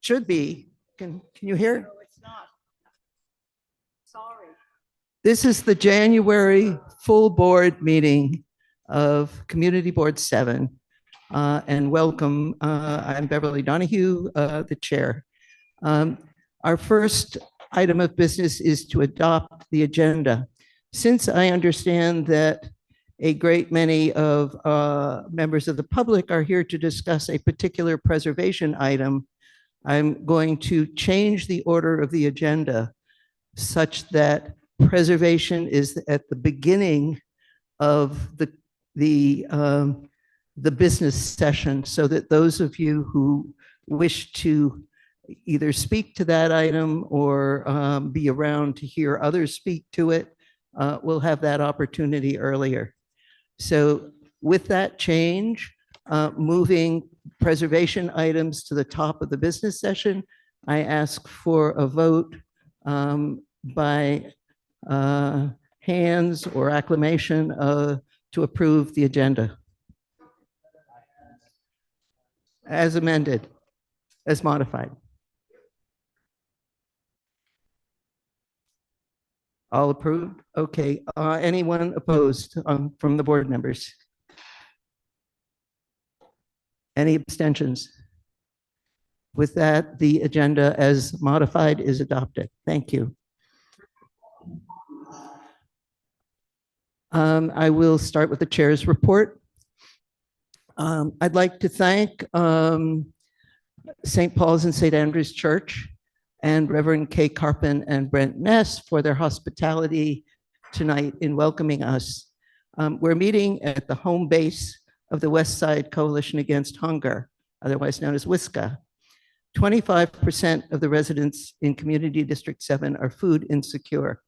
Should be. Can you hear? No, it's not. Sorry. This is the January full board meeting of Community Board 7. And welcome. I'm Beverly Donohue, the chair. Our first item of business is to adopt the agenda. Since I understand that a great many of members of the public are here to discuss a particular preservation item, I'm going to change the order of the agenda such that preservation is at the beginning of the business session, so that those of you who wish to either speak to that item or be around to hear others speak to it will have that opportunity earlier. So with that change, moving preservation items to the top of the business session, I ask for a vote by hands or acclamation to approve the agenda as amended, as modified. All approved? Okay. Anyone opposed from the board members? Any abstentions? With that, the agenda as modified is adopted. Thank you. I will start with the chair's report. I'd like to thank St. Paul's and St. Andrew's Church and Reverend K. Karpen and Brent Ness for their hospitality tonight in welcoming us. We're meeting at the home base of the West Side Coalition Against Hunger, otherwise known as WISCA. 25% of the residents in Community District 7 are food insecure.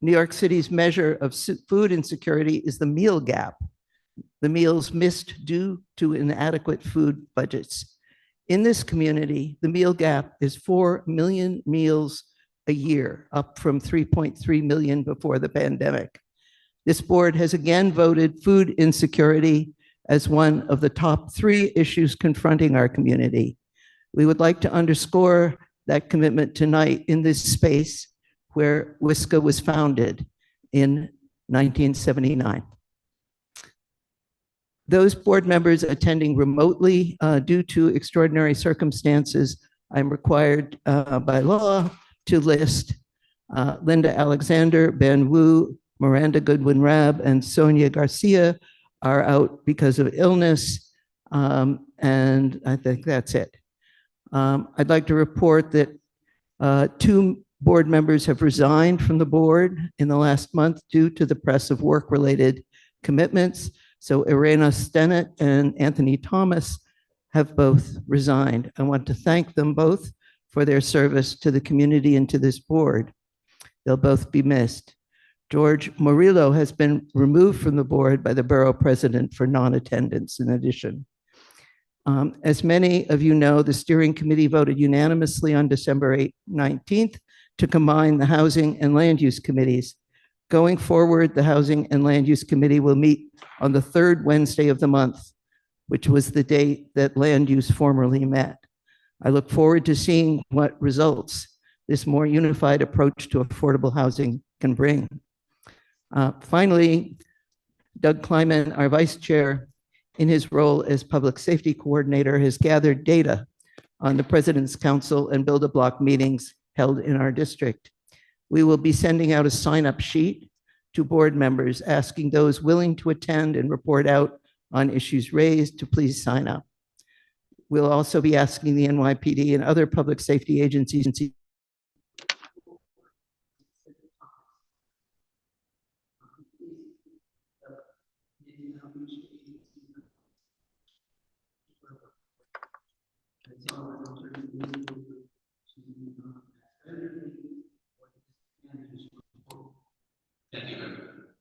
New York City's measure of food insecurity is the meal gap, the meals missed due to inadequate food budgets. In this community, the meal gap is 4 million meals a year, up from 3.3 million before the pandemic. This board has again voted food insecurity as one of the top 3 issues confronting our community. We would like to underscore that commitment tonight in this space where WISCA was founded in 1979. Those board members attending remotely due to extraordinary circumstances, I'm required by law to list Linda Alexander, Ben Wu, Miranda Goodwin-Rabb, and Sonia Garcia are out because of illness, and I think that's it. I'd like to report that 2 board members have resigned from the board in the last month due to the press of work-related commitments. So Irena Stennett and Anthony Thomas have both resigned. I want to thank them both for their service to the community and to this board. They'll both be missed. George Murillo has been removed from the board by the borough president for non-attendance in addition. As many of you know, the steering committee voted unanimously on December 19th to combine the Housing and Land Use Committees. Going forward, the Housing and Land Use Committee will meet on the 3rd Wednesday of the month, which was the date that Land Use formerly met. I look forward to seeing what results this more unified approach to affordable housing can bring. Finally, Doug Kleiman, our vice chair, in his role as public safety coordinator, has gathered data on the President's Council and Build-A-Block meetings held in our district. We will be sending out a sign-up sheet to board members asking those willing to attend and report out on issues raised to please sign up. We'll also be asking the NYPD and other public safety agencies Thank you, Beverly.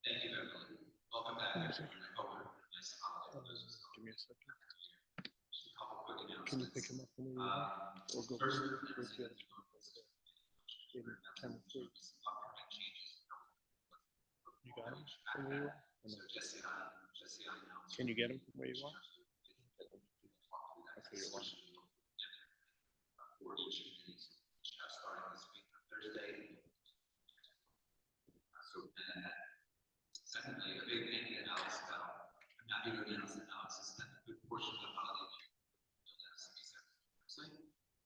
Thank you, Beverly. Welcome back, everyone. I hope you're nice holiday. Give me a second. Can you pick him up from where you are? Or go First, with the other? You got him from where you are? No? Can you get him from where you are? Okay, you're on. coordination meetings, which are starting this week on Thursday. So, and then secondly, a big thank you to Alex about, I'm not here to announce that Alex has spent a good portion of the holiday week on the MCB7 website.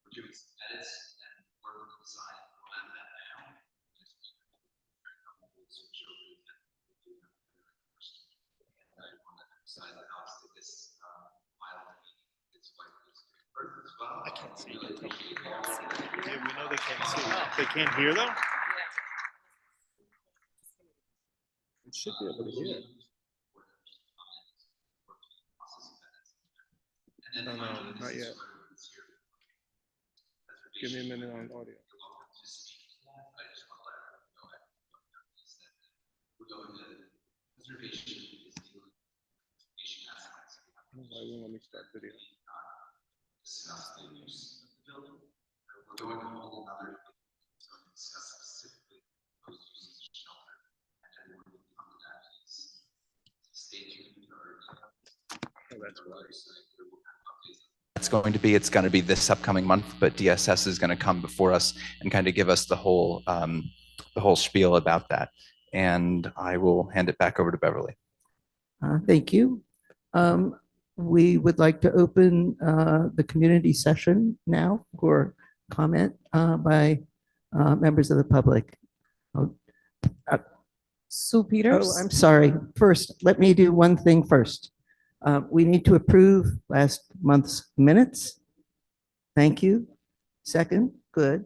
We're doing some edits and work on the design. We'll have that now. Just very comfortable to show you that we're doing that very first. And I want to emphasize that Alex did this while his wife was giving birth as well. I can't see. Really appreciate all of that. Yeah, we know they can't see. They can't hear though? It should be able to hear. No, no, not yet. Give me a minute on audio. Why won't let me start video? Discuss the use of the building. We're going to hold another so we can discuss specifically those uses of shelter and then we're going to come to that piece. Stay tuned for That's why. It's going to be this upcoming month, but DSS is going to come before us and kind of give us the whole spiel about that. And I will hand it back over to Beverly. Thank you. We would like to open the community session now for comment by members of the public. Sue Peters. Oh, I'm sorry. First, let me do one thing first. We need to approve last month's minutes. Thank you. Second, good.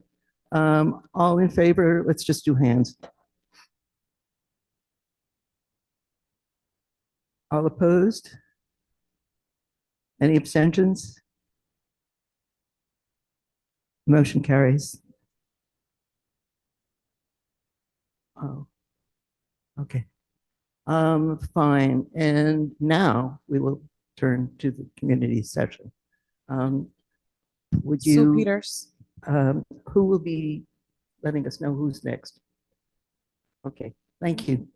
All in favor, let's just do hands. All opposed? Any abstentions? Motion carries. Oh, okay. Fine. And now we will turn to the community session. Would Sue you, Peters. who will be letting us know who's next? Okay, thank you.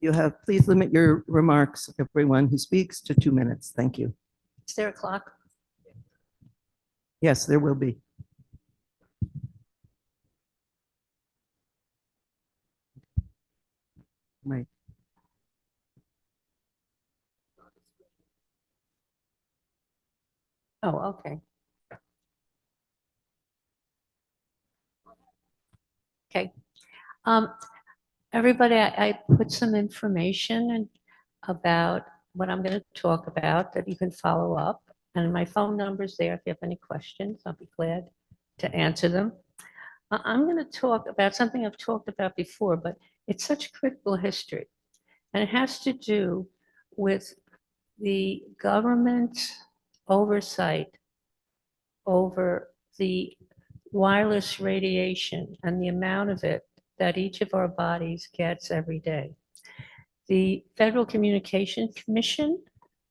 You have, please limit your remarks, everyone who speaks, to 2 minutes. Thank you. Is there a clock? Yes, there will be. Right. Oh, okay. Okay. Everybody, I put some information about what I'm going to talk about that you can follow up. And my phone number's there. If you have any questions, I'll be glad to answer them. I'm going to talk about something I've talked about before, but it's such critical history. And it has to do with the government's oversight over the wireless radiation and the amount of it that each of our bodies gets every day. The Federal Communications Commission,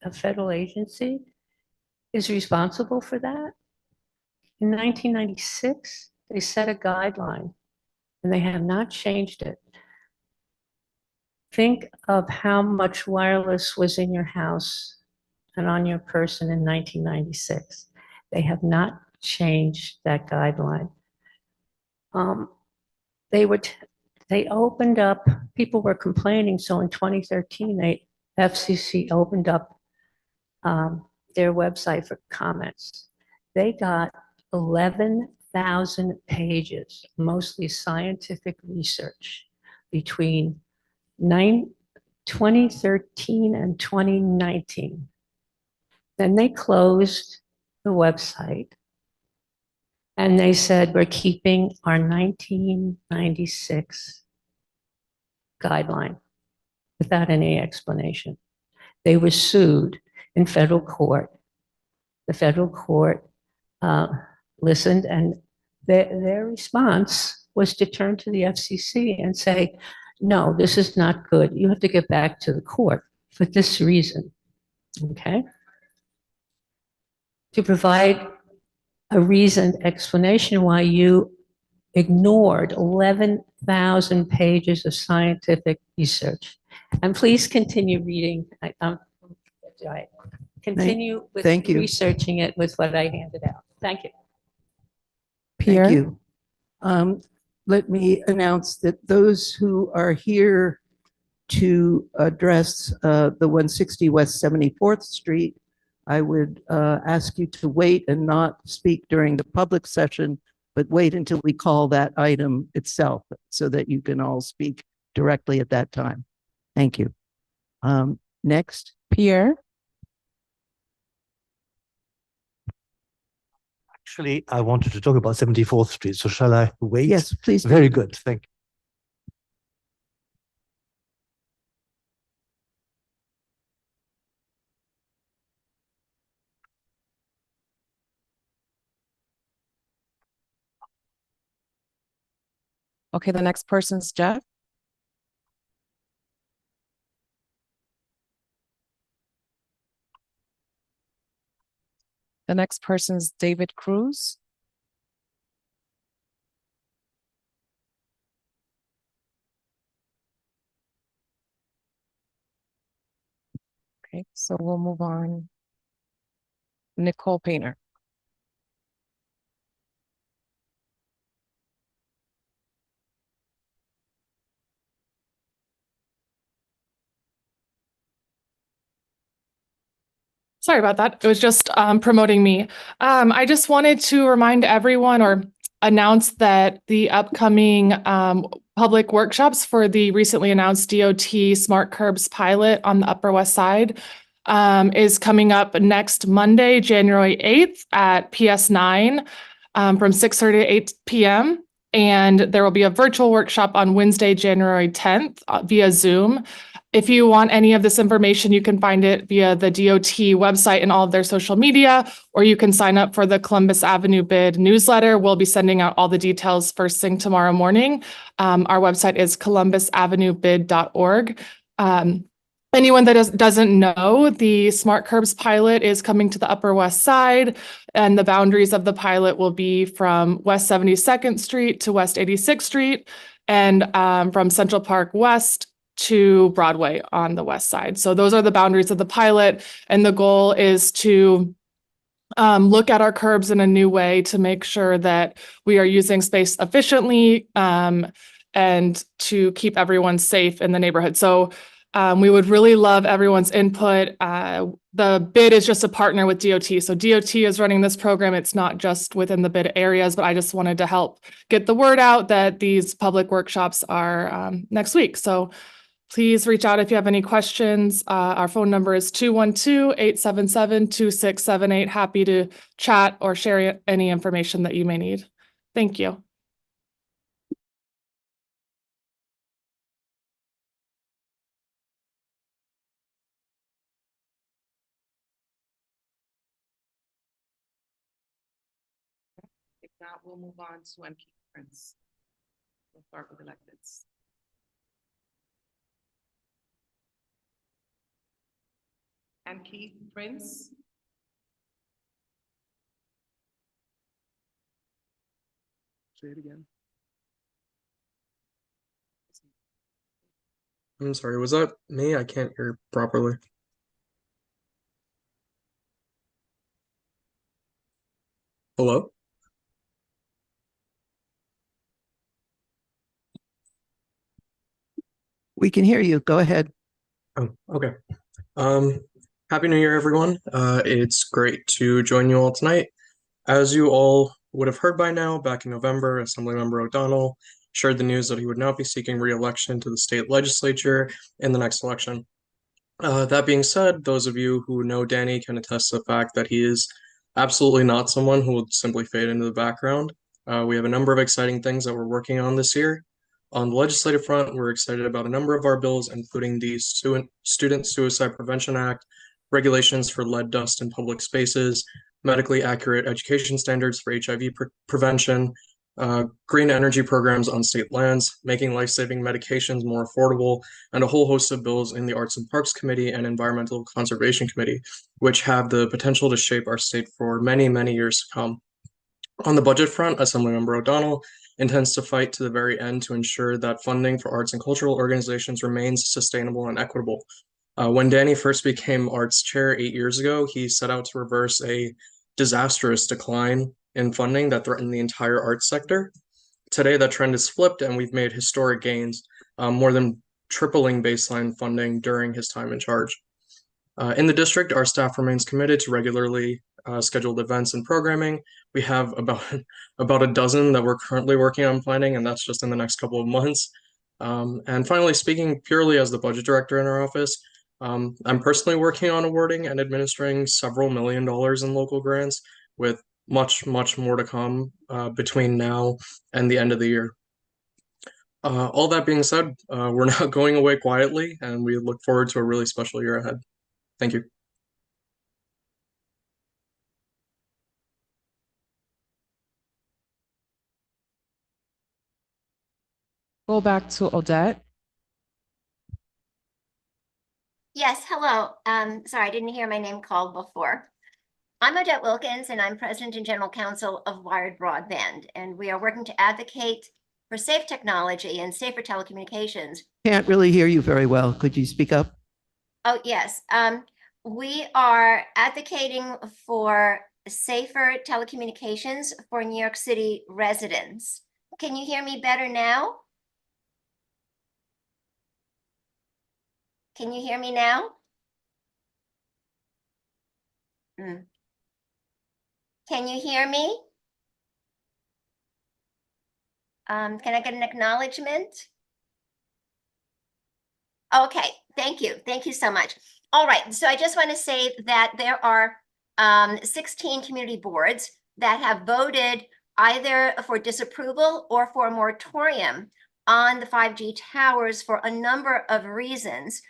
a federal agency, is responsible for that. In 1996, they set a guideline and they have not changed it. Think of how much wireless was in your house and on your person in 1996. They have not changed that guideline. They opened up, people were complaining, so in 2013, FCC opened up their website for comments. They got 11,000 pages, mostly scientific research, between 2013 and 2019. Then they closed the website and they said, we're keeping our 1996 guideline without any explanation. They were sued in federal court. The federal court listened, and their response was to turn to the FCC and say, no, this is not good. You have to get back to the court for this reason, okay? To provide a reasoned explanation why you ignored 11,000 pages of scientific research. And please continue reading. continue with thank you. researching it with what I handed out. Thank you. Thank you. Let me announce that those who are here to address the 160 West 74th Street, I would ask you to wait and not speak during the public session, but wait until we call that item itself so that you can all speak directly at that time. Thank you. Next. Pierre. Actually, I wanted to talk about 74th Street, so shall I wait? Yes, please. Very good, thank you. Okay, the next person's Jeff. The next person's David Cruz. Okay, so we'll move on. Nicole Painter. Sorry about that. It was just promoting me. I just wanted to remind everyone or announce that the upcoming public workshops for the recently announced DOT Smart Curbs pilot on the Upper West Side is coming up next Monday, January 8th at PS9 from 6:30 to 8 p.m. And there will be a virtual workshop on Wednesday, January 10th via Zoom. If you want any of this information, you can find it via the DOT website and all of their social media, or you can sign up for the Columbus Avenue Bid newsletter. We'll be sending out all the details first thing tomorrow morning. Our website is columbusavenuebid.org. Anyone that doesn't know, the Smart Curbs pilot is coming to the Upper West Side, and the boundaries of the pilot will be from West 72nd Street to West 86th Street, and from Central Park West to Broadway on the west side. So those are the boundaries of the pilot. And the goal is to look at our curbs in a new way to make sure that we are using space efficiently and to keep everyone safe in the neighborhood. So we would really love everyone's input. The bid is just a partner with DOT. So DOT is running this program. It's not just within the bid areas, but I just wanted to help get the word out that these public workshops are next week. So please reach out if you have any questions. Our phone number is 212-877-2678. Happy to chat or share any information that you may need. Thank you. If not, we'll move on to MK Prince. We'll start with electeds. And Keith Prince. Say it again. I'm sorry, was that me? I can't hear properly. Hello? We can hear you. Go ahead. Oh, okay. Happy New Year, everyone. It's great to join you all tonight. As you all would have heard by now, back in November, Assemblymember O'Donnell shared the news that he would not be seeking re-election to the state legislature in the next election. That being said, those of you who know Danny can attest to the fact that he is absolutely not someone who will simply fade into the background. We have a number of exciting things that we're working on this year. On the legislative front, we're excited about a number of our bills, including the Student Suicide Prevention Act, regulations for lead dust in public spaces, medically accurate education standards for HIV prevention, green energy programs on state lands, making life-saving medications more affordable, and a whole host of bills in the Arts and Parks Committee and Environmental Conservation Committee, which have the potential to shape our state for many, many years to come. On the budget front, Assemblymember O'Donnell intends to fight to the very end to ensure that funding for arts and cultural organizations remains sustainable and equitable. When Danny first became arts chair 8 years ago, he set out to reverse a disastrous decline in funding that threatened the entire arts sector. Today, that trend is flipped, and we've made historic gains, more than tripling baseline funding during his time in charge. In the district, our staff remains committed to regularly scheduled events and programming. We have about a dozen that we're currently working on planning, and that's just in the next couple of months. And finally, speaking purely as the budget director in our office, I'm personally working on awarding and administering several $1 million in local grants, with much more to come between now and the end of the year. All that being said, we're not going away quietly, and we look forward to a really special year ahead. Thank you. Go back to Odette. Yes, hello. Sorry, I didn't hear my name called before. I'm Odette Wilkins, and I'm President and General Counsel of Wired Broadband, and we are working to advocate for safe technology and safer telecommunications. Can't really hear you very well. Could you speak up? Oh, yes. We are advocating for safer telecommunications for New York City residents. Can you hear me better now? Can you hear me now? Can you hear me? Can I get an acknowledgement? Okay, thank you. Thank you so much. All right, so I just want to say that there are 16 community boards that have voted either for disapproval or for a moratorium on the 5G towers for a number of reasons,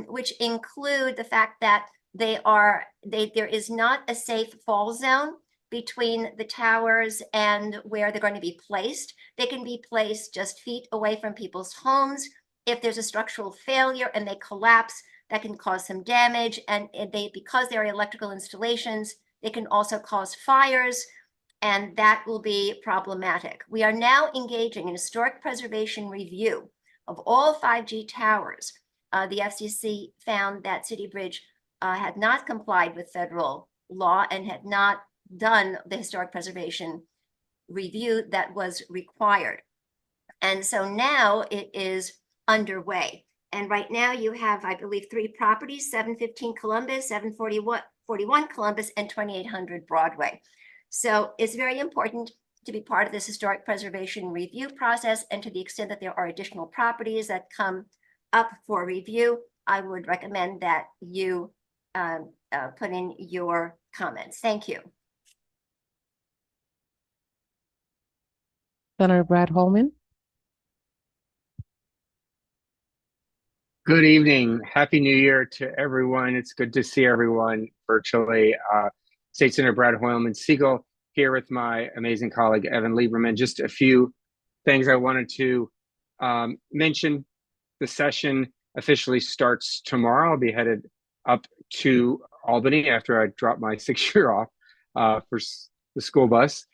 which include the fact that there is not a safe fall zone between the towers and where they're going to be placed. They can be placed just feet away from people's homes. If there's a structural failure and they collapse, that can cause some damage. And because they're electrical installations, they can also cause fires, and that will be problematic. We are now engaging in historic preservation review of all 5G towers. The FCC found that City Bridge had not complied with federal law and had not done the historic preservation review that was required. And so now it is underway. And right now you have, I believe, 3 properties: 715 Columbus, 741 Columbus, and 2800 Broadway. So it's very important to be part of this historic preservation review process. And to the extent that there are additional properties that come up for review, I would recommend that you put in your comments. Thank you. Senator Brad Holman. Good evening. Happy New Year to everyone. It's good to see everyone virtually. State Senator Brad Holman Siegel here with my amazing colleague, Evan Lieberman. Just a few things I wanted to mention. The session officially starts tomorrow. I'll be headed up to Albany after I drop my 6-year off for the school bus.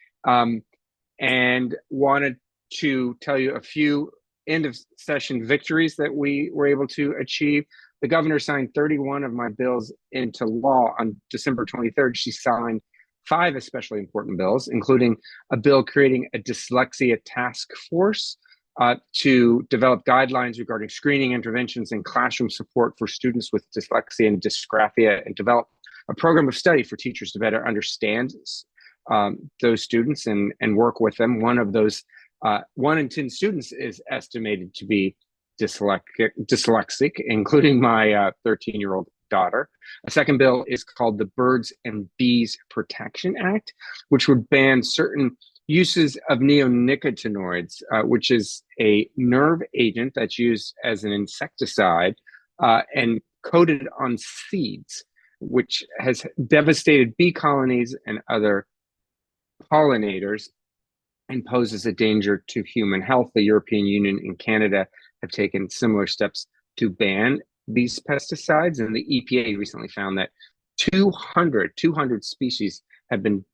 And wanted to tell you a few end of session victories that we were able to achieve. The governor signed 31 of my bills into law on December 23rd. She signed 5 especially important bills, including a bill creating a dyslexia task force to develop guidelines regarding screening, interventions, and classroom support for students with dyslexia and dysgraphia, and develop a program of study for teachers to better understand those students and work with them. One of those 1 in 10 students is estimated to be dyslexic, including my 13-year-old daughter. A second bill is called the Birds and Bees Protection Act, which would ban certain uses of neonicotinoids, which is a nerve agent that's used as an insecticide and coated on seeds, which has devastated bee colonies and other pollinators and poses a danger to human health. The European Union and Canada have taken similar steps to ban these pesticides, and the EPA recently found that 200 species have been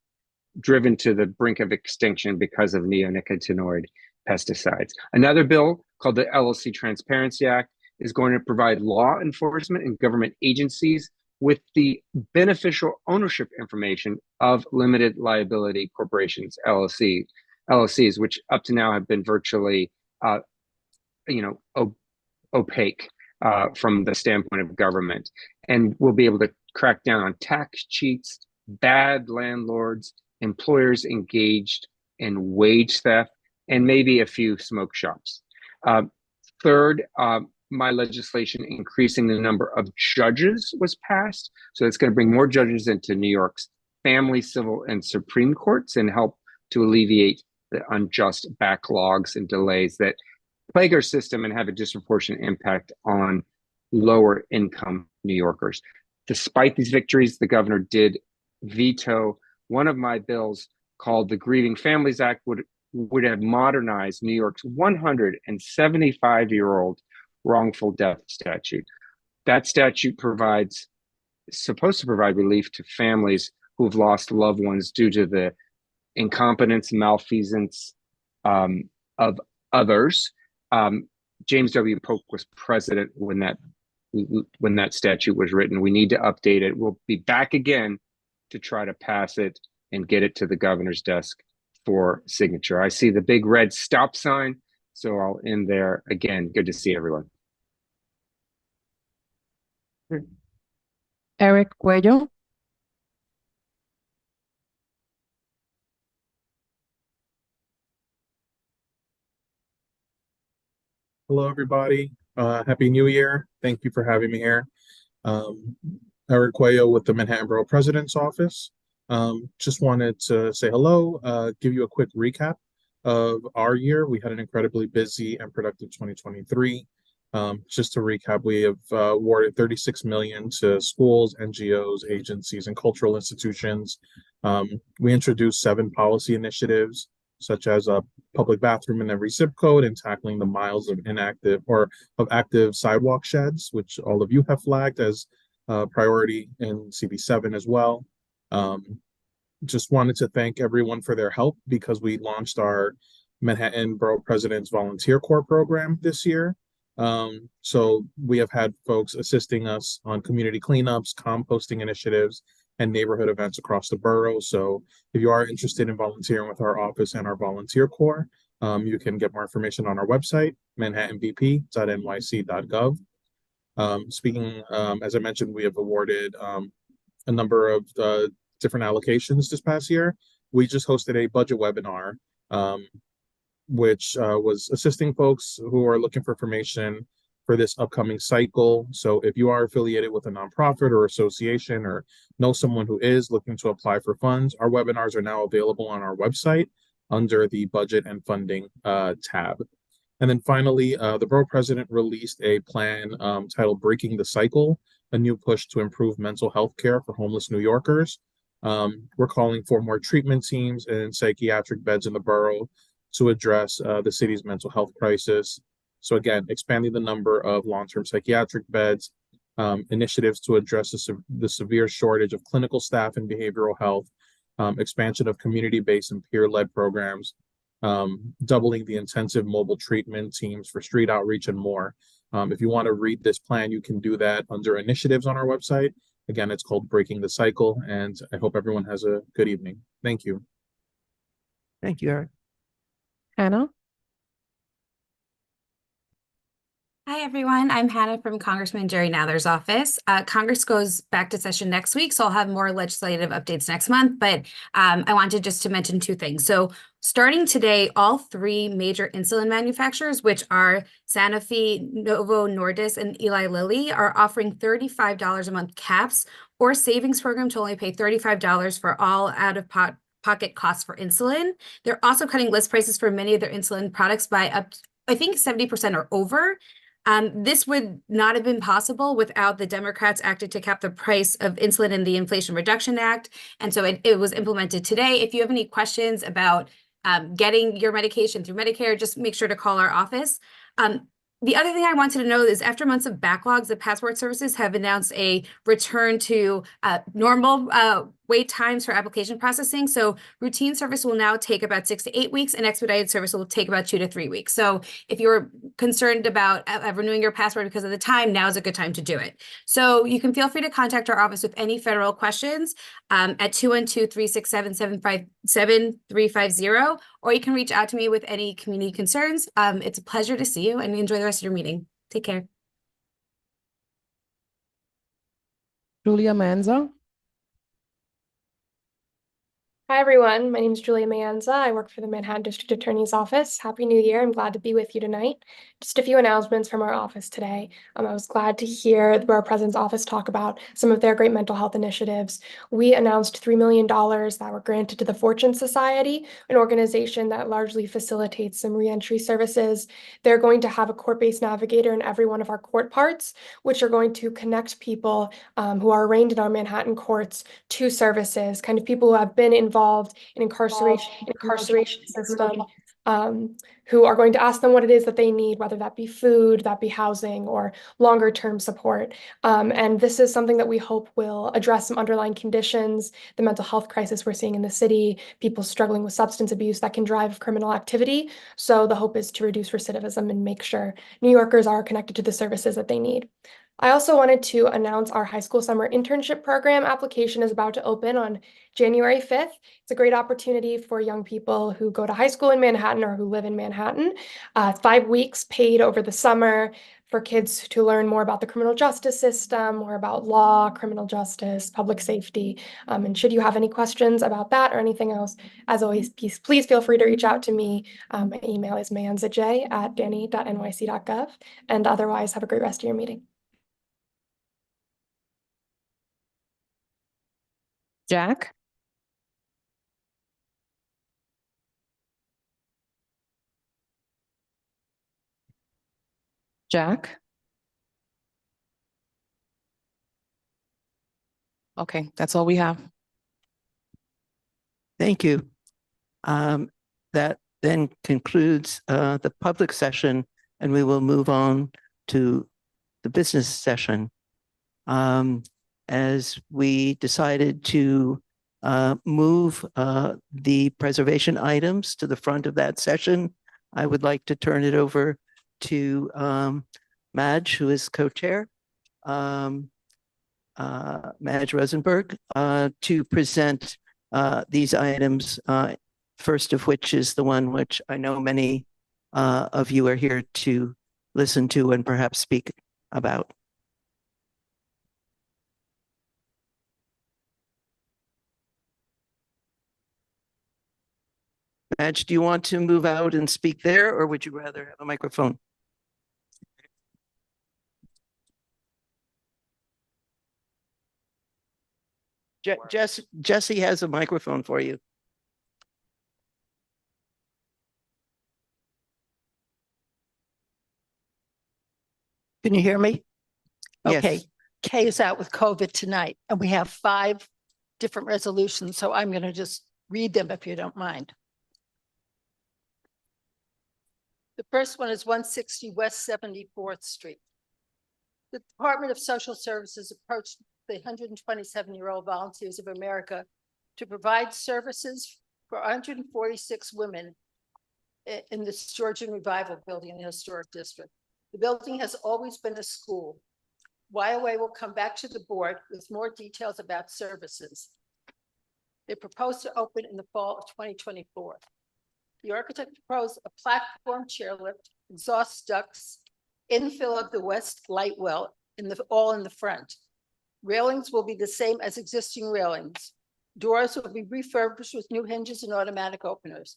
driven to the brink of extinction because of neonicotinoid pesticides. Another bill called the LLC Transparency Act is going to provide law enforcement and government agencies with the beneficial ownership information of limited liability corporations, LLCs, which up to now have been virtually, opaque from the standpoint of government. And we'll be able to crack down on tax cheats, bad landlords, employers engaged in wage theft, and maybe a few smoke shops. Third, my legislation increasing the number of judges was passed. So it's going to bring more judges into New York's family, civil, and Supreme Courts and help to alleviate the unjust backlogs and delays that plague our system and have a disproportionate impact on lower income New Yorkers. Despite these victories, the governor did veto one of my bills called the Grieving Families Act, would have modernized New York's 175-year-old wrongful death statute. That statute supposed to provide relief to families who have lost loved ones due to the incompetence, malfeasance of others. James W. Polk was president when that statute was written. We need to update it. We'll be back again to try to pass it and get it to the governor's desk for signature. I see the big red stop sign, so I'll end there. Again, good to see everyone. Eric Cuello. Hello, everybody. Happy New Year. Thank you for having me here. Eric Cuello with the Manhattan Borough President's Office. Just wanted to say hello, give you a quick recap of our year. We had an incredibly busy and productive 2023. Just to recap, we have awarded $36 million to schools, NGOs, agencies, and cultural institutions. We introduced 7 policy initiatives, such as a public bathroom in every zip code and tackling the miles of active sidewalk sheds, which all of you have flagged as a priority in CB7 as well. Just wanted to thank everyone for their help because we launched our Manhattan Borough President's Volunteer Corps program this year. So we have had folks assisting us on community cleanups, composting initiatives, and neighborhood events across the borough. So if you are interested in volunteering with our office and our volunteer corps, you can get more information on our website, manhattanbp.nyc.gov. Speaking, as I mentioned, we have awarded a number of different allocations this past year. We just hosted a budget webinar, which was assisting folks who are looking for information for this upcoming cycle. So if you are affiliated with a nonprofit or association or know someone who is looking to apply for funds, our webinars are now available on our website under the budget and funding tab. And then finally, the borough president released a plan titled Breaking the Cycle, a new push to improve mental health care for homeless New Yorkers. We're calling for more treatment teams and psychiatric beds in the borough to address the city's mental health crisis. So again, expanding the number of long-term psychiatric beds, initiatives to address the severe shortage of clinical staff in behavioral health, expansion of community-based and peer-led programs, doubling the intensive mobile treatment teams for street outreach and more. If you want to read this plan, you can do that under initiatives on our website. Again, it's called Breaking the Cycle, and I hope everyone has a good evening. Thank you. Thank you, Eric. Hannah. Hi, everyone. I'm Hannah from Congressman Jerry Nather's office. Congress goes back to session next week, so I'll have more legislative updates next month, but I wanted just to mention 2 things. So starting today, all 3 major insulin manufacturers, which are Sanofi, Novo Nordisk, and Eli Lilly, are offering $35 a month caps or savings program to only pay $35 for all out-of-pocket costs for insulin. They're also cutting list prices for many of their insulin products by up, I think, 70% or over. This would not have been possible without the Democrats acted to cap the price of insulin in the Inflation Reduction Act. And so it was implemented today. If you have any questions about getting your medication through Medicare, just make sure to call our office. The other thing I wanted to know is after months of backlogs, the passport services have announced a return to normal wait times for application processing. So routine service will now take about 6 to 8 weeks, and expedited service will take about 2 to 3 weeks. So if you're concerned about renewing your passport because of the time, now is a good time to do it. So you can feel free to contact our office with any federal questions at 212-367-7350, or you can reach out to me with any community concerns. It's a pleasure to see you, and enjoy the rest of your meeting. Take care. Julia Manza. Hi, everyone. My name is Julia Mayanza. I work for the Manhattan District Attorney's Office. Happy New Year. I'm glad to be with you tonight. Just a few announcements from our office today. I was glad to hear the Borough President's Office talk about some of their great mental health initiatives. We announced $3 million that were granted to the Fortune Society, an organization that largely facilitates some reentry services. They're going to have a court-based navigator in every one of our court parts, which are going to connect people who are arraigned in our Manhattan courts to services, kind of people who have been involved in incarceration system, who are going to ask them what it is that they need, whether that be food, that be housing, or longer term support. And this is something that we hope will address some underlying conditions, the mental health crisis we're seeing in the city, people struggling with substance abuse that can drive criminal activity. So the hope is to reduce recidivism and make sure New Yorkers are connected to the services that they need. I also wanted to announce our high school summer internship program application is about to open on January 5th. It's a great opportunity for young people who go to high school in Manhattan or who live in Manhattan. 5 weeks paid over the summer for kids to learn more about the criminal justice system, more about law, criminal justice, public safety. And should you have any questions about that or anything else, as always, please feel free to reach out to me. My email is manzaj@danny.nyc.gov. And otherwise, have a great rest of your meeting. Jack. Jack. Okay, that's all we have. Thank you. That then concludes the public session, and we will move on to the business session. As we decided to move the preservation items to the front of that session, I would like to turn it over to Madge, who is co-chair, Madge Rosenberg, to present these items, first of which is the one which I know many of you are here to listen to and perhaps speak about. Madge, do you want to move out and speak there, or would you rather have a microphone? Jesse has a microphone for you. Can you hear me? Yes. Okay. Kay is out with COVID tonight, and we have 5 different resolutions, so I'm going to just read them if you don't mind. The first one is 160 West 74th Street. The Department of Social Services approached the 127-year-old Volunteers of America to provide services for 146 women in the Georgian Revival Building in the Historic District. The building has always been a school. YOA will come back to the board with more details about services. They propose to open in the fall of 2024. The architect proposed a platform chairlift, exhaust ducts, infill of the west light well, all in the front. Railings will be the same as existing railings. Doors will be refurbished with new hinges and automatic openers.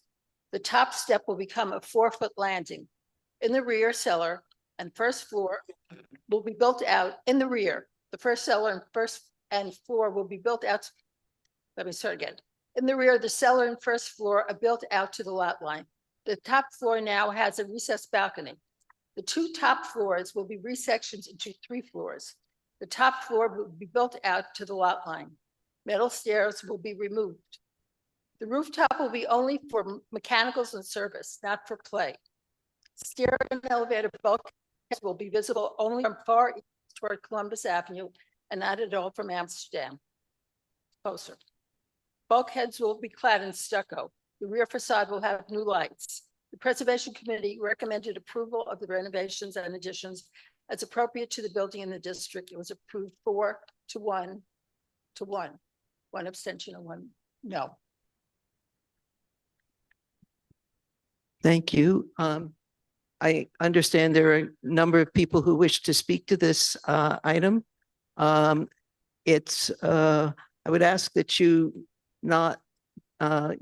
The top step will become a 4-foot landing. In the rear, cellar and first floor will be built out in the rear. The first cellar and first and floor will be built out. Let me start again. In the rear, the cellar and first floor are built out to the lot line. The top floor now has a recessed balcony. The 2 top floors will be resectioned into 3 floors. The top floor will be built out to the lot line. Metal stairs will be removed. The rooftop will be only for mechanicals and service, not for play. Stair and elevator bulkheads will be visible only from far east toward Columbus Avenue and not at all from Amsterdam. Closer. Bulkheads will be clad in stucco. The rear facade will have new lights. The Preservation Committee recommended approval of the renovations and additions as appropriate to the building in the district. It was approved 4-1 to 1. One abstention and one no. Thank you. I understand there are a number of people who wish to speak to this item. I would ask that you not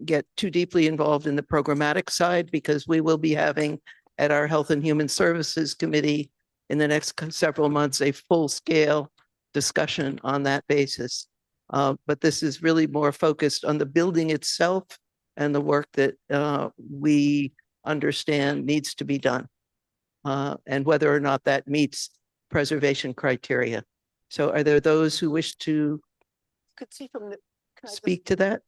get too deeply involved in the programmatic side, because we will be having at our Health and Human Services Committee in the next several months a full-scale discussion on that basis. But this is really more focused on the building itself and the work that we understand needs to be done, and whether or not that meets preservation criteria. So are there those who wish to Could see from the. Can I just speak to that?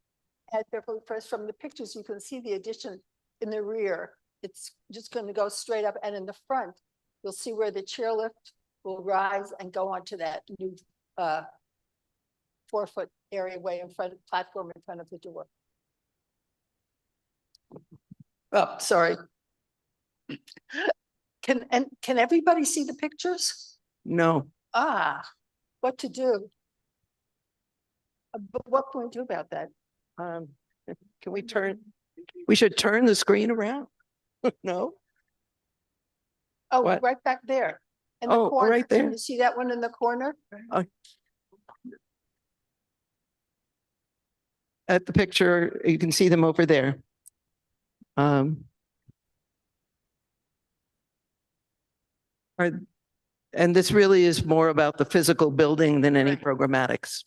add, Beverly, first from the pictures, you can see the addition in the rear. It's just going to go straight up, and in the front, you'll see where the chairlift will rise and go onto that new 4-foot area way in front of platform in front of the door. Oh, sorry. Can everybody see the pictures? No. What to do? But what can we do about that? Can we turn? We should turn the screen around. No. Oh, What? right back there. In the Oh, corner. right Can there. you see that one in the corner? At the picture, you can see them over there. And this really is more about the physical building than any programmatics.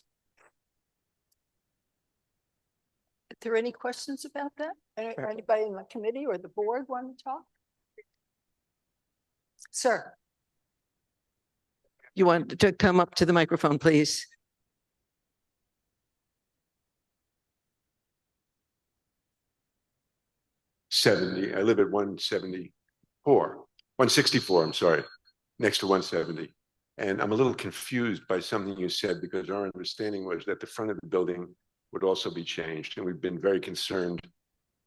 Is there any questions about that? Anybody in the committee or the board want to talk? Sir. You want to come up to the microphone, please? I live at 164, I'm sorry, next to 170. And I'm a little confused by something you said, because our understanding was that the front of the building would also be changed. And we've been very concerned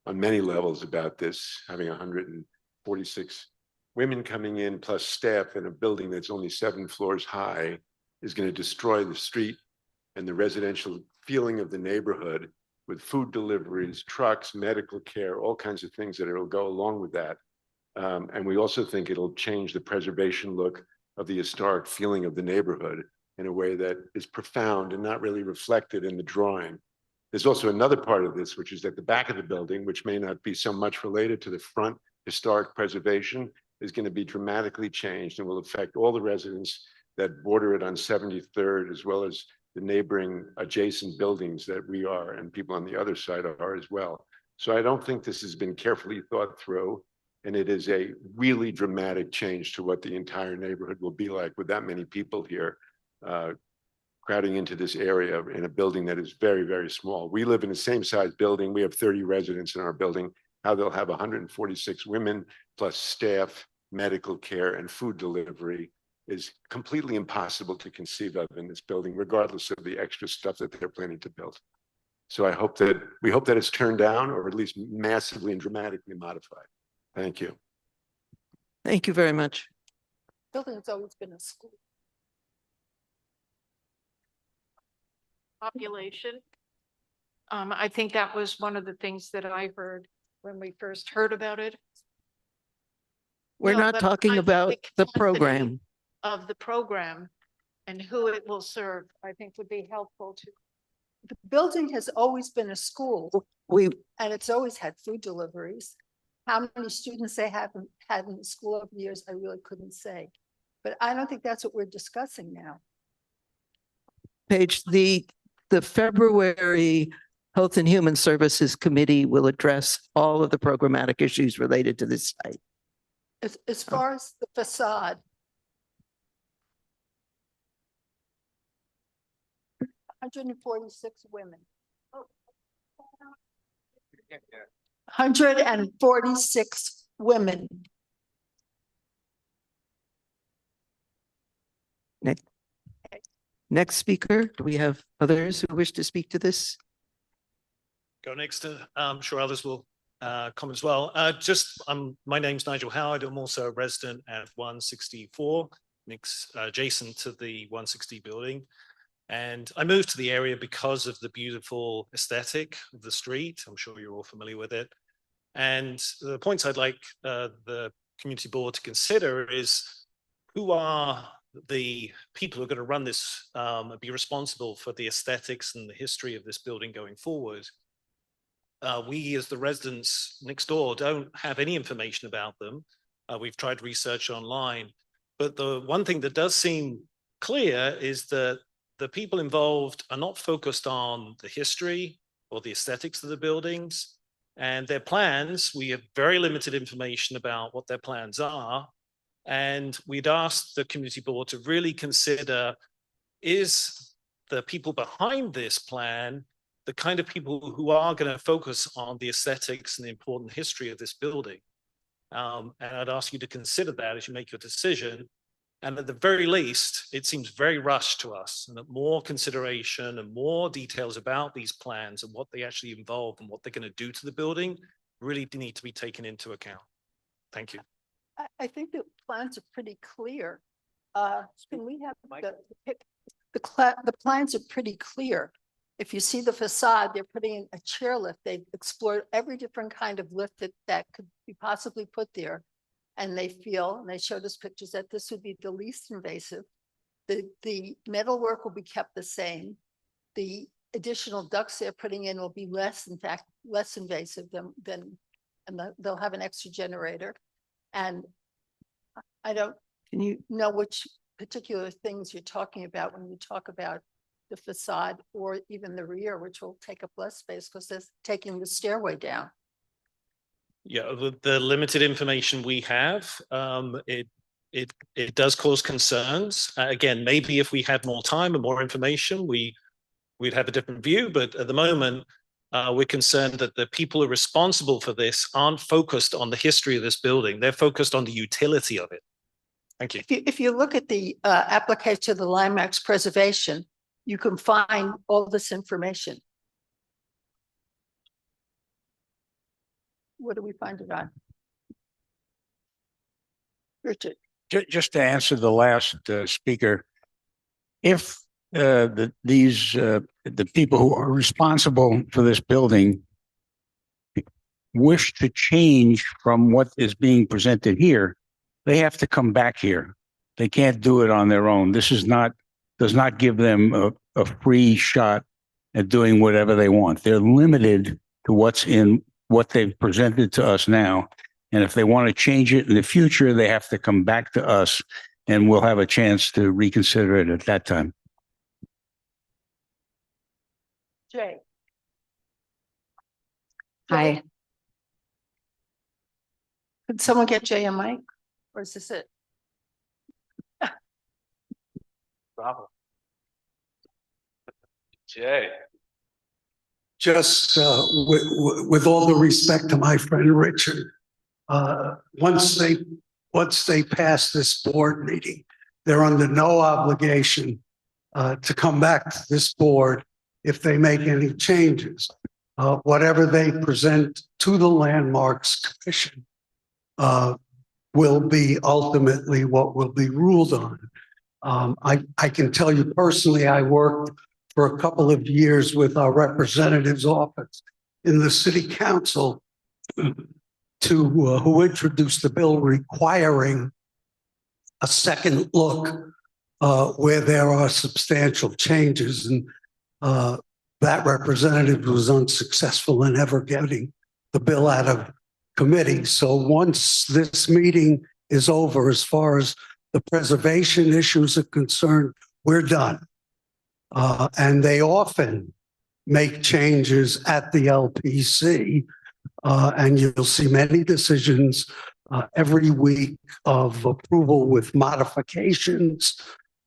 on many levels about this, having 146 women coming in plus staff in a building that's only 7 floors high is going to destroy the street and the residential feeling of the neighborhood, with food deliveries, trucks, medical care, all kinds of things that will go along with that. And we also think it'll change the preservation look of the historic feeling of the neighborhood in a way that is profound and not really reflected in the drawing. There's also another part of this, which is at the back of the building, which may not be so much related to the front historic preservation, is going to be dramatically changed and will affect all the residents that border it on 73rd, as well as the neighboring adjacent buildings that we are and people on the other side are as well. So I don't think this has been carefully thought through, and it is a really dramatic change to what the entire neighborhood will be like with that many people here crowding into this area in a building that is very, very small. We live in the same size building. We have 30 residents in our building. How they'll have 146 women plus staff, medical care, and food delivery is completely impossible to conceive of in this building, regardless of the extra stuff that they're planning to build. So we hope that it's turned down, or at least massively and dramatically modified. Thank you. Thank you very much. Building's always been a school. Population. I think that was one of the things that I heard when we first heard about it. We're No, not but talking I think about the capacity program. Of the program and who it will serve, I think would be helpful to. The building has always been a school. And it's always had food deliveries. How many students they haven't had in the school over the years, I really couldn't say. But I don't think that's what we're discussing now. Paige, the February Health and Human Services Committee will address all of the programmatic issues related to this site. As far as the facade, 146 women. 146 women. Next speaker, do we have others who wish to speak to this? go next. I'm sure others will comment as well. My name's Nigel Howard. I'm also a resident at 164, adjacent to the 160 building. And I moved to the area because of the beautiful aesthetic of the street. I'm sure you're all familiar with it. And the points I'd like the community board to consider is who are the people who are going to run this, be responsible for the aesthetics and the history of this building going forward. We as the residents next door don't have any information about them. We've tried research online, but the one thing that does seem clear is that the people involved are not focused on the history or the aesthetics of the buildings and their plans. We have very limited information about what their plans are. And we'd asked the community board to really consider, is the people behind this plan the kind of people who are going to focus on the aesthetics and the important history of this building? And I'd ask you to consider that as you make your decision. And at the very least, it seems very rushed to us, and that more consideration and more details about these plans and what they actually involve and what they're going to do to the building really need to be taken into account. Thank you. I think the plans are pretty clear. Can we have the plans are pretty clear. If you see the facade, they're putting in a chairlift. They've explored every different kind of lift that could be possibly put there. And they feel, and they showed us pictures, that this would be the least invasive. The metal work will be kept the same. The additional ducts they're putting in will be less, in fact, less invasive than and they'll have an extra generator. And I don't know which particular things you're talking about when you talk about the facade or even the rear, which will take up less space because they're taking the stairway down. Yeah, the limited information we have, it does cause concerns. Again, maybe if we had more time and more information, we'd have a different view. But at the moment, we're concerned that the people who are responsible for this aren't focused on the history of this building. They're focused on the utility of it. Thank you. If you look at the application to the Landmarks preservation, you can find all this information. What do we find it on? Richard. Just to answer the last speaker, if the people who are responsible for this building wish to change from what is being presented here, they have to come back here. They can't do it on their own. This does not give them a free shot at doing whatever they want. They're limited to what's in what they've presented to us now. And if they want to change it in the future, they have to come back to us and we'll have a chance to reconsider it at that time. Jay. Hi. Could someone get Jay a mic? Or is this it? Bravo. Jay. Just with all the respect to my friend Richard, once they pass this board meeting, they're under no obligation to come back to this board if they make any changes. Whatever they present to the Landmarks Commission will be ultimately what will be ruled on. I can tell you personally, I worked for a couple of years with our representative's office in the city council who introduced the bill requiring a second look where there are substantial changes. And that representative was unsuccessful in ever getting the bill out of committee. So once this meeting is over, as far as the preservation issues are concerned, we're done. And they often make changes at the LPC, and you'll see many decisions every week of approval with modifications,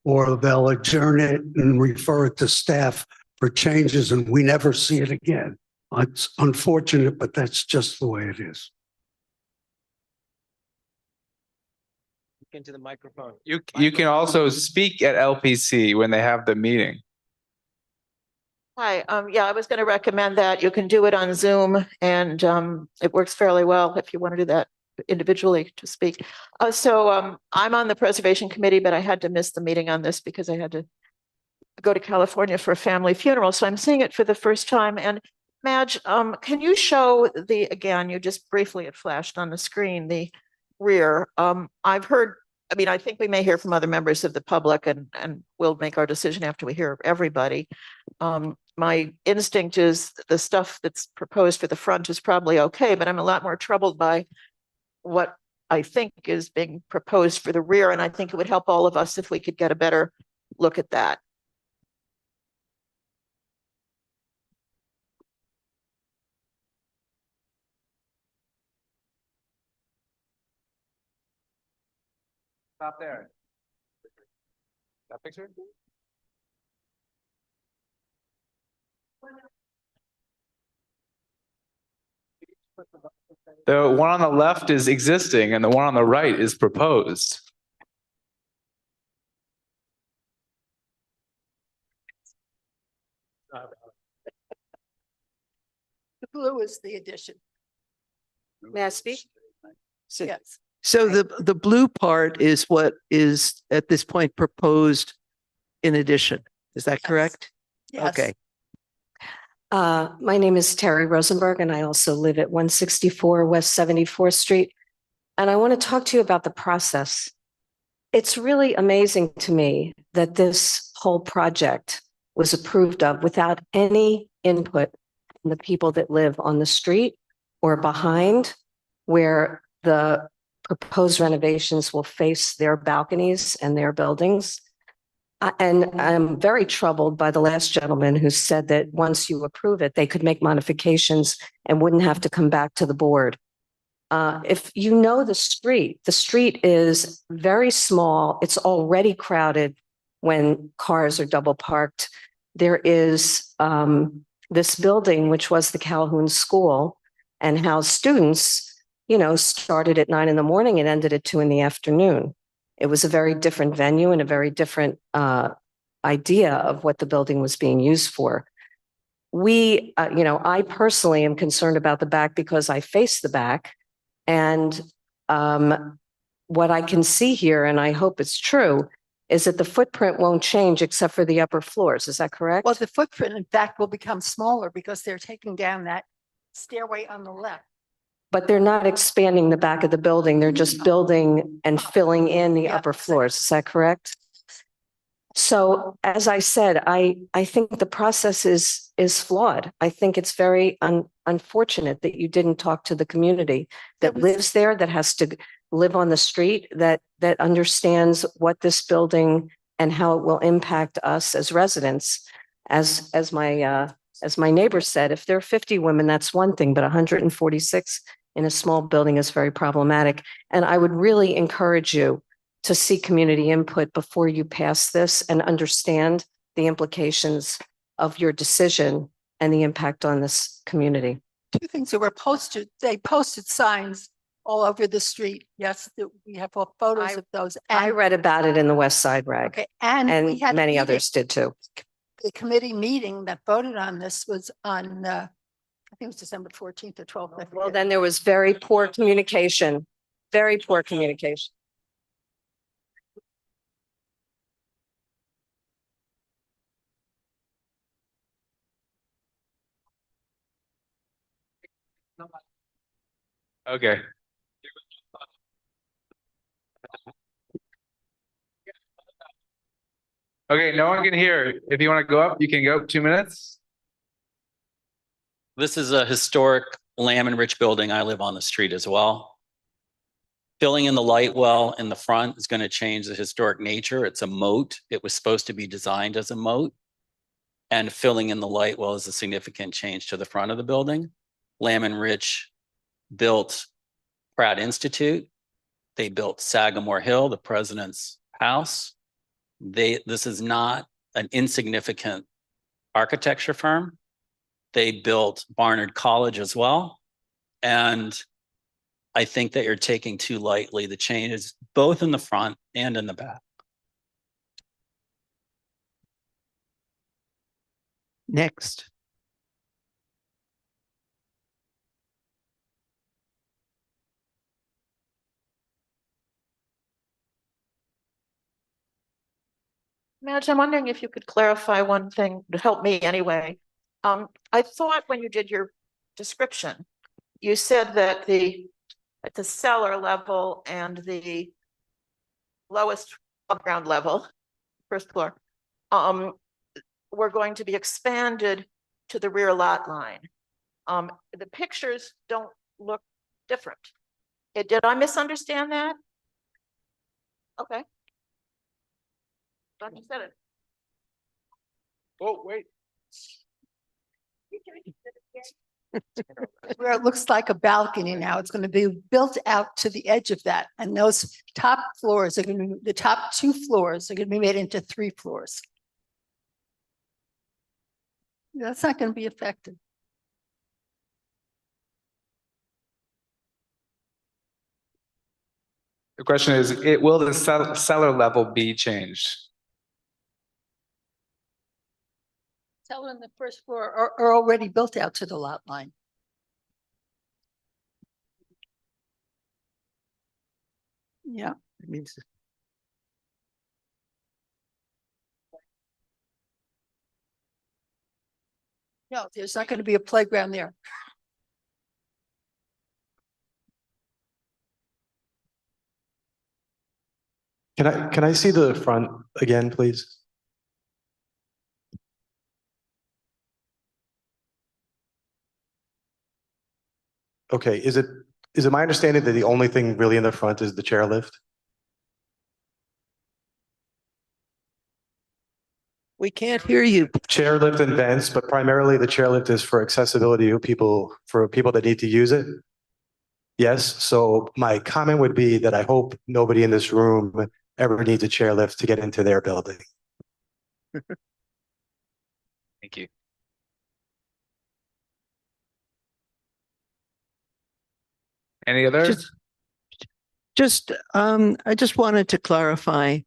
or they'll adjourn it and refer it to staff for changes, and we never see it again. It's unfortunate, but that's just the way it is. Into the microphone. You can also speak at LPC when they have the meeting. Hi, yeah, I was going to recommend that you can do it on Zoom and it works fairly well if you want to do that individually to speak. I'm on the Preservation Committee, but I had to miss the meeting on this because I had to go to California for a family funeral. So I'm seeing it for the first time. And Madge, can you show again, you just briefly, it flashed on the screen, the rear. I've heard, I think we may hear from other members of the public and we'll make our decision after we hear everybody. My instinct is the stuff that's proposed for the front is probably okay, but I'm a lot more troubled by what I think is being proposed for the rear. And I think it would help all of us if we could get a better look at that. Stop there. That picture? The one on the left is existing and the one on the right is proposed. The blue is the addition. May I speak? So, Yes. so the blue part is what is at this point proposed in addition. Is that correct? Yes. Okay. My name is Terry Rosenberg, and I also live at 164 West 74th Street. And I want to talk to you about the process. It's really amazing to me that this whole project was approved of without any input from the people that live on the street or behind where the proposed renovations will face their balconies and their buildings. And I'm very troubled by the last gentleman who said that once you approve it, they could make modifications and wouldn't have to come back to the board. If you know the street is very small. It's already crowded when cars are double parked. There is this building, which was the Calhoun School, and housed students, started at 9 a.m. and ended at 2 p.m. It was a very different venue and a very different idea of what the building was being used for. I personally am concerned about the back because I face the back. And what I can see here, and I hope it's true, is that the footprint won't change except for the upper floors. Is that correct? Well, the footprint, in fact, will become smaller because they're taking down that stairway on the left. But they're not expanding the back of the building. They're just building and filling in the upper floors. Is that correct? So as I said, I think the process is flawed. I think it's very unfortunate that you didn't talk to the community that lives there, that has to live on the street, that understands what this building and how it will impact us as residents. As my neighbor said, if there are 50 women, that's one thing, but 146 in a small building is very problematic. And I would really encourage you to seek community input before you pass this and understand the implications of your decision and the impact on this community. Two things that were posted. They posted signs all over the street. Yes, we have photos of those. I read about it in the West Side Rag. Okay, and we had many others did too. The committee meeting that voted on this was on, I think it was December 14th or 12th. Well, then there was very poor communication, very poor communication. Okay. Okay, no one can hear. If you want to go up, you can go 2 minutes. This is a historic Lamb and Rich building. I live on the street as well. Filling in the light well in the front is going to change the historic nature. It's a moat. It was supposed to be designed as a moat. And filling in the light well is a significant change to the front of the building. Lamb and Rich built Pratt Institute. They built Sagamore Hill, the president's house. This is not an insignificant architecture firm. They built Barnard College as well. And I think that you're taking too lightly the changes, both in the front and in the back. Next. Madge, I'm wondering if you could clarify one thing to help me anyway. I thought when you did your description, you said that at the cellar level and the lowest ground level, first floor, were going to be expanded to the rear lot line. The pictures don't look different. Did I misunderstand that? Okay. Thought you said it. Oh, wait. Where it looks like a balcony now, it's going to be built out to the edge of that. And those top floors are going to, the top 2 floors are going to be made into 3 floors. That's not going to be affected. The question is, will the cellar level be changed? Cellar and the first floor are already built out to the lot line. Yeah. It means No, there's not going to be a playground there. Can I see the front again, please? Okay, is it my understanding that the only thing really in the front is the chairlift? we can't hear you. Chairlift and vents, but primarily the chairlift is for accessibility of people, for people that need to use it. Yes, so my comment would be that I hope nobody in this room ever needs a chairlift to get into their building. Thank you. Any other? I just wanted to clarify,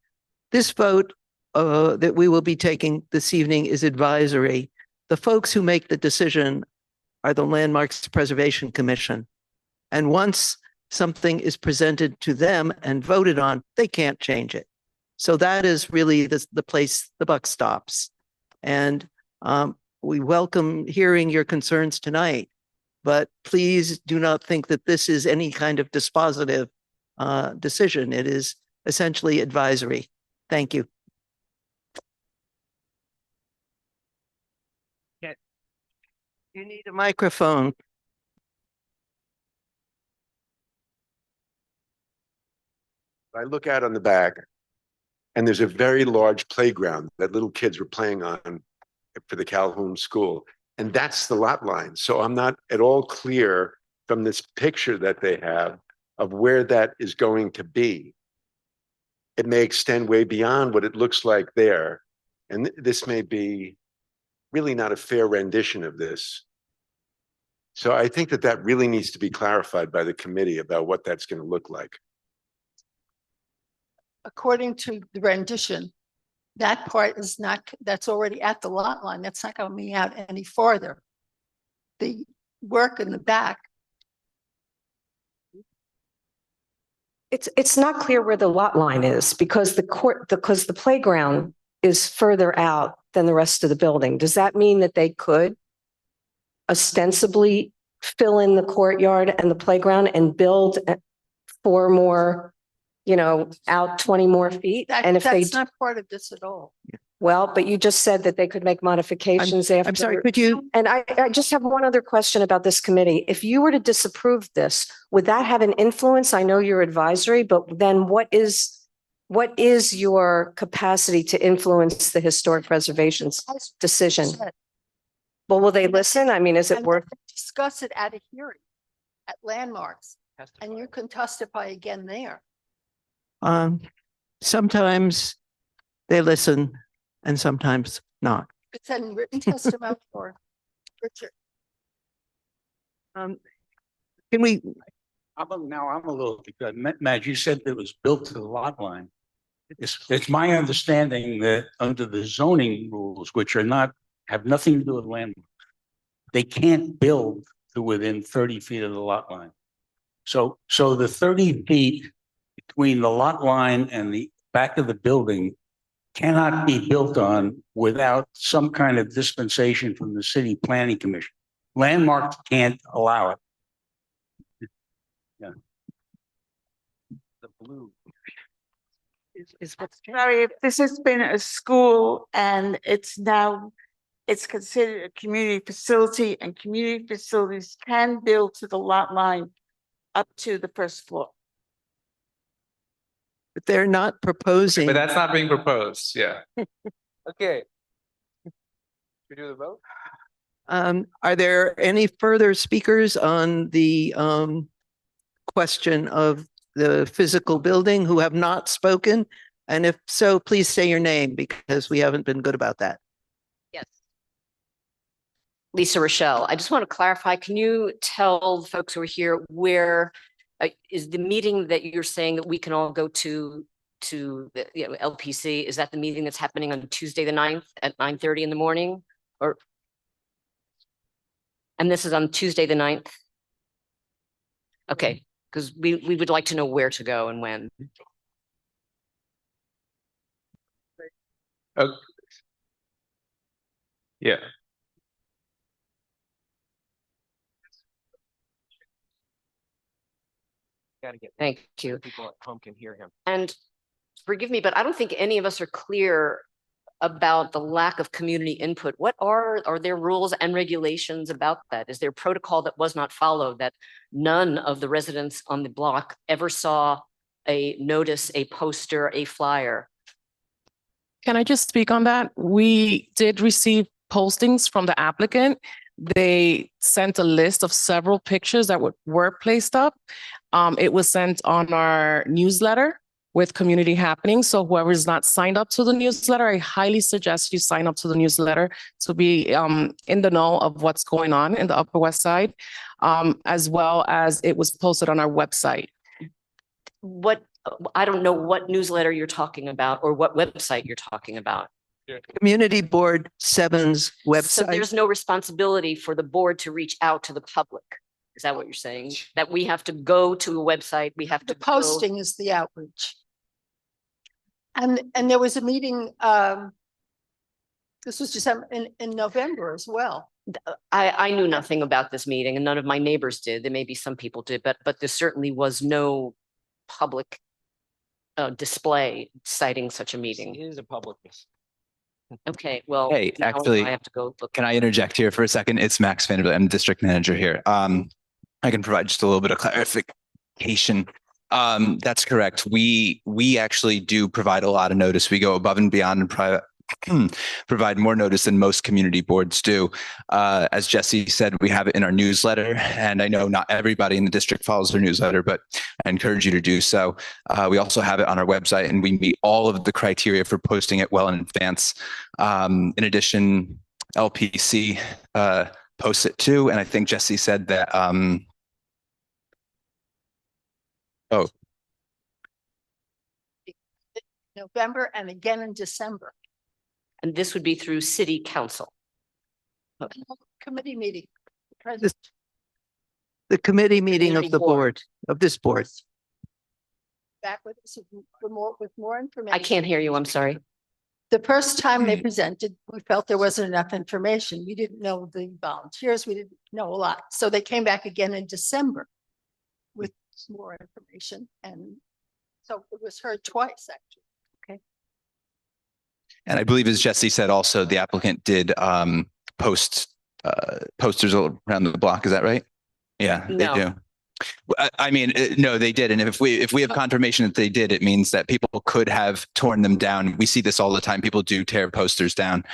this vote that we will be taking this evening is advisory. The folks who make the decision are the Landmarks Preservation Commission. And once something is presented to them and voted on, they can't change it. So that is really the place the buck stops. And we welcome hearing your concerns tonight, but please do not think that this is any kind of dispositive decision. It is essentially advisory. Thank you. You need a microphone. I look out on the back and there's a very large playground that little kids were playing on for the Calhoun school. And that's the lot line. So I'm not at all clear from this picture that they have of where that is going to be. It may extend way beyond what it looks like there. And this may be really not a fair rendition of this. So I think that that really needs to be clarified by the committee about what that's going to look like. According to the rendition, that part is not, that's already at the lot line. That's not going to be out any farther. The work in the back. It's not clear where the lot line is because the playground is further out than the rest of the building. Does that mean that they could ostensibly fill in the courtyard and the playground and build 4 more, out 20 more feet? And if That's not part of this at all. Well, but you just said that they could make modifications after. I'm sorry, could you? And I just have one other question about this committee. If you were to disapprove this, would that have an influence? I know you're advisory, but then what is your capacity to influence the historic preservation's decision? Well, will they listen? I mean, is it worth? Discuss it at a hearing at Landmarks, and you can testify again there. Sometimes they listen and sometimes not. It's in written testimony for Richard. Can we? I'm a little, because Madge, you said it was built to the lot line. It's my understanding that under the zoning rules, which are not have nothing to do with landmarks. They can't build to within 30 feet of the lot line. So the 30 feet between the lot line and the back of the building cannot be built on without some kind of dispensation from the city planning commission. Landmarks can't allow it. Yeah. The blue. Sorry, if this has been a school and it's considered a community facility, and community facilities can build to the lot line up to the first floor. But they're not proposing. But that's not being proposed, yeah. Okay. We do the vote? Are there any further speakers on the question of the physical building who have not spoken? And if so, please say your name because we haven't been good about that. Yes. Lisa Rochelle, I just want to clarify, can you tell the folks who are here where is the meeting that you're saying that we can all go to the LPC? Is that the meeting that's happening on Tuesday the 9th at 9:30 in the morning? And this is on Tuesday the 9th? Okay, because we would like to know where to go and when. Okay. Yeah. Thank you. People at home can hear him. And forgive me, but I don't think any of us are clear about the lack of community input. What are there rules and regulations about that? Is there protocol that was not followed, that none of the residents on the block ever saw a notice, a poster, a flyer? Can I just speak on that? We did receive postings from the applicant. They sent a list of several pictures that were placed up. It was sent on our newsletter with community happenings. So whoever is not signed up to the newsletter, I highly suggest you sign up to the newsletter to be in the know of what's going on in the Upper West Side, as well as it was posted on our website. I don't know what newsletter you're talking about or what website you're talking about. Community Board 7's website. So there's no responsibility for the board to reach out to the public. Is that what you're saying? That we have to go to a website, we have to The posting is the outreach. And there was a meeting, this was December, in November as well. I knew nothing about this meeting and none of my neighbors did. There may be some people did, but there certainly was no public display citing such a meeting. It is a public. Okay, well. Hey, now actually, I have to go look. can I interject here for a second? It's Max Vandervliet. I'm district manager here. I can provide just a little bit of clarification. That's correct. We actually do provide a lot of notice. We go above and beyond and provide more notice than most community boards do. As Jesse said, we have it in our newsletter, and I know not everybody in the district follows their newsletter, but I encourage you to do so. We also have it on our website, and we meet all of the criteria for posting it well in advance. In addition, LPC posts it too, and I think Jesse said that. November and again in December. And this would be through city council. Committee meeting. The committee meeting of the board, of this board. Back with us with more information. I can't hear you, I'm sorry. The first time they presented, we felt there wasn't enough information. We didn't know the volunteers. We didn't know a lot. So they came back again in December with more information. And so it was heard twice, actually. Okay. And I believe, as Jesse said, also the applicant did post posters around the block. Is that right? Yeah, No. they do. I mean, no, they did. And if we have confirmation that they did, it means that people could have torn them down. We see this all the time. People do tear posters down.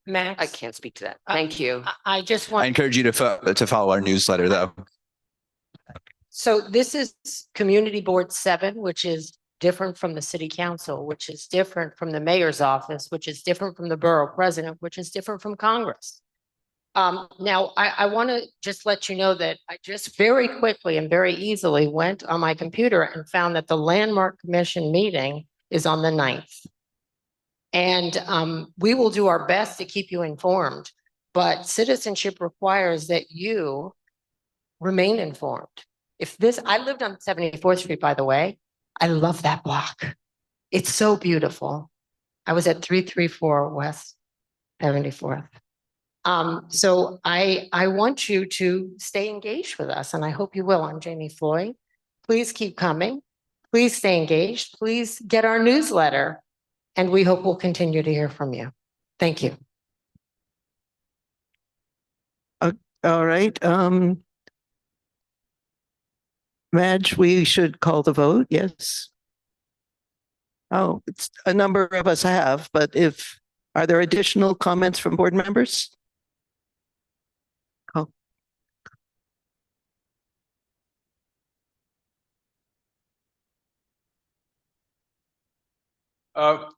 Max? I can't speak to that. Thank you. I just I want, encourage you to follow our newsletter, though. so this is Community Board 7, which is different from the city council, which is different from the mayor's office, which is different from the borough president, which is different from Congress. Now, I want to just let you know that I just very quickly and very easily went on my computer and found that the Landmark Commission meeting is on the 9th. And we will do our best to keep you informed, but citizenship requires that you remain informed. I lived on 74th Street, by the way. I love that block. It's so beautiful. I was at 334 West 74th. So I want you to stay engaged with us, and I hope you will. I'm Jamie Floyd. Please keep coming. Please stay engaged. Please get our newsletter, and we hope we'll continue to hear from you. Thank you. All right. Madge, we should call the vote. Yes. Oh, it's a number of us have, but are there additional comments from board members? Oh.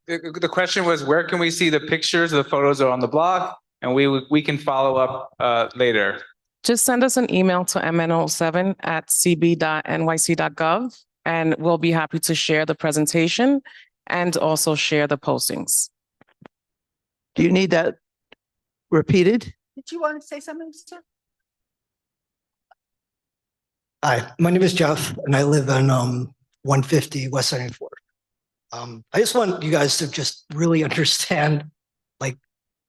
The question was, where can we see the pictures? The photos are on the blog, and we can follow up later. Just send us an email to mno7@cb.nyc.gov, and we'll be happy to share the presentation and also share the postings. Do you need that repeated? Did you want to say something, sir? Hi, my name is Jeff, and I live in 150 West 74th. I just want you guys to just really understand, like,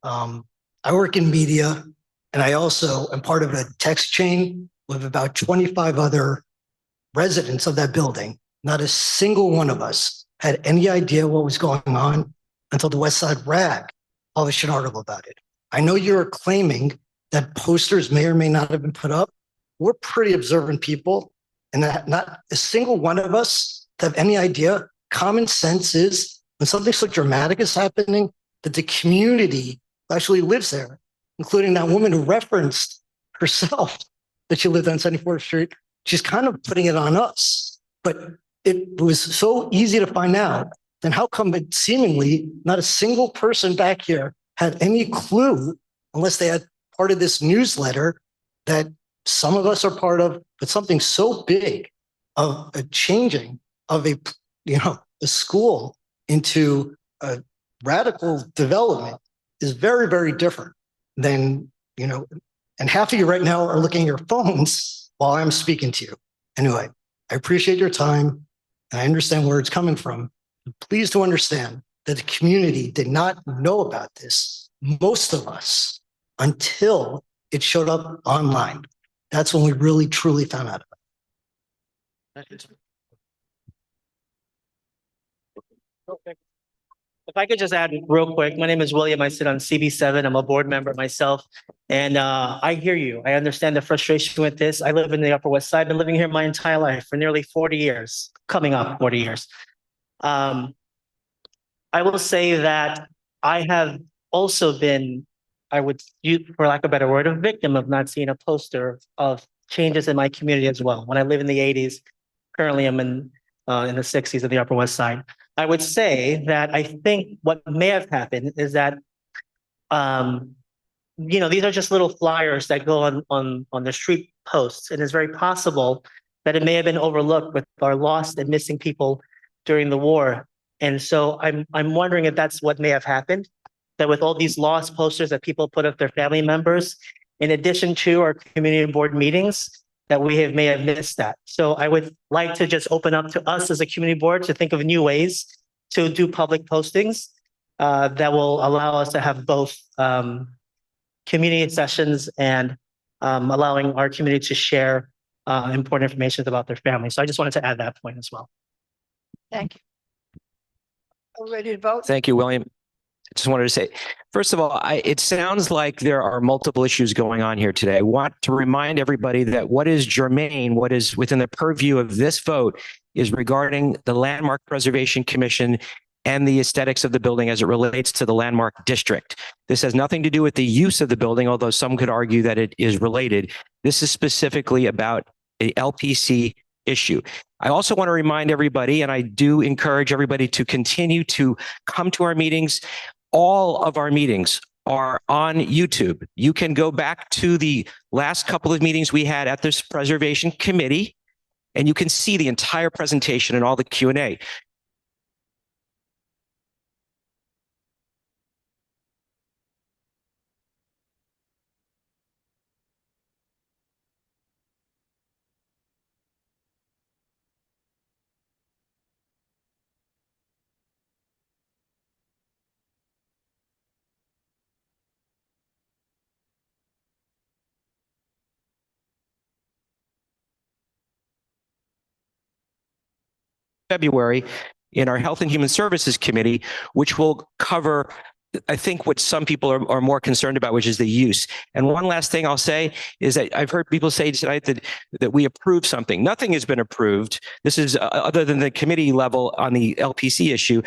I work in media, and I also am part of a text chain with about 25 other residents of that building. Not a single one of us had any idea what was going on until the West Side Rag published an article about it. I know you're claiming that posters may or may not have been put up. We're pretty observant people, and that not a single one of us have any idea. Common sense is when something so dramatic is happening, that the community who actually lives there, including that woman who referenced herself that she lived on 74th Street, she's kind of putting it on us. But it was so easy to find out, then how come it seemingly not a single person back here had any clue, unless they had part of this newsletter that some of us are part of, but something so big of a changing of a school into a radical development is very, very different than, and half of you right now are looking at your phones while I'm speaking to you. Anyway, I appreciate your time, and I understand where it's coming from. Please do understand that the community did not know about this, most of us, until it showed up online. That's when we really, truly found out about it. If I could just add real quick, my name is William. I sit on CB7. I'm a board member myself. And I hear you. I understand the frustration with this. I live in the Upper West Side. I've been living here my entire life for nearly 40 years, coming up 40 years. I will say that I have also been, I would use, for lack of a better word, a victim of not seeing a poster of changes in my community as well. When I live in the 80s, currently I'm in the 60s of the Upper West Side. I would say that I think what may have happened is that, these are just little flyers that go on the street posts. And it's very possible that it may have been overlooked with our lost and missing people during the war. And so I'm wondering if that's what may have happened, that with all these lost posters that people put of their family members, in addition to our community board meetings, that may have missed that. So I would like to just open up to us as a community board to think of new ways to do public postings that will allow us to have both community sessions and allowing our community to share important information about their family. So I just wanted to add that point as well. Thank you. Are we ready to vote? Thank you, William. I just wanted to say, first of all, it sounds like there are multiple issues going on here today. I want to remind everybody that what is germane, what is within the purview of this vote is regarding the Landmark Preservation Commission and the aesthetics of the building as it relates to the landmark district. This has nothing to do with the use of the building, although some could argue that it is related. This is specifically about a LPC issue. I also want to remind everybody, and I do encourage everybody to continue to come to our meetings. All of our meetings are on YouTube. You can go back to the last couple of meetings we had at this preservation committee, and you can see the entire presentation and all the Q&A. February in our Health and Human Services Committee, which will cover, I think, what some people are more concerned about, which is the use. And one last thing I'll say is that I've heard people say tonight that we approve something. Nothing has been approved. This is other than the committee level on the LPC issue.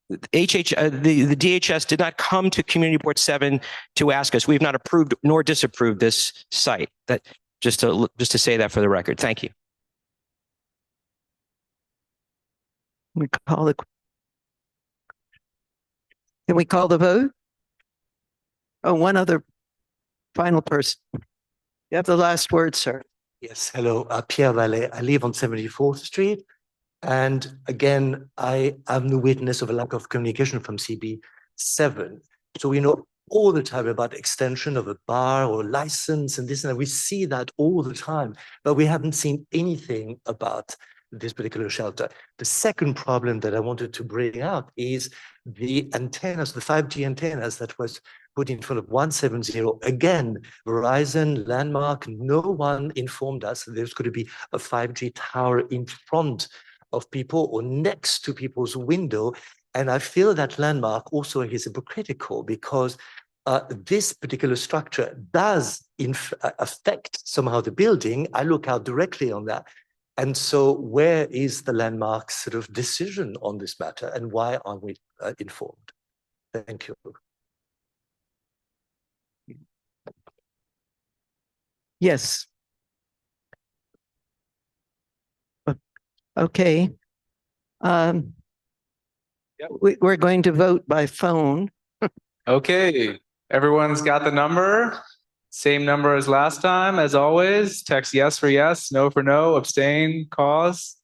The DHS did not come to Community Board 7 to ask us. We have not approved nor disapproved this site. That just to say that for the record. Thank you. We call the. Can we call the vote? Oh, one other final person. You have the last word, sir. Yes, hello, Pierre Vallée. I live on 74th Street. And again, I am the witness of a lack of communication from CB7. So we know all the time about extension of a bar or license and this and that. We see that all the time, but we haven't seen anything about this particular shelter. The second problem that I wanted to bring out is the antennas, the 5G antennas that was put in front of 170. Again, Verizon, Landmark, no one informed us that there's going to be a 5G tower in front of people or next to people's window. And I feel that Landmark also is hypocritical because this particular structure does affect somehow the building. I look out directly on that. And so where is the Landmark sort of decision on this matter and why aren't we informed? Thank you. Yes. Okay. We're going to vote by phone. Okay, everyone's got the number. Same number as last time, as always. Text yes for yes, no for no, abstain, cause.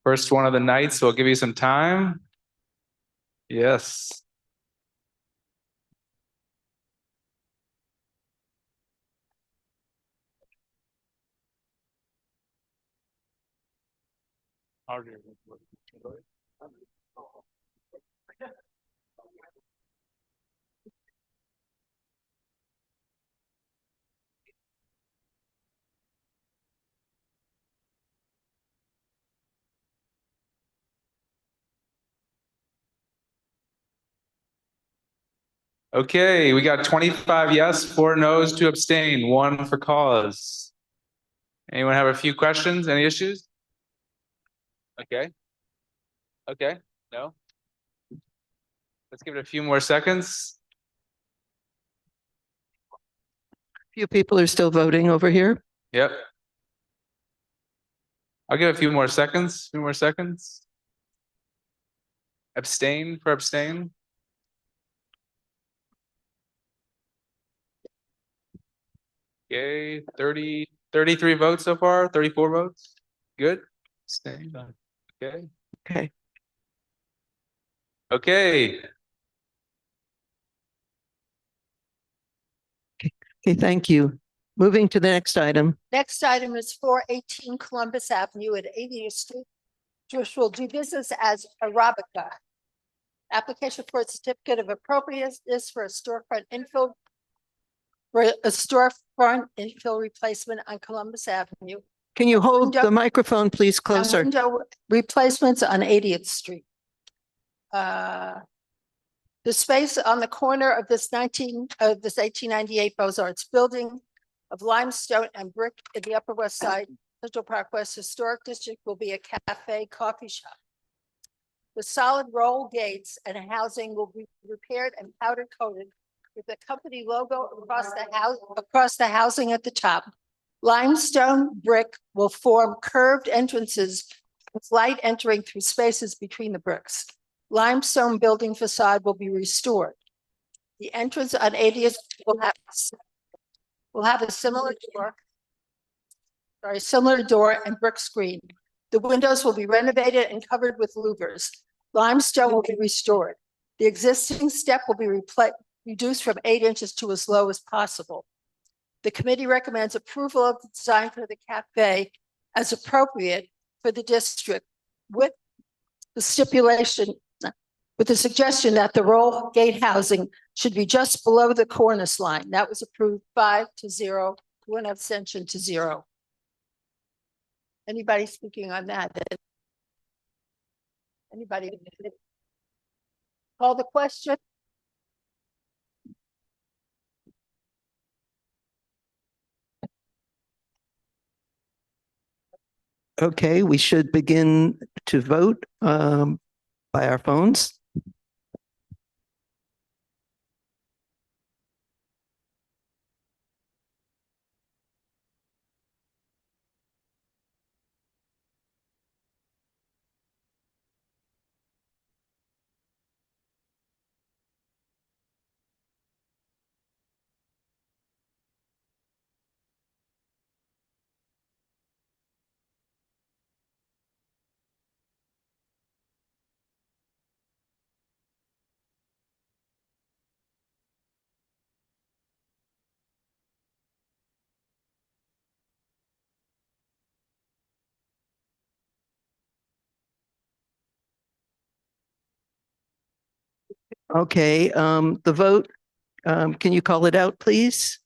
First one of the night, so I'll give you some time. Yes. Okay, we got 25 yes, 4 no's, 2 abstain, 1 for cause. Anyone have a few questions? Any issues? Okay. Okay, no? Let's give it a few more seconds. Few people are still voting over here. Yep. I'll give a few more seconds. Few more seconds. Abstain for abstain. Okay, 33 votes so far, 34 votes. Good. Abstain. Okay. Okay. Okay. Okay, thank you. Moving to the next item. Next item is 418 Columbus Avenue at 80th Street, which will do business as Arabica. Application for a certificate of appropriateness for a storefront infill replacement on Columbus Avenue. Can you hold the microphone, please, closer? Window replacements on 80th Street. The space on the corner of this 1898 Beaux-Arts building of limestone and brick in the Upper West Side, Central Park West Historic District will be a cafe, coffee shop. The solid roll gates and housing will be repaired and powder coated with the company logo across the housing at the top. Limestone brick will form curved entrances with light entering through spaces between the bricks. Limestone building facade will be restored. The entrance on 80th will have a similar door and brick screen. The windows will be renovated and covered with louvers. Limestone will be restored. The existing step will be reduced from 8 inches to as low as possible. The committee recommends approval of the design for the cafe as appropriate for the district with the suggestion that the roll gate housing should be just below the cornice line. That was approved 5-0, 1 abstention to 0. Anybody speaking on that? Anybody? Call the question? Okay, we should begin to vote by our phones. Okay, the vote, can you call it out, please?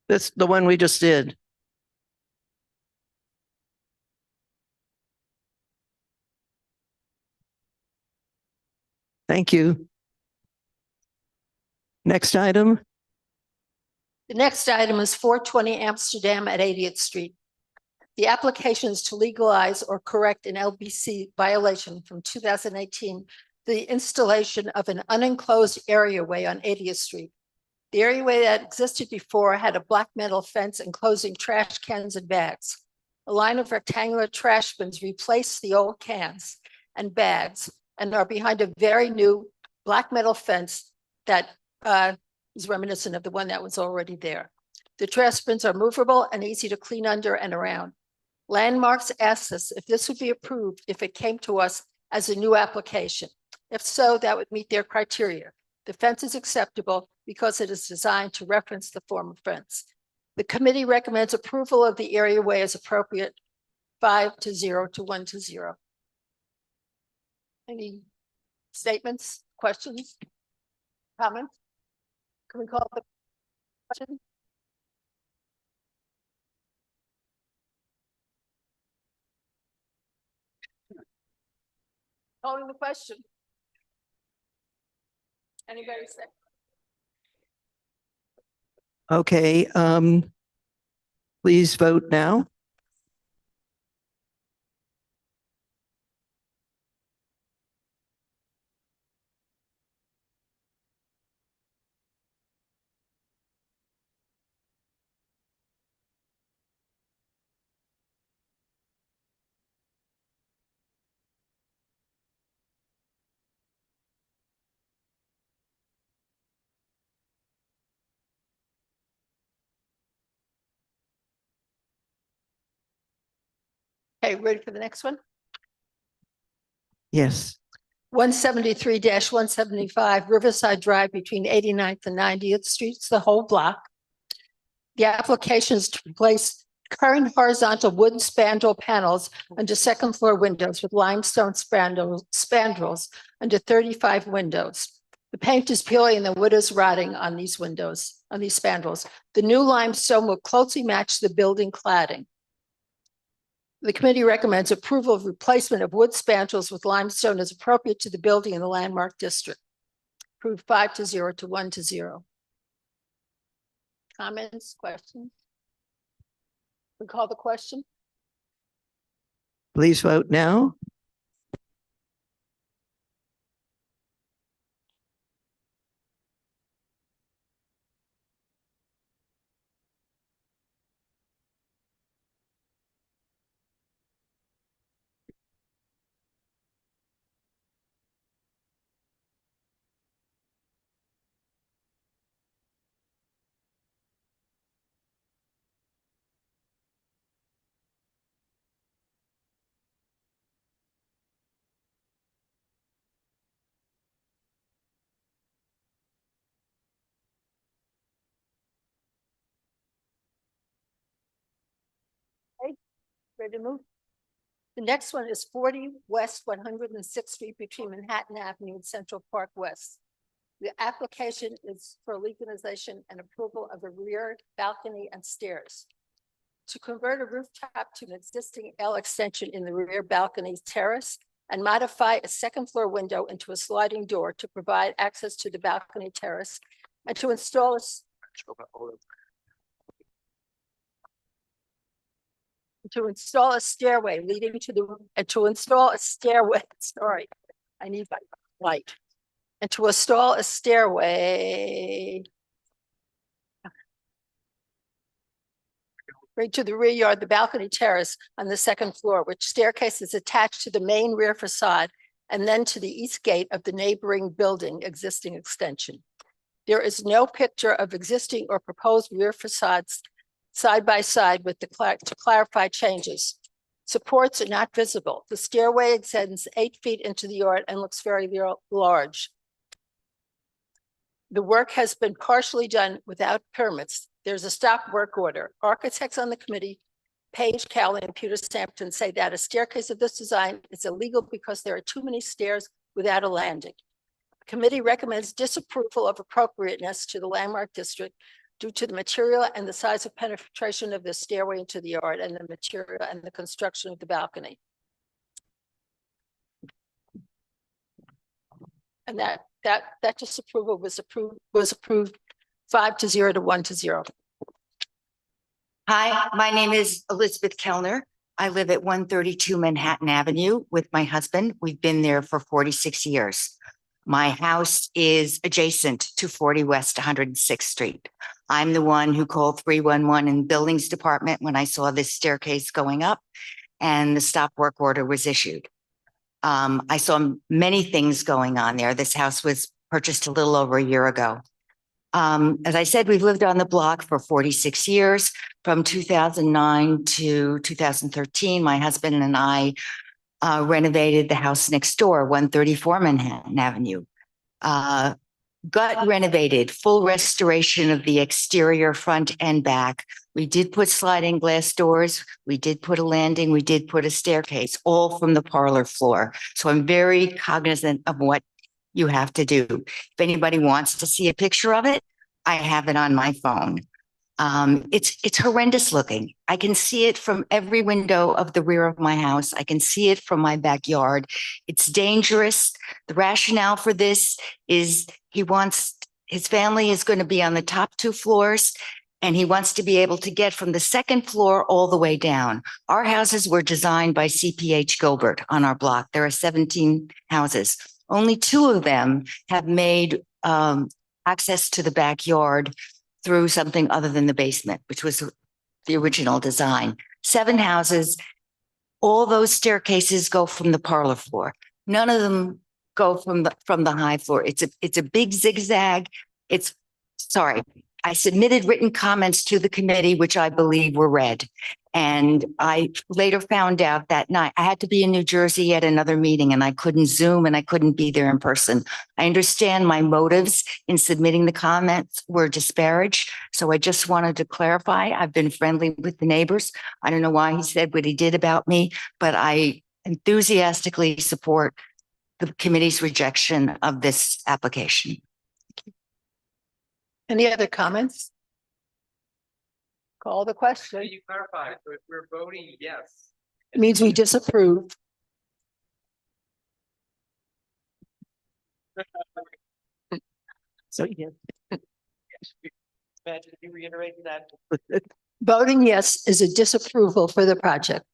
That's the one we just did. Thank you. Next item. The next item is 420 Amsterdam at 80th Street. The application is to legalize or correct an LBC violation from 2018, the installation of an unenclosed areaway on 80th Street. The areaway that existed before had a black metal fence enclosing trash cans and bags. A line of rectangular trash bins replaced the old cans and bags and are behind a very new black metal fence that is reminiscent of the one that was already there. The trash bins are movable and easy to clean under and around. Landmarks asked us if this would be approved if it came to us as a new application. If so, that would meet their criteria. The fence is acceptable because it is designed to reference the former fence. The committee recommends approval of the areaway as appropriate, 5-0 to 1-0. Any statements, questions, comments? Can we call the question? Calling the question. Anybody say? Okay, please vote now. Okay, ready for the next one? Yes. 173-175 Riverside Drive between 89th and 90th Streets, the whole block. The application is to replace current horizontal wood spandrel panels under second floor windows with limestone spandrels under 35 windows. The paint is peeling and the wood is rotting on these windows, on these spandrels. The new limestone will closely match the building cladding. The committee recommends approval of replacement of wood spandrels with limestone as appropriate to the building in the landmark district. Approved 5-0 to 1-0. Comments, questions? We call the question. Please vote now. Okay, ready to move? The next one is 40 West 106th Street between Manhattan Avenue and Central Park West. The application is for legalization and approval of the rear balcony and stairs. to convert a rooftop to an existing L extension in the rear balcony terrace and modify a second floor window into a sliding door to provide access to the balcony terrace and to install a stairway leading to the, and to install a stairway, sorry, I need my light. And to install a stairway right to the rear yard, the balcony terrace on the second floor, which staircase is attached to the main rear facade and then to the east gate of the neighboring building existing extension. There is no picture of existing or proposed rear facades side by side with the to clarify changes. Supports are not visible. The stairway extends 8 feet into the yard and looks very large. The work has been partially done without permits. There's a stock work order. Architects on the committee, Page, Cowley, and Peter Sampson, say that a staircase of this design is illegal because there are too many stairs without a landing. The committee recommends disapproval of appropriateness to the landmark district due to the material and the size of penetration of the stairway into the yard and the material and the construction of the balcony. And that disapproval was approved 5-0 to 1-0. Hi, my name is Elizabeth Kellner. I live at 132 Manhattan Avenue with my husband. We've been there for 46 years. My house is adjacent to 40 West 106th Street. I'm the one who called 311 in the buildings department when I saw this staircase going up and the stop work order was issued. I saw many things going on there. This house was purchased a little over a year ago. As I said, we've lived on the block for 46 years. From 2009 to 2013, my husband and I renovated the house next door, 134 Manhattan Avenue. Gut renovated, full restoration of the exterior, front and back. We did put sliding glass doors. We did put a landing. We did put a staircase, all from the parlor floor. So I'm very cognizant of what you have to do. If anybody wants to see a picture of it, I have it on my phone. It's horrendous looking. I can see it from every window of the rear of my house. I can see it from my backyard. It's dangerous. The rationale for this is his family is going to be on the top 2 floors, and he wants to be able to get from the second floor all the way down. Our houses were designed by CPH Gilbert on our block. There are 17 houses. Only 2 of them have made access to the backyard through something other than the basement, which was the original design. 7 houses, all those staircases go from the parlor floor. None of them go from the high floor. It's a big zigzag. I submitted written comments to the committee, which I believe were read. And I later found out that night I had to be in New Jersey at another meeting and I couldn't Zoom and I couldn't be there in person. I understand my motives in submitting the comments were disparaged. So I just wanted to clarify. I've been friendly with the neighbors. I don't know why he said what he did about me, but I enthusiastically support the committee's rejection of this application. Any other comments? Call the question. You clarify, so if we're voting yes. It means we disapprove. So yes. Madge, you reiterate that. Voting yes is a disapproval for the project.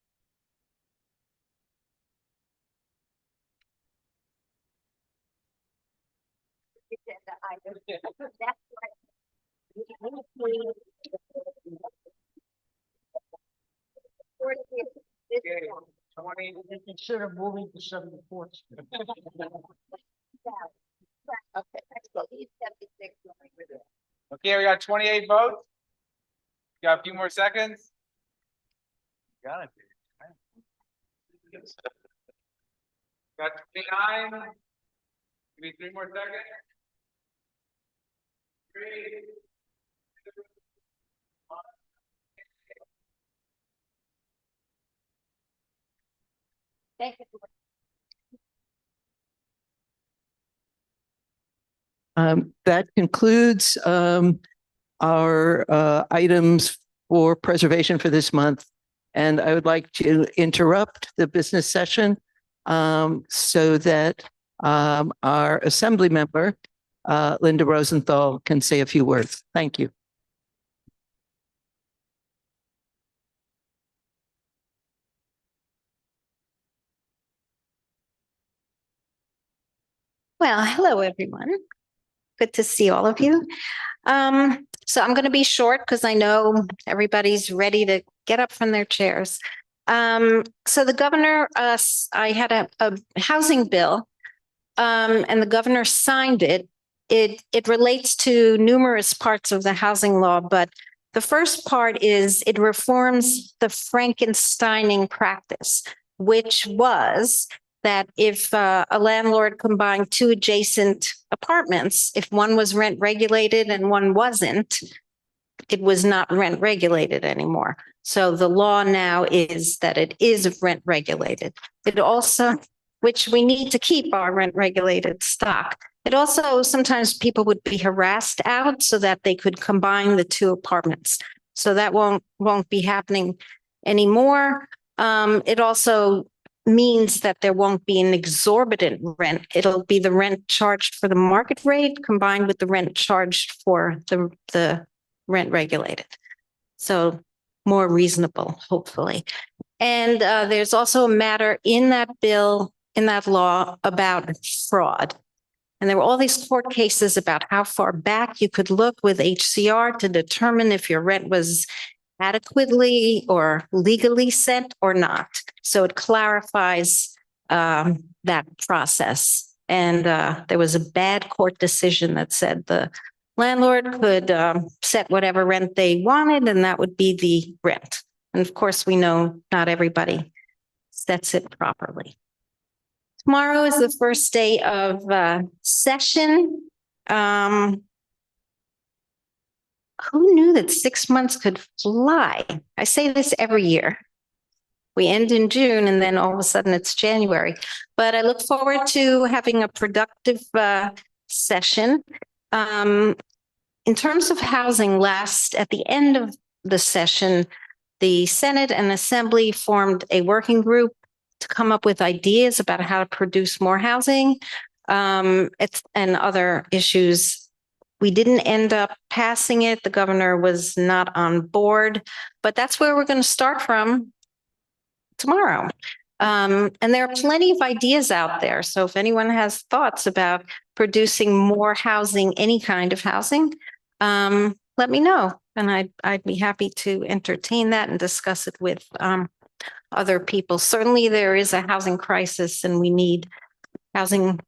Consider moving to 74th. Okay, we got 28 votes. Got a few more seconds. Got it. Got 29. Give me 3 more seconds. 3, 2, 1. Thank you. That concludes our items for preservation for this month. And I would like to interrupt the business session so that our assembly member, Linda Rosenthal, can say a few words. Thank you. Well, hello, everyone. Good to see all of you. So I'm going to be short because I know everybody's ready to get up from their chairs. So the governor, I had a housing bill, and the governor signed it. It relates to numerous parts of the housing law, but the first part is it reforms the Frankensteining practice, which was that if a landlord combined two adjacent apartments, if one was rent regulated and one wasn't, it was not rent regulated anymore. So the law now is that it is rent regulated. It also, which we need to keep our rent regulated stock. It also, sometimes people would be harassed out so that they could combine the two apartments. So that won't be happening anymore. It also means that there won't be an exorbitant rent. It'll be the rent charged for the market rate combined with the rent charged for the rent regulated. So more reasonable, hopefully. And there's also a matter in that bill, in that law, about fraud. And there were all these court cases about how far back you could look with HCR to determine if your rent was adequately or legally set or not. So it clarifies that process. And there was a bad court decision that said the landlord could set whatever rent they wanted, and that would be the rent. And of course, we know not everybody sets it properly. Tomorrow is the first day of session. Who knew that 6 months could fly? I say this every year. We end in June and then all of a sudden it's January. But I look forward to having a productive session. In terms of housing, at the end of the session, the Senate and Assembly formed a working group to come up with ideas about how to produce more housing and other issues. We didn't end up passing it. The governor was not on board, but that's where we're going to start from tomorrow. And there are plenty of ideas out there. So if anyone has thoughts about producing more housing, any kind of housing, let me know. And I'd be happy to entertain that and discuss it with other people. Certainly there is a housing crisis and we need housing,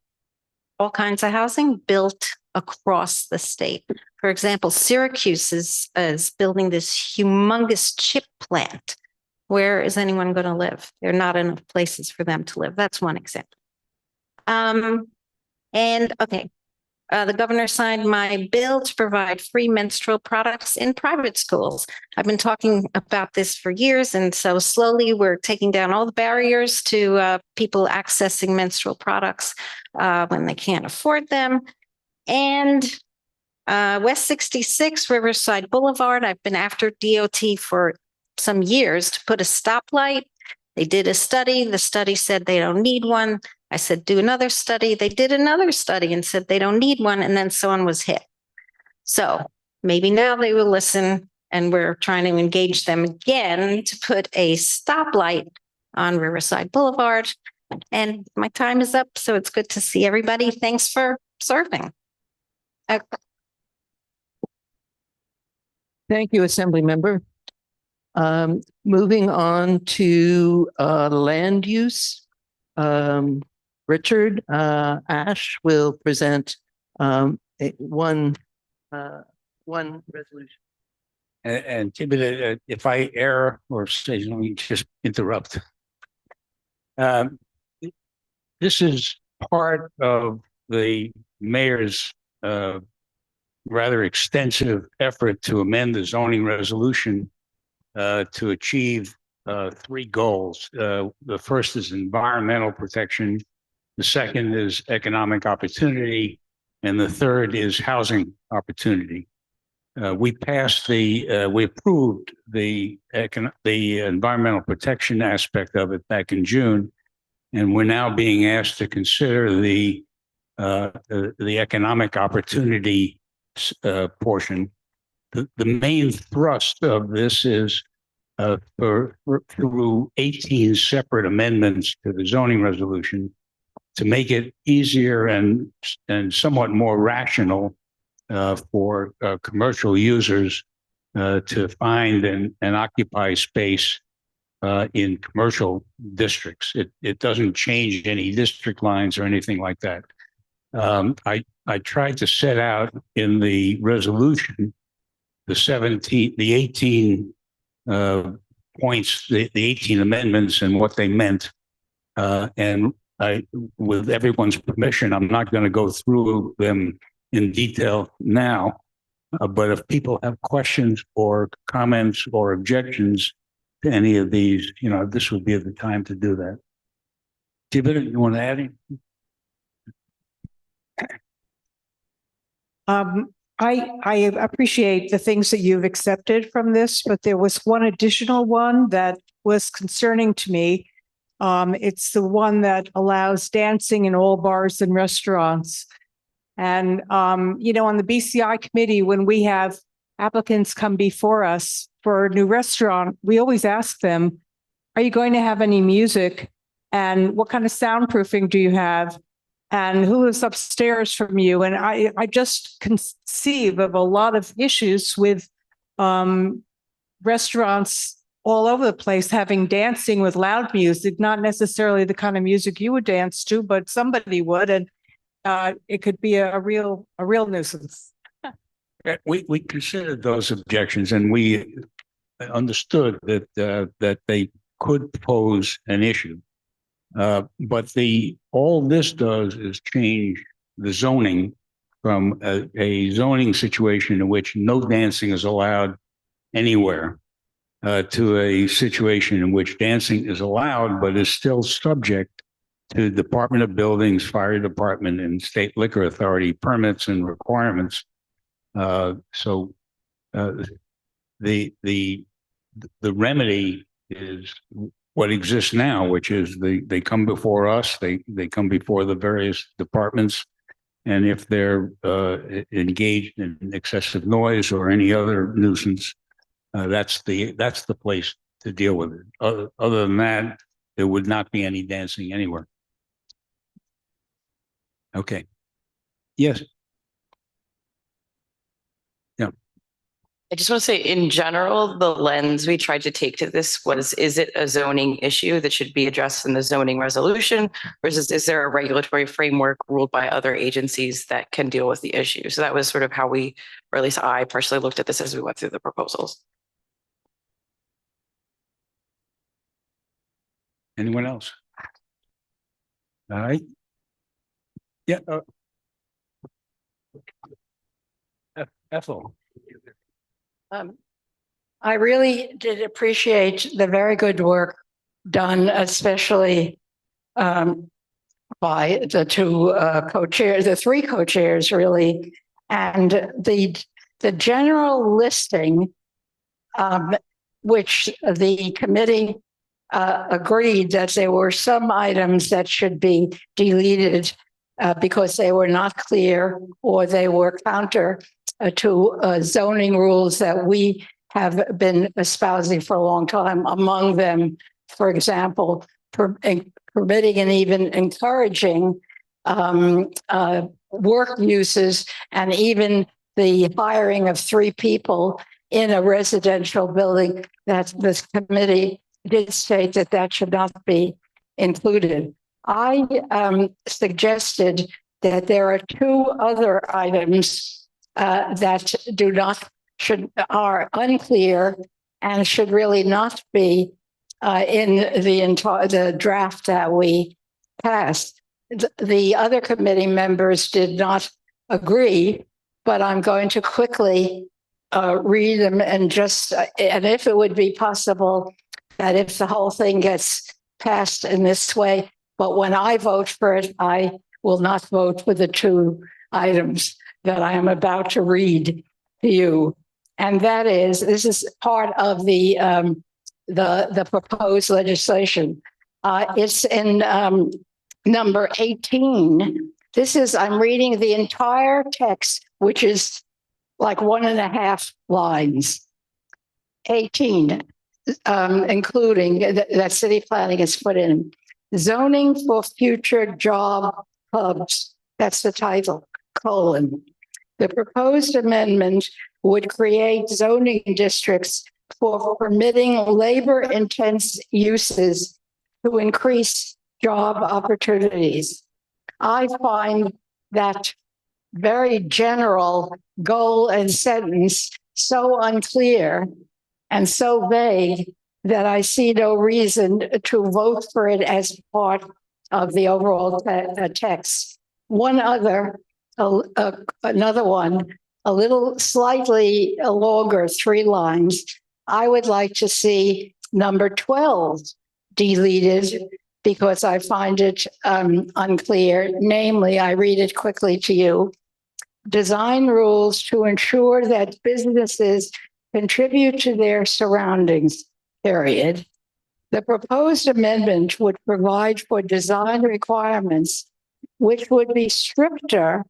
all kinds of housing built across the state. For example, Syracuse is building this humongous chip plant. Where is anyone going to live? There are not enough places for them to live. That's one example. The governor signed my bill to provide free menstrual products in private schools. I've been talking about this for years, and so slowly we're taking down all the barriers to people accessing menstrual products when they can't afford them. And West 66 Riverside Boulevard, I've been after DOT for some years to put a stoplight. They did a study. The study said they don't need one. I said, do another study. They did another study and said they don't need one. And then someone was hit. So maybe now they will listen, and we're trying to engage them again to put a stoplight on Riverside Boulevard. And my time is up. So it's good to see everybody. Thanks for serving. Thank you, Assembly Member. Moving on to land use. Richard Asche will present one resolution. And Timothy, if I err or say, let me just interrupt. This is part of the mayor's rather extensive effort to amend the zoning resolution to achieve three goals. The first is environmental protection. The second is economic opportunity. And the third is housing opportunity. we approved the environmental protection aspect of it back in June, and we're now being asked to consider the economic opportunity portion. The main thrust of this is through 18 separate amendments to the zoning resolution to make it easier and somewhat more rational for commercial users to find and occupy space in commercial districts. It doesn't change any district lines or anything like that. I tried to set out in the resolution the 18 points, the 18 amendments and what they meant. And with everyone's permission, I'm not going to go through them in detail now. But if people have questions or comments or objections to any of these, this would be the time to do that. David, you want to add anything? I appreciate the things that you've accepted from this, but there was one additional one that was concerning to me. It's the one that allows dancing in all bars and restaurants. And, on the BCI committee, when we have applicants come before us for a new restaurant, we always ask them, are you going to have any music? And what kind of soundproofing do you have? And who is upstairs from you? And I just conceive of a lot of issues with restaurants all over the place having dancing with loud music, not necessarily the kind of music you would dance to, but somebody would, and it could be a real nuisance. We considered those objections, and we understood that they could pose an issue. But all this does is change the zoning from a zoning situation in which no dancing is allowed anywhere to a situation in which dancing is allowed, but is still subject to Department of Buildings, Fire Department, and State Liquor Authority permits and requirements. So the remedy is what exists now, which is they come before us, they come before the various departments, and if they're engaged in excessive noise or any other nuisance, that's the place to deal with it. Other than that, there would not be any dancing anywhere. Okay. Yes. Yeah. I just want to say, in general, the lens we tried to take to this was, is it a zoning issue that should be addressed in the zoning resolution, versus is there a regulatory framework ruled by other agencies that can deal with the issue? So that was sort of how we, or at least I personally, looked at this as we went through the proposals. Anyone else? All right. Yeah. Ethel. I really did appreciate the very good work done, especially by the two co-chairs, the three co-chairs, really, and the general listing, which the committee agreed that there were some items that should be deleted because they were not clear or they were counter to zoning rules that we have been espousing for a long time. Among them, for example, permitting and even encouraging work uses, and even the hiring of 3 people in a residential building, that this committee did state that that should not be included. I suggested that there are 2 other items that are unclear and should really not be in the draft that we passed. The other committee members did not agree, but I'm going to quickly read them and if it would be possible that if the whole thing gets passed in this way, but when I vote for it, I will not vote for the 2 items that I am about to read to you. And that is, this is part of the proposed legislation. It's in number 18. This is, I'm reading the entire text, which is like 1.5 lines. 18, including that city planning is put in. Zoning for future job hubs. That's the title, colon. The proposed amendment would create zoning districts for permitting labor-intense uses to increase job opportunities. I find that very general goal and sentence so unclear and so vague that I see no reason to vote for it as part of the overall text. One other, another one, a little slightly longer, 3 lines. I would like to see number 12 deleted because I find it unclear. Namely, I read it quickly to you. Design rules to ensure that businesses contribute to their surroundings, period. The proposed amendment would provide for design requirements which would be stricter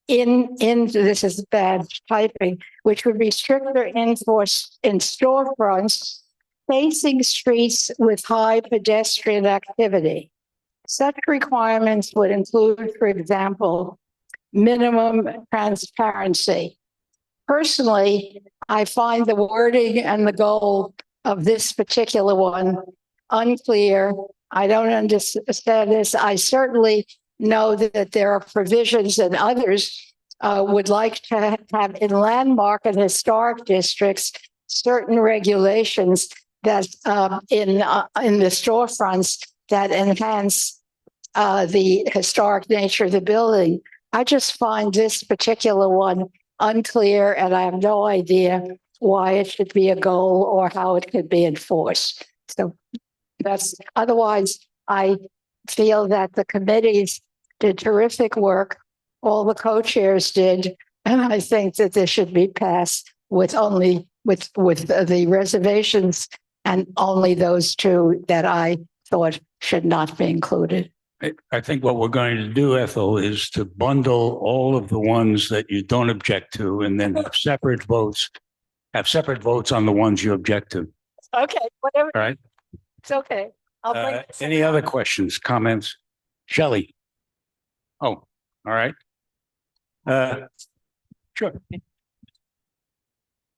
in this is bad typing, which would be stricter in storefronts facing streets with high pedestrian activity. Such requirements would include, for example, minimum transparency. Personally, I find the wording and the goal of this particular one unclear. I don't understand this. I certainly know that there are provisions and others would like to have in landmark and historic districts certain regulations that in the storefronts that enhance the historic nature of the building. I just find this particular one unclear, and I have no idea why it should be a goal or how it could be enforced. So that's, otherwise, I feel that the committees did terrific work. All the co-chairs did, and I think that this should be passed with only with the reservations and only those 2 that I thought should not be included. I think what we're going to do, Ethel, is to bundle all of the ones that you don't object to and then have separate votes on the ones you object to. Okay, whatever. All right. It's okay. I'll bring Any other questions, comments? Shelley? Oh, all right. Sure.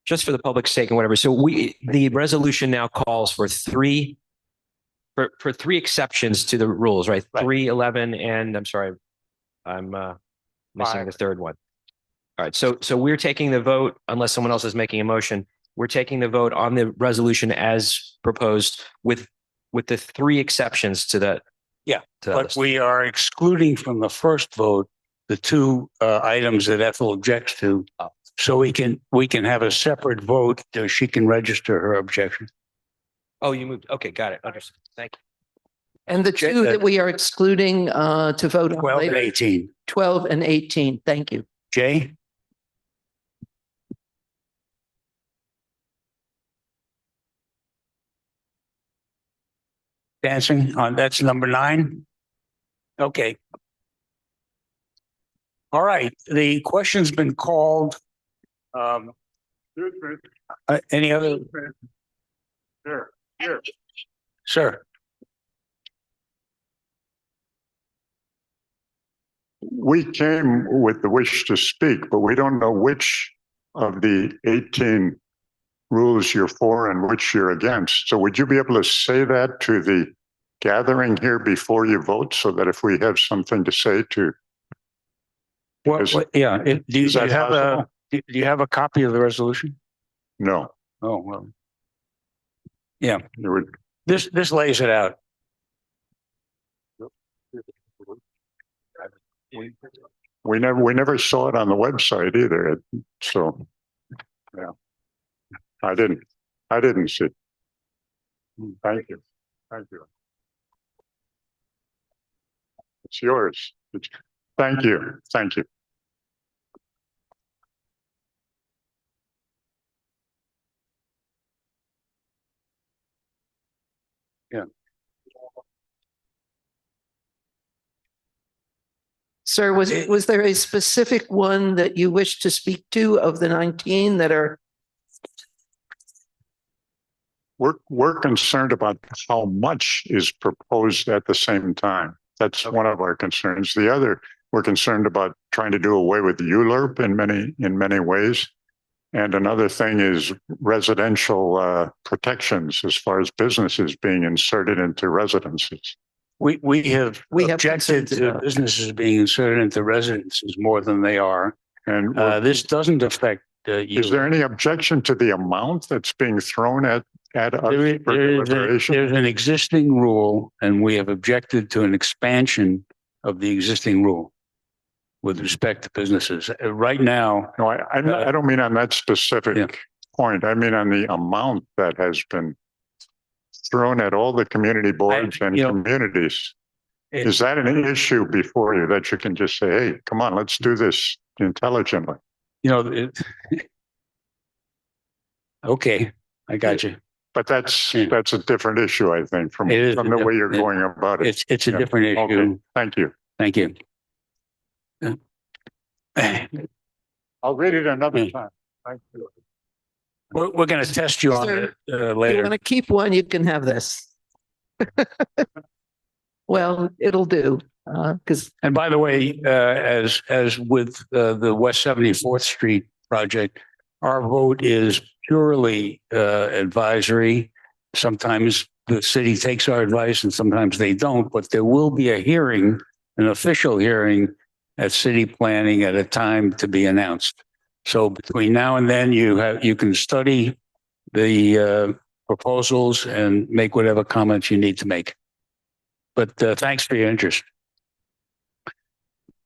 Just for the public's sake and whatever. So the resolution now calls for 3 exceptions to the rules, right? 3, 11, and I'm sorry, I'm missing the 3rd one. All right. So we're taking the vote, unless someone else is making a motion. We're taking the vote on the resolution as proposed with the 3 exceptions to that. Yeah, but we are excluding from the first vote the 2 items that Ethel objects to. So we can have a separate vote so she can register her objection. Oh, you moved. Okay, got it. Understood. Thank you. And the 2 that we are excluding to vote on 12 later. and 18. 12 and 18. Thank you. Jay? Dancing on, that's number 9. Okay. All right. The question's been called. Any other? Sure. Sir. We came with the wish to speak, but we don't know which of the 18 rules you're for and which you're against. So would you be able to say that to the gathering here before you vote so that if we have something to say to? Yeah. Do you have a copy of the resolution? No. Oh, well. Yeah. This lays it out. We never saw it on the website either. So, yeah, I didn't see. Thank you. It's yours. Thank you. Sir, was there a specific one that you wish to speak to of the 19 that are? We're concerned about how much is proposed at the same time. That's one of our concerns. The other, we're concerned about trying to do away with ULURP in many ways. And another thing is residential protections as far as businesses being inserted into residences. We have objected concerns to about- businesses being inserted into residences more than they are. And This doesn't affect is there any objection to the amount that's being thrown at us for deliberation? There's an existing rule, and we have objected to an expansion of the existing rule with respect to businesses. Right now, No, I don't mean on that specific point. I mean on the amount that has been thrown at all the community boards and communities. Is that an issue before you that you can just say, hey, come on, let's do this intelligently? Okay, I got you. But that's a different issue, I think, from the way you're going about it. It's a different issue. Okay, thank you. Thank you. I'll read it another time. Thank you. We're going to test you on Sir, it If you later. want to keep one, you can have this. Well, it'll do, because And by the way, as with the West 74th Street project, our vote is purely advisory. Sometimes the city takes our advice and sometimes they don't, but there will be a hearing, an official hearing at city planning at a time to be announced. So between now and then, you can study the proposals and make whatever comments you need to make. But thanks for your interest.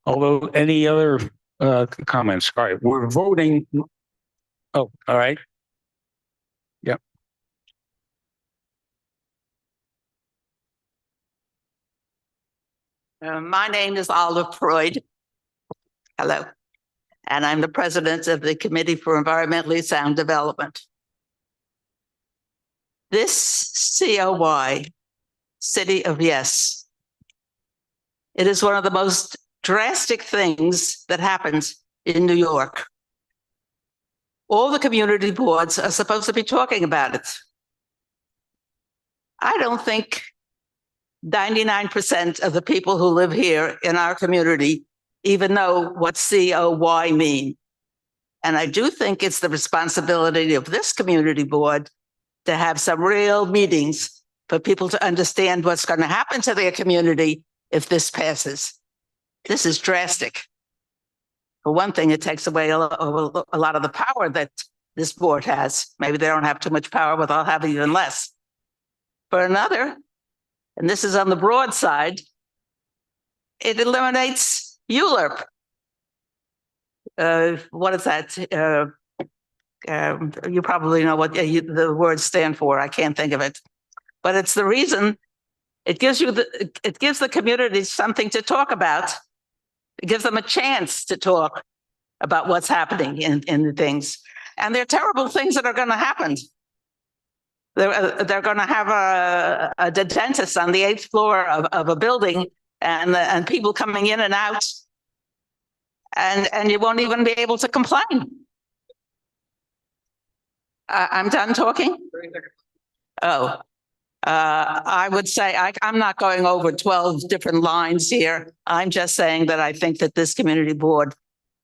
Although, any other comments? All right, we're voting. Oh, all right. Yep. My name is Olive Freud. Hello. And I'm the president of the Committee for Environmentally Sound Development. This COY, City of Yes, it is one of the most drastic things that happens in New York. All the community boards are supposed to be talking about it. I don't think 99% of the people who live here in our community even know what COY mean. And I do think it's the responsibility of this community board to have some real meetings for people to understand what's going to happen to their community if this passes. This is drastic. For one thing, it takes away a lot of the power that this board has. Maybe they don't have too much power, but they'll have even less. For another, and this is on the broad side, it eliminates ULURP. What is that? You probably know what the words stand for. I can't think of it. But it's the reason it gives the community something to talk about. It gives them a chance to talk about what's happening in the things. And there are terrible things that are going to happen. They're going to have a dentist on the 8th floor of a building and people coming in and out. And you won't even be able to complain. I'm done talking? Oh. I would say I'm not going over 12 different lines here. I'm just saying that I think that this community board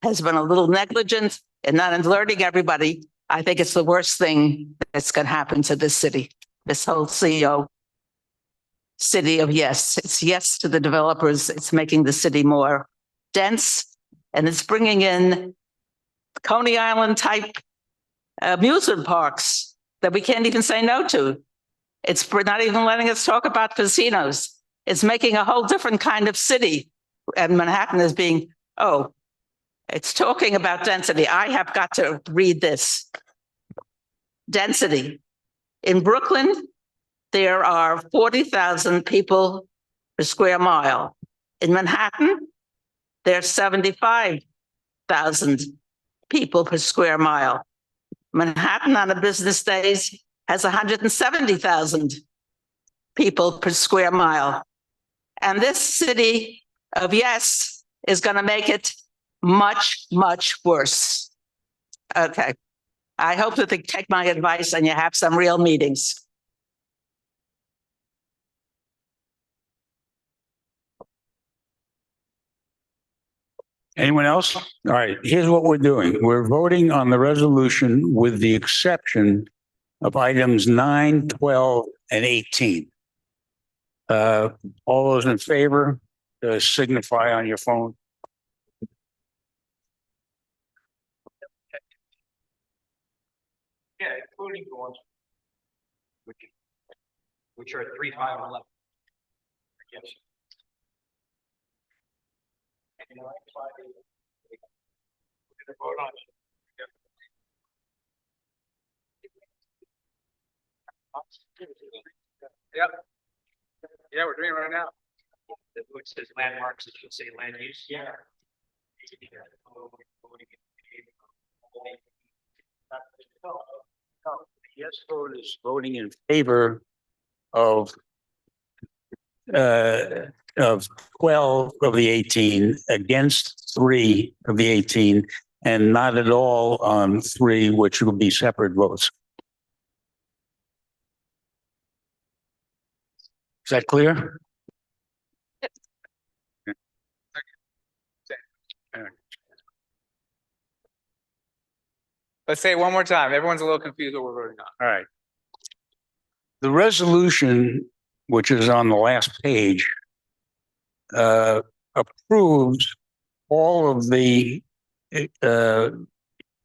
has been a little negligent in not alerting everybody. I think it's the worst thing that's going to happen to this city, this whole CEO city of yes. It's yes to the developers. It's making the city more dense, and it's bringing in Coney Island type amusement parks that we can't even say no to. It's not even letting us talk about casinos. It's making a whole different kind of city. And Manhattan is being, it's talking about density. I have got to read this. Density. In Brooklyn, there are 40,000 people per square mile. In Manhattan, there's 75,000 people per square mile. Manhattan on a business days has 170,000 people per square mile. And this city of yes is going to make it much, much worse. Okay. I hope that they take my advice and you have some real meetings. Anyone else? All right, here's what we're doing. We're voting on the resolution with the exception of items 9, 12, and 18. All those in favor, signify on your phone. Yeah, including the ones which are 3, 5, and 11. Yes. Vote on it. Yep. Yeah, we're doing it right now. Which says landmarks, it should say land use. Yeah. Yes vote is voting in favor of 12 of the 18, against 3 of the 18, and not at all on 3, which will be separate votes. Is that clear? Let's say it one more time. Everyone's a little confused what we're voting on. All right. The resolution, which is on the last page, approves all of the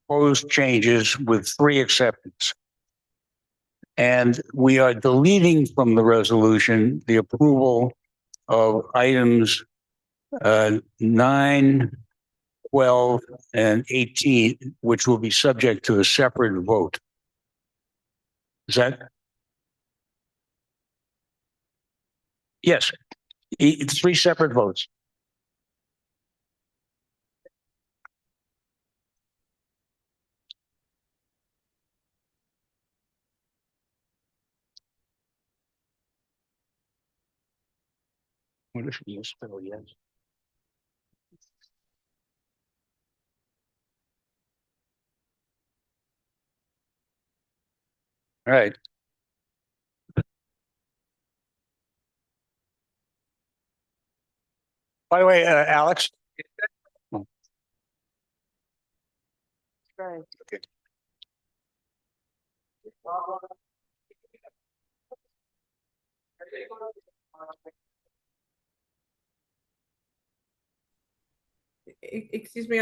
proposed changes with 3 exceptions. And we are deleting from the resolution the approval of items 9, 12, and 18, which will be subject to a separate vote. Is that? Yes, it's 3 separate votes. What is yes, spell yes? All right. By the way, Alex. Right. Okay. Excuse me,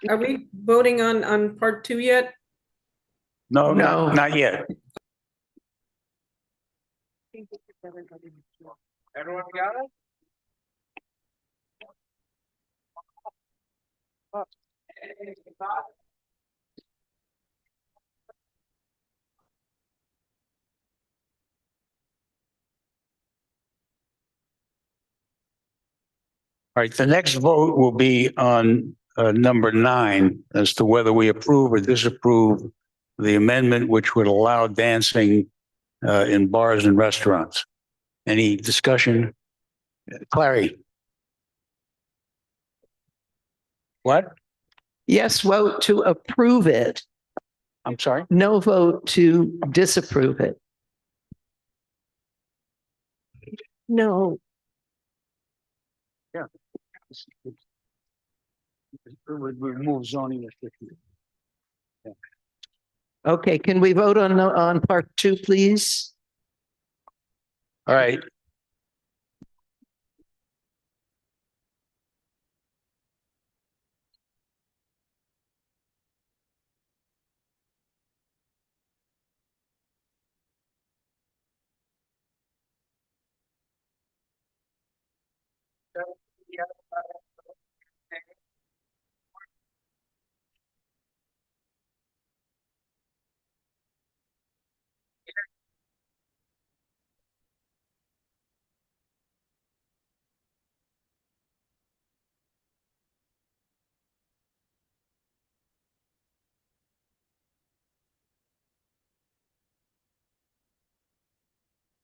are we voting on part 2 yet? No, not yet. Everyone got it? All right, the next vote will be on number 9 as to whether we approve or disapprove the amendment which would allow dancing in bars and restaurants. Any discussion? Clary? What? Yes, vote to approve it. I'm sorry? No vote to disapprove it. No. Yeah. It would remove zoning restrictions. Yeah. Okay, can we vote on part 2, please? All right.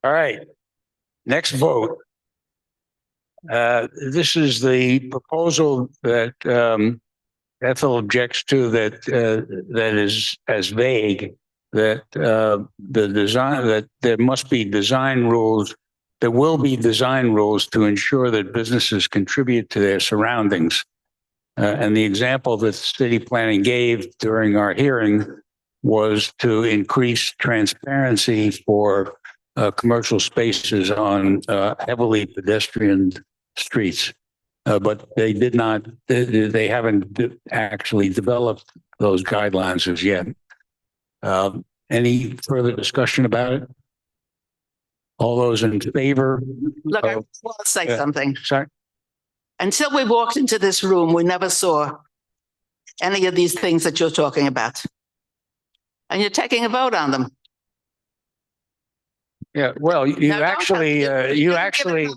All right. Next vote This is the proposal that Ethel objects to that is as vague that the design that there must be design rules. There will be design rules to ensure that businesses contribute to their surroundings. And the example that city planning gave during our hearing was to increase transparency for commercial spaces on heavily pedestrian streets. But they did not, they haven't actually developed those guidelines as yet. Any further discussion about it? All those in favor? Look, I want to say something. Sorry. Until we walked into this room, we never saw any of these things that you're talking about. And you're taking a vote on them. Yeah, well, you actually on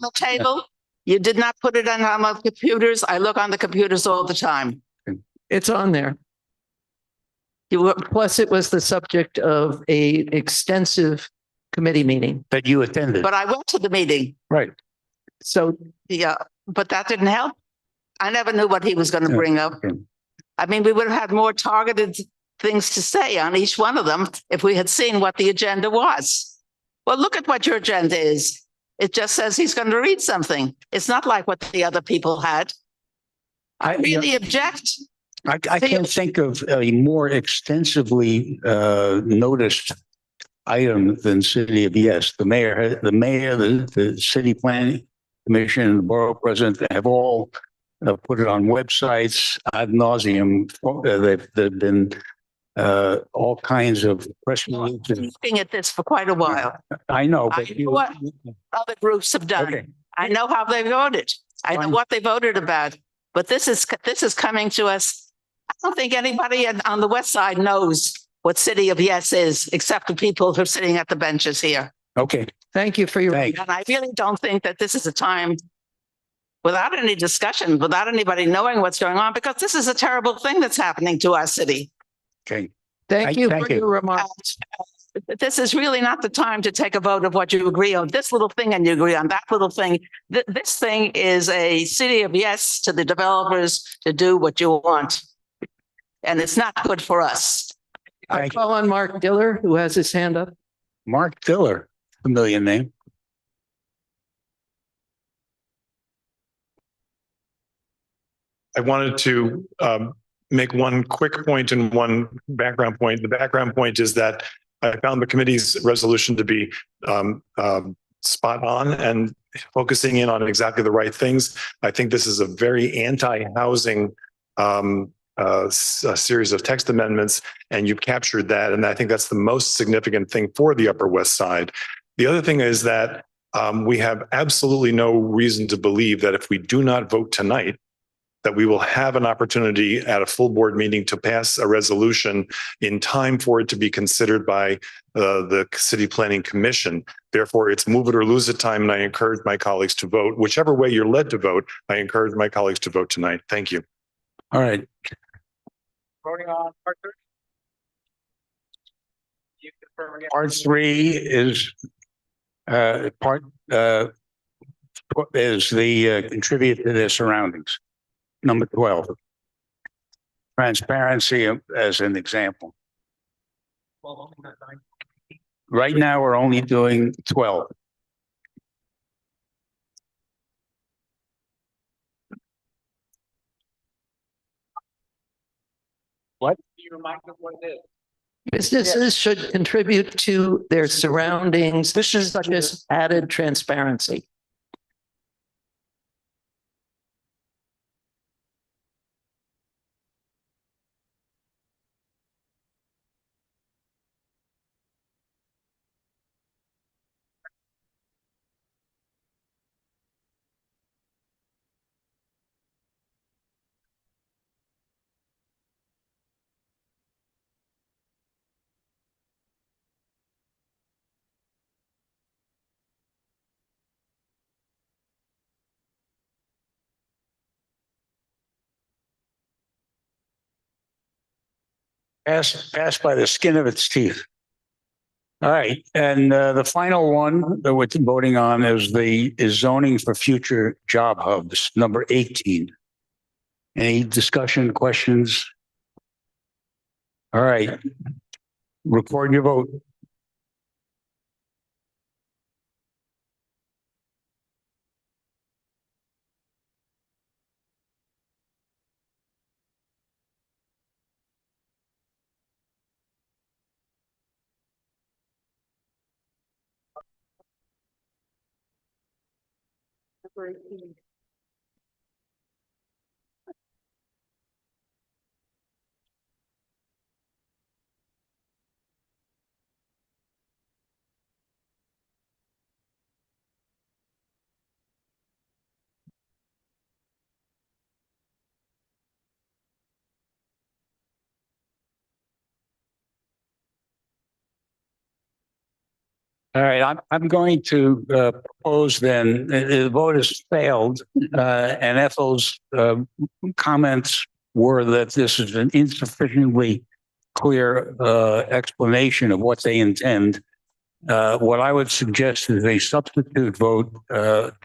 the table. You did not put it on the computers. I look on the computers all the time. It's on there. Plus, it was the subject of a extensive committee meeting. That you attended. But I went to the meeting. Right. So yeah, but that didn't help. I never knew what he was going to bring up. I mean, we would have had more targeted things to say on each one of them if we had seen what the agenda was. Well, look at what your agenda is. It just says he's going to read something. It's not like what the other people had. I really object. I can't think of a more extensively noticed item than City of Yes. The mayor, the city planning commission, the borough president have all put it on websites ad nauseum. They've been all kinds of press releases. I've been looking at this for quite a while. I know, but I know what other groups have done. Okay. I know how they voted. I know what they voted about. But this is coming to us. I don't think anybody on the west side knows what City of Yes is, except the people who are sitting at the benches here. Okay. Thank you for your. And I really don't think that this is a time without any discussion, without anybody knowing what's going on, because this is a terrible thing that's happening to our city. Okay. Thank you for your remarks. This is really not the time to take a vote of what you agree on. This little thing and you agree on that little thing. This thing is a City of Yes to the developers to do what you want. And it's not good for us. I call on Mark Diller, who has his hand up. Mark Diller, familiar name. I wanted to make one quick point and one background point. The background point is that I found the committee's resolution to be spot on and focusing in on exactly the right things. I think this is a very anti-housing a series of text amendments, and you've captured that. And I think that's the most significant thing for the Upper West Side. The other thing is that we have absolutely no reason to believe that if we do not vote tonight, that we will have an opportunity at a full board meeting to pass a resolution in time for it to be considered by the City Planning Commission. Therefore, it's move it or lose it time, and I encourage my colleagues to vote. Whichever way you're led to vote, I encourage my colleagues to vote tonight. Thank you. All right. Voting on part 3. Part 3 is contribute to their surroundings. Number 12. Transparency as an example. Right now, we're only doing 12. What? Can you remind us what it is? Businesses should contribute to their surroundings. This is such as added transparency. Passed by the skin of its teeth. All right, and the final one that we're voting on is zoning for future job hubs, number 18. Any discussion, questions? All right, record your vote. All right, I'm going to propose then, the vote has failed, and Ethel's comments were that this is an insufficiently clear explanation of what they intend. What I would suggest is a substitute vote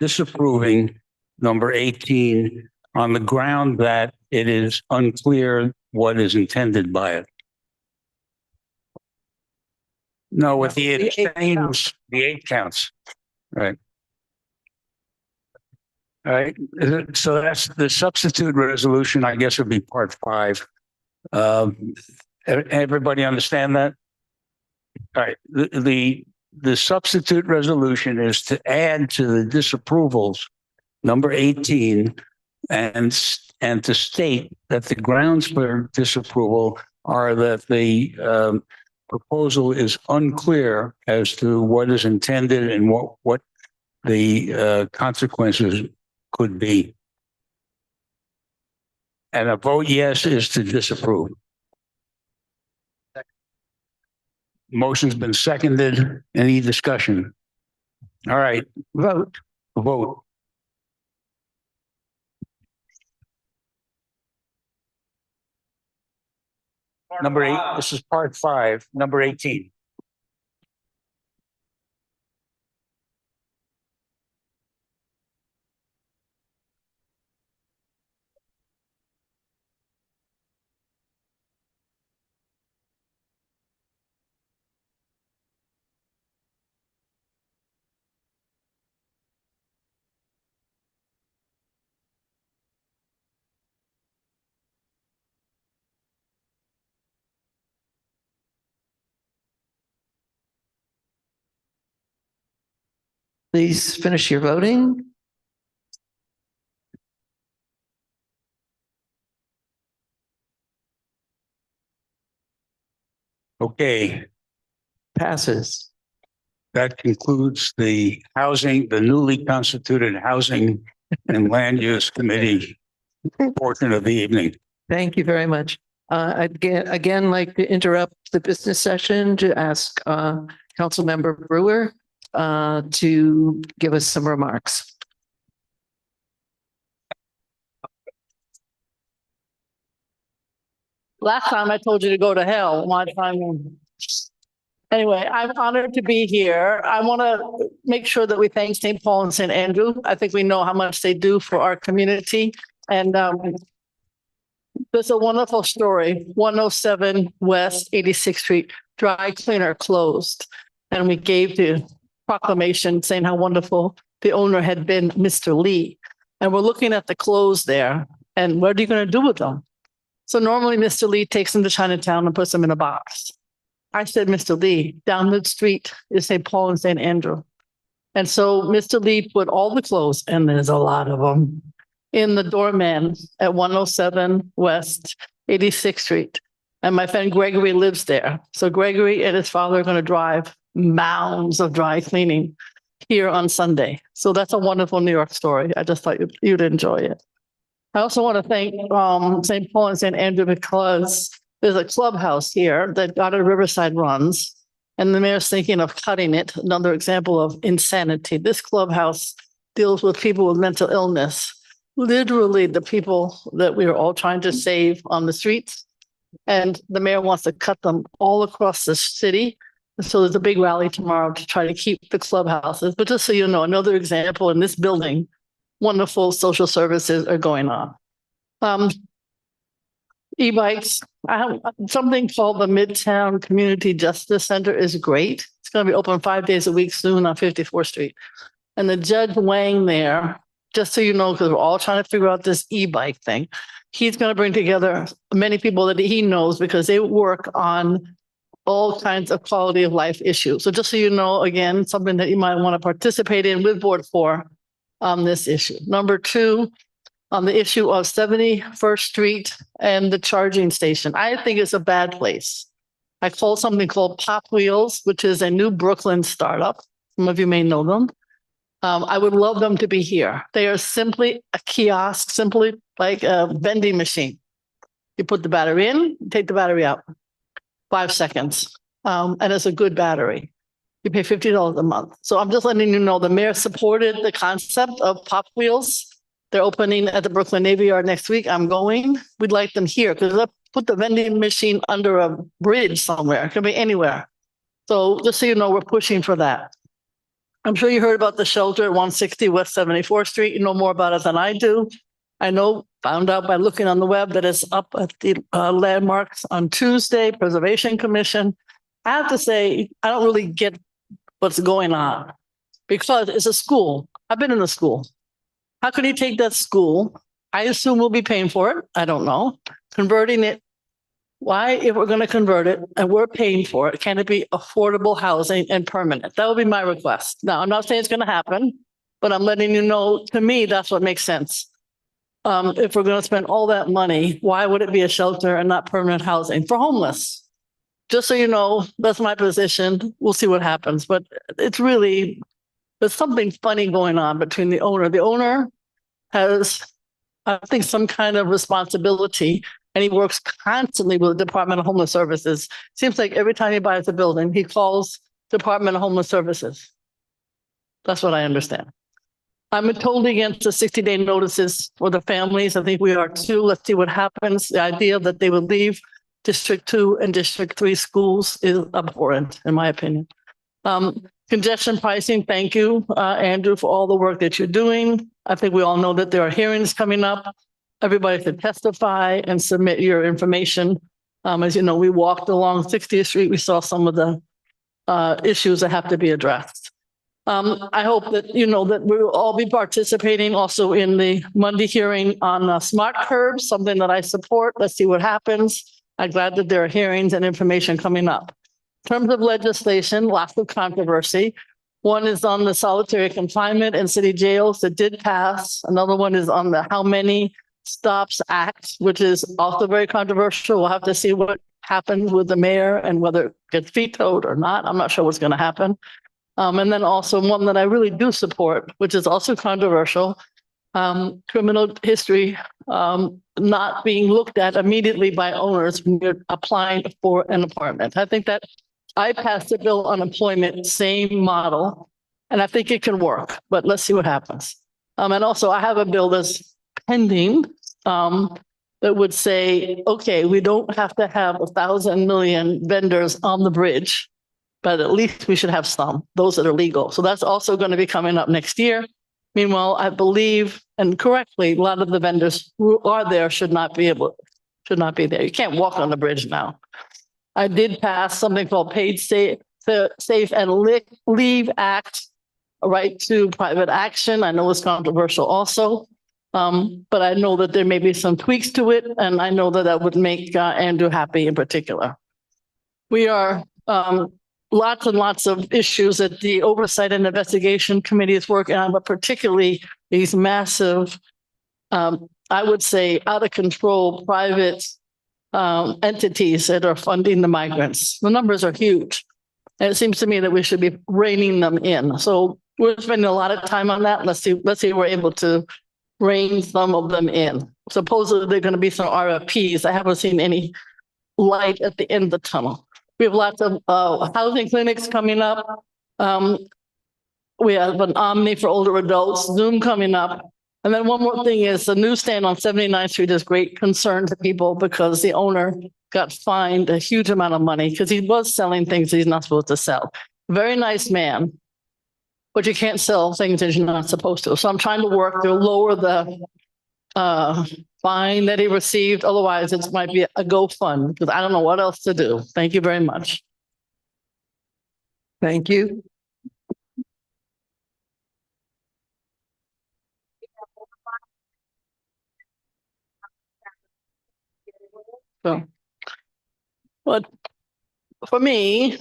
disapproving number 18 on the ground that it is unclear what is intended by it. No, with the abstains, the 8 counts. Right. All right. So that's the substitute resolution, I guess would be part 5. Everybody understand that? All right. The substitute resolution is to add to the disapprovals, number 18, and to state that the grounds for disapproval are that the proposal is unclear as to what is intended and what the consequences could be. And a vote yes is to disapprove. Motion's been seconded. Any discussion? All right, vote. Vote. Number 8, this is part 5, number 18. Please finish your voting. Okay. Passes. That concludes the newly constituted Housing and Land Use Committee portion of the evening. Thank you very much. I'd again like to interrupt the business session to ask Councilmember Brewer to give us some remarks. Last time I told you to go to hell. My time. Anyway, I'm honored to be here. I want to make sure that we thank St. Paul and St. Andrew. I think we know how much they do for our community. And there's a wonderful story. 107 West 86th Street, dry cleaner closed. And we gave the proclamation saying how wonderful the owner had been, Mr. Lee. And we're looking at the clothes there. And what are you going to do with them? So normally Mr. Lee takes them to Chinatown and puts them in a box. I said, Mr. Lee, down the street is St. Paul and St. Andrew. And so Mr. Lee put all the clothes, and there's a lot of them, in the doorman at 107 West 86th Street. And my friend Gregory lives there. So Gregory and his father are going to drive mounds of dry cleaning here on Sunday. So that's a wonderful New York story. I just thought you'd enjoy it. I also want to thank St. Paul and St. Andrew because there's a clubhouse here that Riverside runs, and the mayor's thinking of cutting it. Another example of insanity. This clubhouse deals with people with mental illness, literally the people that we are all trying to save on the streets. And the mayor wants to cut them all across the city. So there's a big rally tomorrow to try to keep the clubhouses. But just so you know, another example in this building, wonderful social services are going on. E-bikes, I have something called the Midtown Community Justice Center is great. It's going to be open 5 days a week soon on 54th Street. And the Judge Wang there, just so you know, because we're all trying to figure out this e-bike thing, he's going to bring together many people that he knows because they work on all kinds of quality of life issues. So just so you know, again, something that you might want to participate in with Board 4 on this issue. Number 2, on the issue of 71st Street and the charging station. I think it's a bad place. I call something called Pop Wheels, which is a new Brooklyn startup. Some of you may know them. I would love them to be here. They are simply a kiosk, simply like a vending machine. You put the battery in, take the battery out, 5 seconds. And it's a good battery. You pay $50 a month. So I'm just letting you know the mayor supported the concept of Pop Wheels. They're opening at the Brooklyn Navy Yard next week. I'm going. We'd like them here because they'll put the vending machine under a bridge somewhere. It could be anywhere. So just so you know, we're pushing for that. I'm sure you heard about the shelter at 160 West 74th Street. You know more about it than I do. I found out by looking on the web that it's up at the landmarks on Tuesday, Preservation Commission. I have to say, I don't really get what's going on because it's a school. I've been in a school. How can you take that school? I assume we'll be paying for it. I don't know. Converting it. Why, if we're going to convert it and we're paying for it, can it be affordable housing and permanent? That would be my request. Now, I'm not saying it's going to happen, but I'm letting you know, to me, that's what makes sense. If we're going to spend all that money, why would it be a shelter and not permanent housing for homeless? Just so you know, that's my position. We'll see what happens. But it's really, there's something funny going on between the owner. The owner has, I think, some kind of responsibility, and he works constantly with the Department of Homeless Services. Seems like every time he buys a building, he calls Department of Homeless Services. That's what I understand. I'm totally against the 60-day notices for the families. I think we are too. Let's see what happens. The idea that they would leave District 2 and District 3 schools is abhorrent, in my opinion. Congestion pricing, thank you, Andrew, for all the work that you're doing. I think we all know that there are hearings coming up. Everybody should testify and submit your information. As you know, we walked along 60th Street. We saw some of the issues that have to be addressed. I hope that you know that we will all be participating also in the Monday hearing on smart curbs, something that I support. Let's see what happens. I'm glad that there are hearings and information coming up. In terms of legislation, lots of controversy. One is on the solitary confinement in city jails that did pass. Another one is on the How Many Stops Act, which is also very controversial. We'll have to see what happens with the mayor and whether it gets vetoed or not. I'm not sure what's going to happen. And then also one that I really do support, which is also controversial, criminal history not being looked at immediately by owners when you're applying for an apartment. I think that I passed a bill on employment, same model, and I think it can work, but let's see what happens. And also I have a bill that's pending that would say, okay, we don't have to have 1,000 million vendors on the bridge, but at least we should have some, those that are legal. So that's also going to be coming up next year. Meanwhile, I believe, and correctly, a lot of the vendors who are there should not be there. You can't walk on the bridge now. I did pass something called Paid Safe and Leave Act, a right to private action. I know it's controversial also, but I know that there may be some tweaks to it, and I know that that would make Andrew happy in particular. We are lots and lots of issues that the Oversight and Investigation Committee is working on, but particularly these massive, I would say, out of control private entities that are funding the migrants. The numbers are huge. And it seems to me that we should be reining them in. So we're spending a lot of time on that. Let's see if we're able to rein some of them in. Supposedly there are going to be some RFPs. I haven't seen any light at the end of the tunnel. We have lots of housing clinics coming up. We have an Omni for older adults, Zoom coming up. And then one more thing is the newsstand on 79th Street is great concern to people because the owner got fined a huge amount of money because he was selling things he's not supposed to sell. Very nice man, but you can't sell things that you're not supposed to. So I'm trying to work to lower the fine that he received. Otherwise, it might be a GoFund because I don't know what else to do. Thank you very much. Thank you. So, but for me,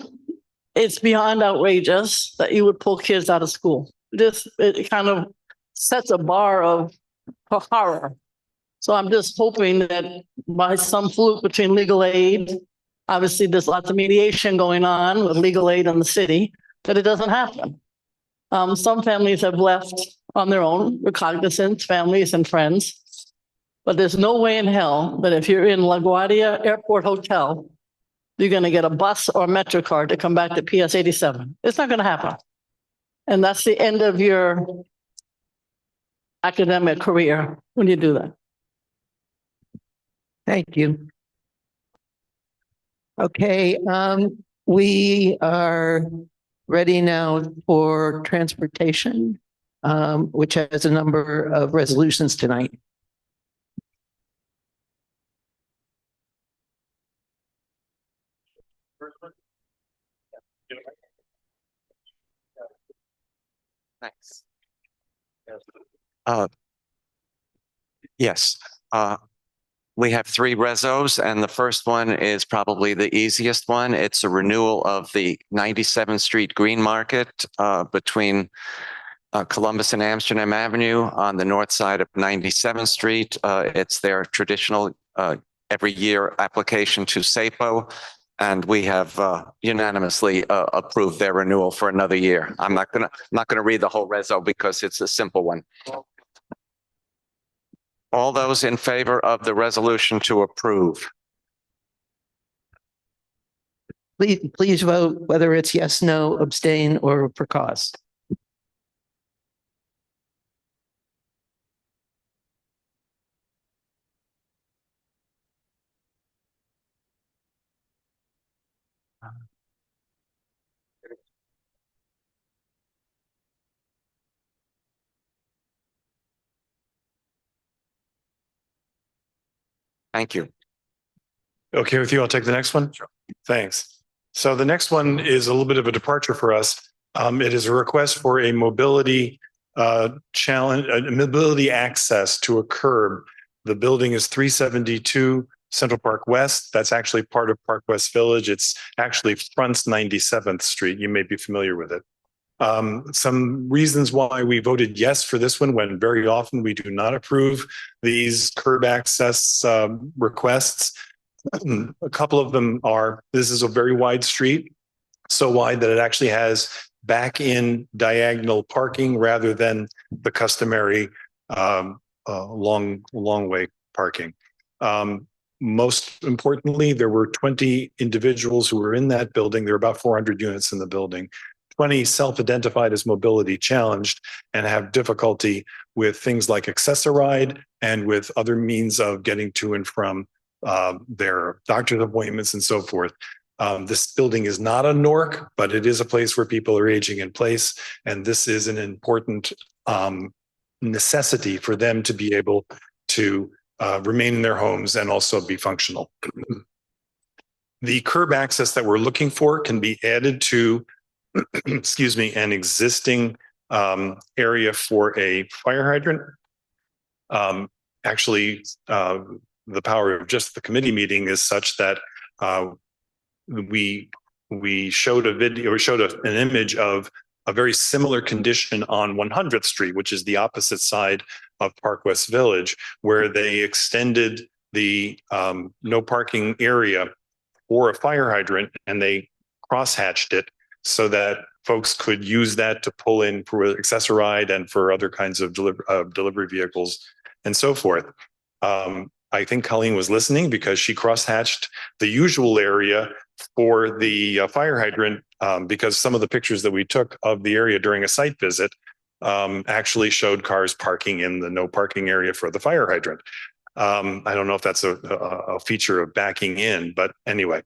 it's beyond outrageous that you would pull kids out of school. It kind of sets a bar for horror. So I'm just hoping that by some fluke between legal aid, obviously there's lots of mediation going on with legal aid in the city, that it doesn't happen. Some families have left on their own, recognizant families and friends. But there's no way in hell that if you're in LaGuardia Airport Hotel, you're going to get a bus or metro card to come back to PS 87. It's not going to happen. And that's the end of your academic career when you do that. Thank you. Okay, we are ready now for transportation, which has a number of resolutions tonight. Thanks. Yes. We have three resos, and the first one is probably the easiest one. It's a renewal of the 97th Street Greenmarket between Columbus and Amsterdam Avenue on the north side of 97th Street. It's their traditional every year application to SAPO, and we have unanimously approved their renewal for another year. I'm not gonna read the whole reso because it's a simple one. All those in favor of the resolution to approve? Please vote whether it's yes, no, abstain, or for cause. Thank you. Okay with you, I'll take the next one. Sure. Thanks. So the next one is a little bit of a departure for us. It is a request for a mobility challenge, mobility access to a curb. The building is 372 Central Park West. That's actually part of Park West Village. It's actually fronts 97th Street. You may be familiar with it. Some reasons why we voted yes for this one, when very often we do not approve these curb access requests. A couple of them are, this is a very wide street, so wide that it actually has back in diagonal parking rather than the customary long way parking. Most importantly, there were 20 individuals who were in that building. There are about 400 units in the building. 20 self-identified as mobility challenged and have difficulty with things like Access-a-Ride and with other means of getting to and from their doctor's appointments and so forth. This building is not a NORC, but it is a place where people are aging in place. And this is an important necessity for them to be able to remain in their homes and also be functional. The curb access that we're looking for can be added to excuse me, an existing area for a fire hydrant. Actually, the power of just the committee meeting is such that we showed a video, or showed an image of a very similar condition on 100th Street, which is the opposite side of Park West Village, where they extended the no parking area for a fire hydrant, and they crosshatched it so that folks could use that to pull in for Access-a-Ride and for other kinds of delivery vehicles and so forth. I think Colleen was listening because she crosshatched the usual area for the fire hydrant because some of the pictures that we took of the area during a site visit actually showed cars parking in the no parking area for the fire hydrant. I don't know if that's a feature of backing in, but anyway.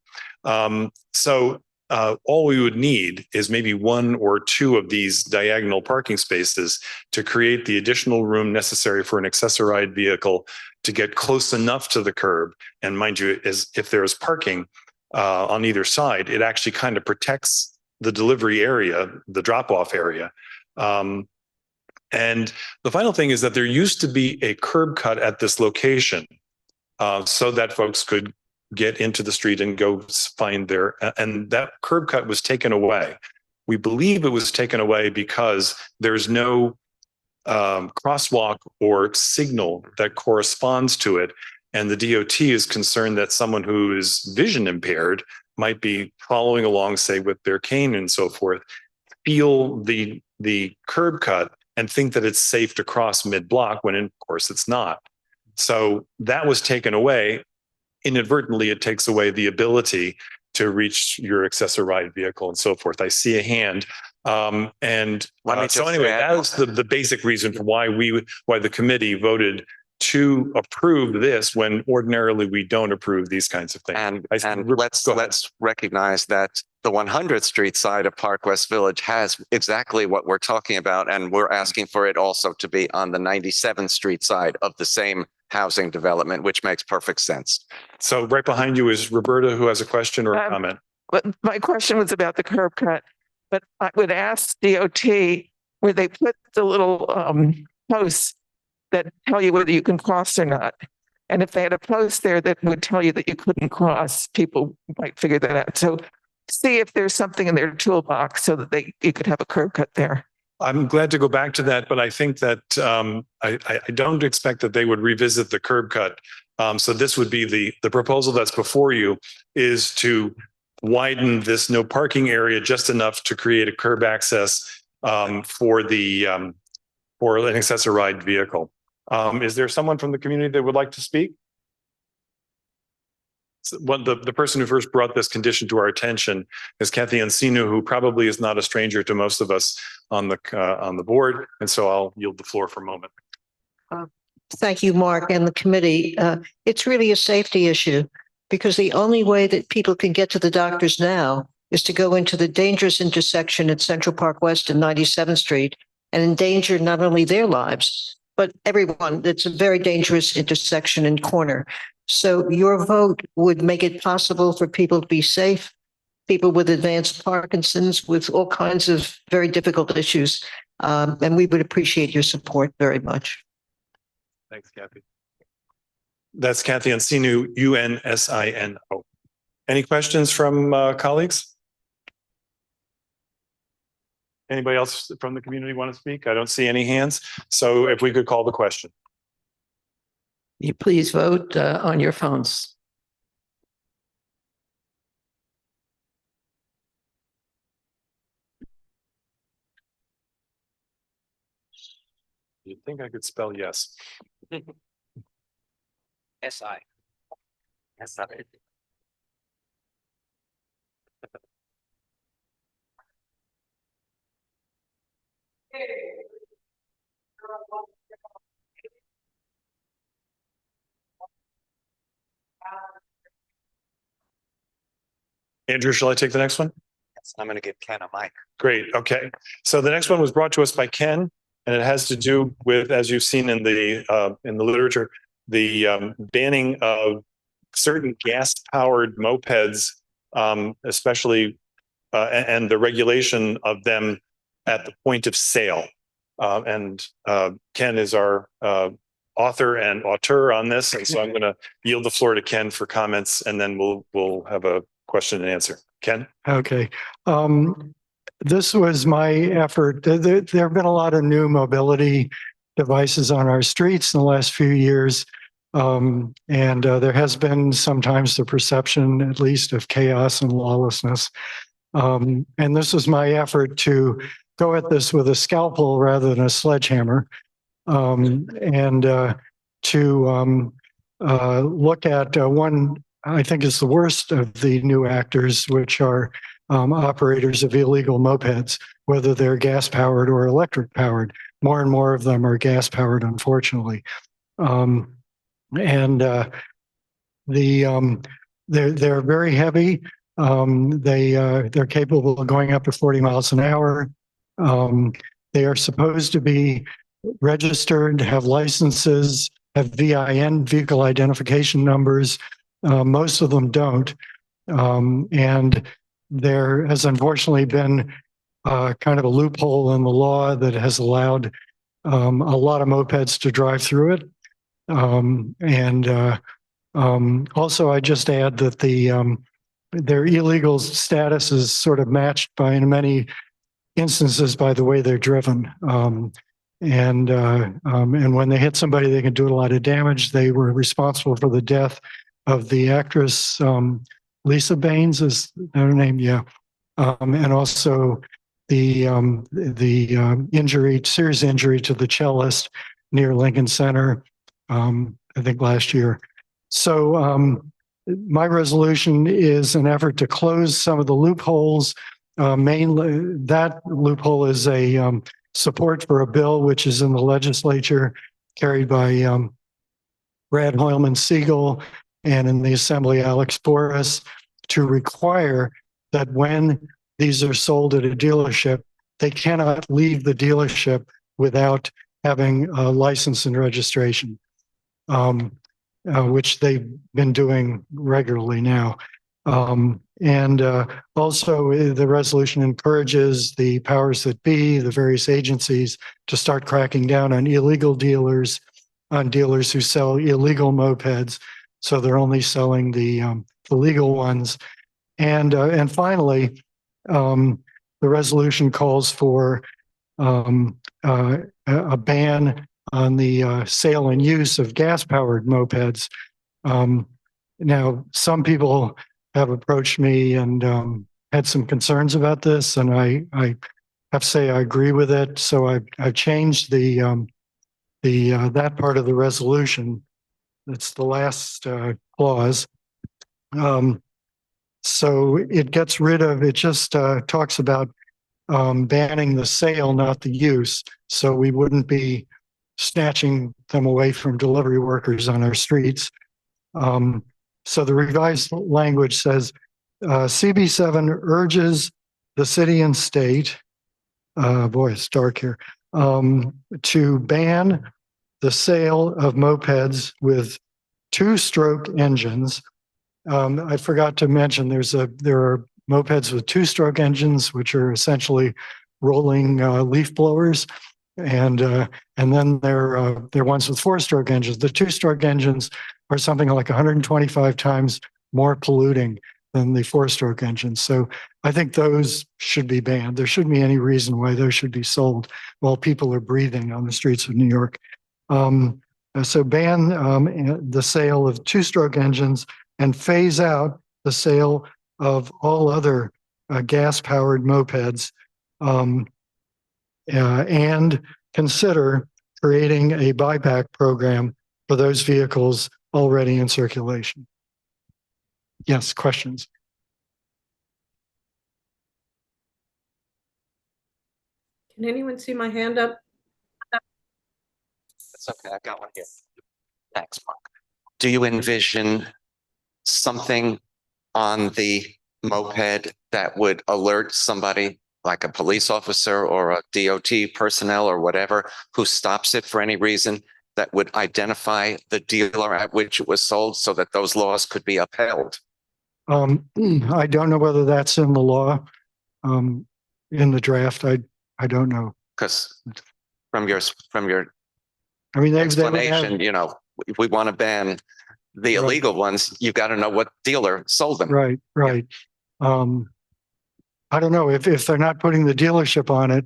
All we would need is maybe one or two of these diagonal parking spaces to create the additional room necessary for an accessorized vehicle to get close enough to the curb. And mind you, if there is parking on either side, it actually kind of protects the delivery area, the drop-off area. And the final thing is that there used to be a curb cut at this location so that folks could get into the street and go find and that curb cut was taken away. We believe it was taken away because there's no crosswalk or signal that corresponds to it. And the DOT is concerned that someone who is vision impaired might be following along, say, with their cane and so forth, feel the curb cut and think that it's safe to cross mid-block when, of course, it's not. So that was taken away. Inadvertently, it takes away the ability to reach your accessorized vehicle and so forth. I see a hand. So anyway, that was the basic reason for why the committee voted to approve this when ordinarily we don't approve these kinds of things. And let's recognize that the 100th Street side of Park West Village has exactly what we're talking about, and we're asking for it also to be on the 97th Street side of the same housing development, which makes perfect sense. So right behind you is Roberta, who has a question or a comment. But my question was about the curb cut, but I would ask DOT where they put the little posts that tell you whether you can cross or not. And if they had a post there that would tell you that you couldn't cross, people might figure that out. So see if there's something in their toolbox so that you could have a curb cut there. I'm glad to go back to that, but I think that I don't expect that they would revisit the curb cut. So this would be the proposal that's before you is to widen this no parking area just enough to create a curb access for an accessorized vehicle. Is there someone from the community that would like to speak? The person who first brought this condition to our attention is Kathy Encino, who probably is not a stranger to most of us on the board. And so I'll yield the floor for a moment. Thank you, Mark, and the committee. It's really a safety issue because the only way that people can get to the doctors now is to go into the dangerous intersection at Central Park West and 97th Street and endanger not only their lives, but everyone. It's a very dangerous intersection and corner. So your vote would make it possible for people to be safe, people with advanced Parkinson's, with all kinds of very difficult issues. And we would appreciate your support very much. Thanks, Kathy. That's Kathy Encino, UNSINO. Any questions from colleagues? Anybody else from the community want to speak? I don't see any hands. So if we could call the question. You please vote on your phones. You'd think I could spell yes. SI. SI. Andrew, shall I take the next one? Yes, I'm going to give Ken a mic. Great. Okay. So the next one was brought to us by Ken, and it has to do with, as you've seen in the literature, the banning of certain gas-powered mopeds, especially, and the regulation of them at the point of sale. Ken is our author and auteur on this, and so I'm going to yield the floor to Ken for comments, and then we'll have a question and answer. Ken? Okay. This was my effort. There have been a lot of new mobility devices on our streets in the last few years. And there has been sometimes the perception, at least, of chaos and lawlessness. And this was my effort to go at this with a scalpel rather than a sledgehammer, and to look at one, I think is the worst of the new actors, which are operators of illegal mopeds, whether they're gas-powered or electric-powered. More and more of them are gas-powered, unfortunately. And they're very heavy. They're capable of going up to 40 miles an hour. They are supposed to be registered, have licenses, have VIN, vehicle identification numbers. Most of them don't. And there has unfortunately been kind of a loophole in the law that has allowed a lot of mopeds to drive through it. Also, I just add that their illegal status is sort of matched by, in many instances, by the way they're driven. And when they hit somebody, they can do a lot of damage. They were responsible for the death of the actress Lisa Baines, is her name? Yeah. And also the serious injury to the cellist near Lincoln Center, I think last year. So my resolution is an effort to close some of the loopholes. Mainly, that loophole is a support for a bill which is in the legislature, carried by Brad Hoylman Siegel, and in the Assembly, Alex Boris, to require that when these are sold at a dealership, they cannot leave the dealership without having a license and registration, which they've been doing regularly now. Also, the resolution encourages the powers that be, the various agencies, to start cracking down on illegal dealers, on dealers who sell illegal mopeds. So they're only selling the legal ones. And finally, the resolution calls for a ban on the sale and use of gas-powered mopeds. Now, some people have approached me and had some concerns about this, and I have to say I agree with it. So I've changed that part of the resolution. It's the last clause. So it gets rid of, it just talks about banning the sale, not the use. So we wouldn't be snatching them away from delivery workers on our streets. So the revised language says, CB7 urges the city and state, boy, it's dark here, to ban the sale of mopeds with two-stroke engines. I forgot to mention there are mopeds with two-stroke engines, which are essentially rolling leaf blowers, and then there are ones with four-stroke engines. The two-stroke engines are something like 125 times more polluting than the four-stroke engines. So I think those should be banned. There shouldn't be any reason why those should be sold while people are breathing on the streets of New York. So ban the sale of two-stroke engines and phase out the sale of all other gas-powered mopeds, and consider creating a buyback program for those vehicles already in circulation. Yes, questions? Can anyone see my hand up? That's okay. I got one here. Thanks, Mark. Do you envision something on the moped that would alert somebody, like a police officer or a DOT personnel or whatever, who stops it for any reason, that would identify the dealer at which it was sold so that those laws could be upheld? I don't know whether that's in the law, in the draft. I don't know. Because from your I mean, explanation, you know, if we want to ban the illegal ones, you've got to know what dealer sold them. Right. I don't know if they're not putting the dealership on it.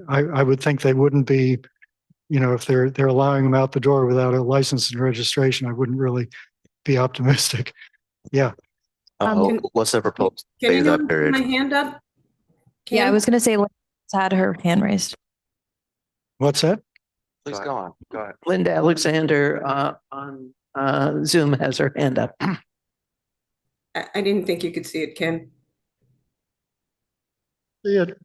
I would think they wouldn't be, you know, if they're allowing them out the door without a license and registration. I wouldn't really be optimistic. Yeah. What's the proposed Can phase out anyone see period? my hand up? Yeah, I was going to say, Linda's had her hand raised. What's that? Please go on. Go ahead. Linda Alexander on Zoom has her hand up. I didn't think you could see it, Ken. See it.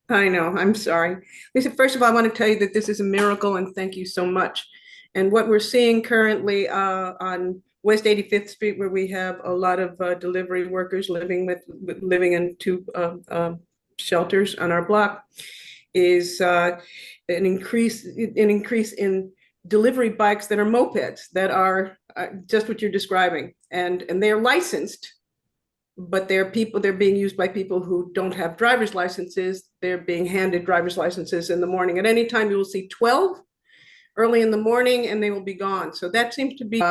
I know, I'm sorry. Listen, first of all, I want to tell you that this is a miracle and thank you so much. And what we're seeing currently on West 85th Street, where we have a lot of delivery workers living in two shelters on our block, is an increase in delivery bikes that are mopeds, that are just what you're describing, and they're licensed, but they're being used by people who don't have driver's licenses. They're being handed driver's licenses in the morning. At any time, you will see 12 early in the morning, and they will be gone. So that seems to be,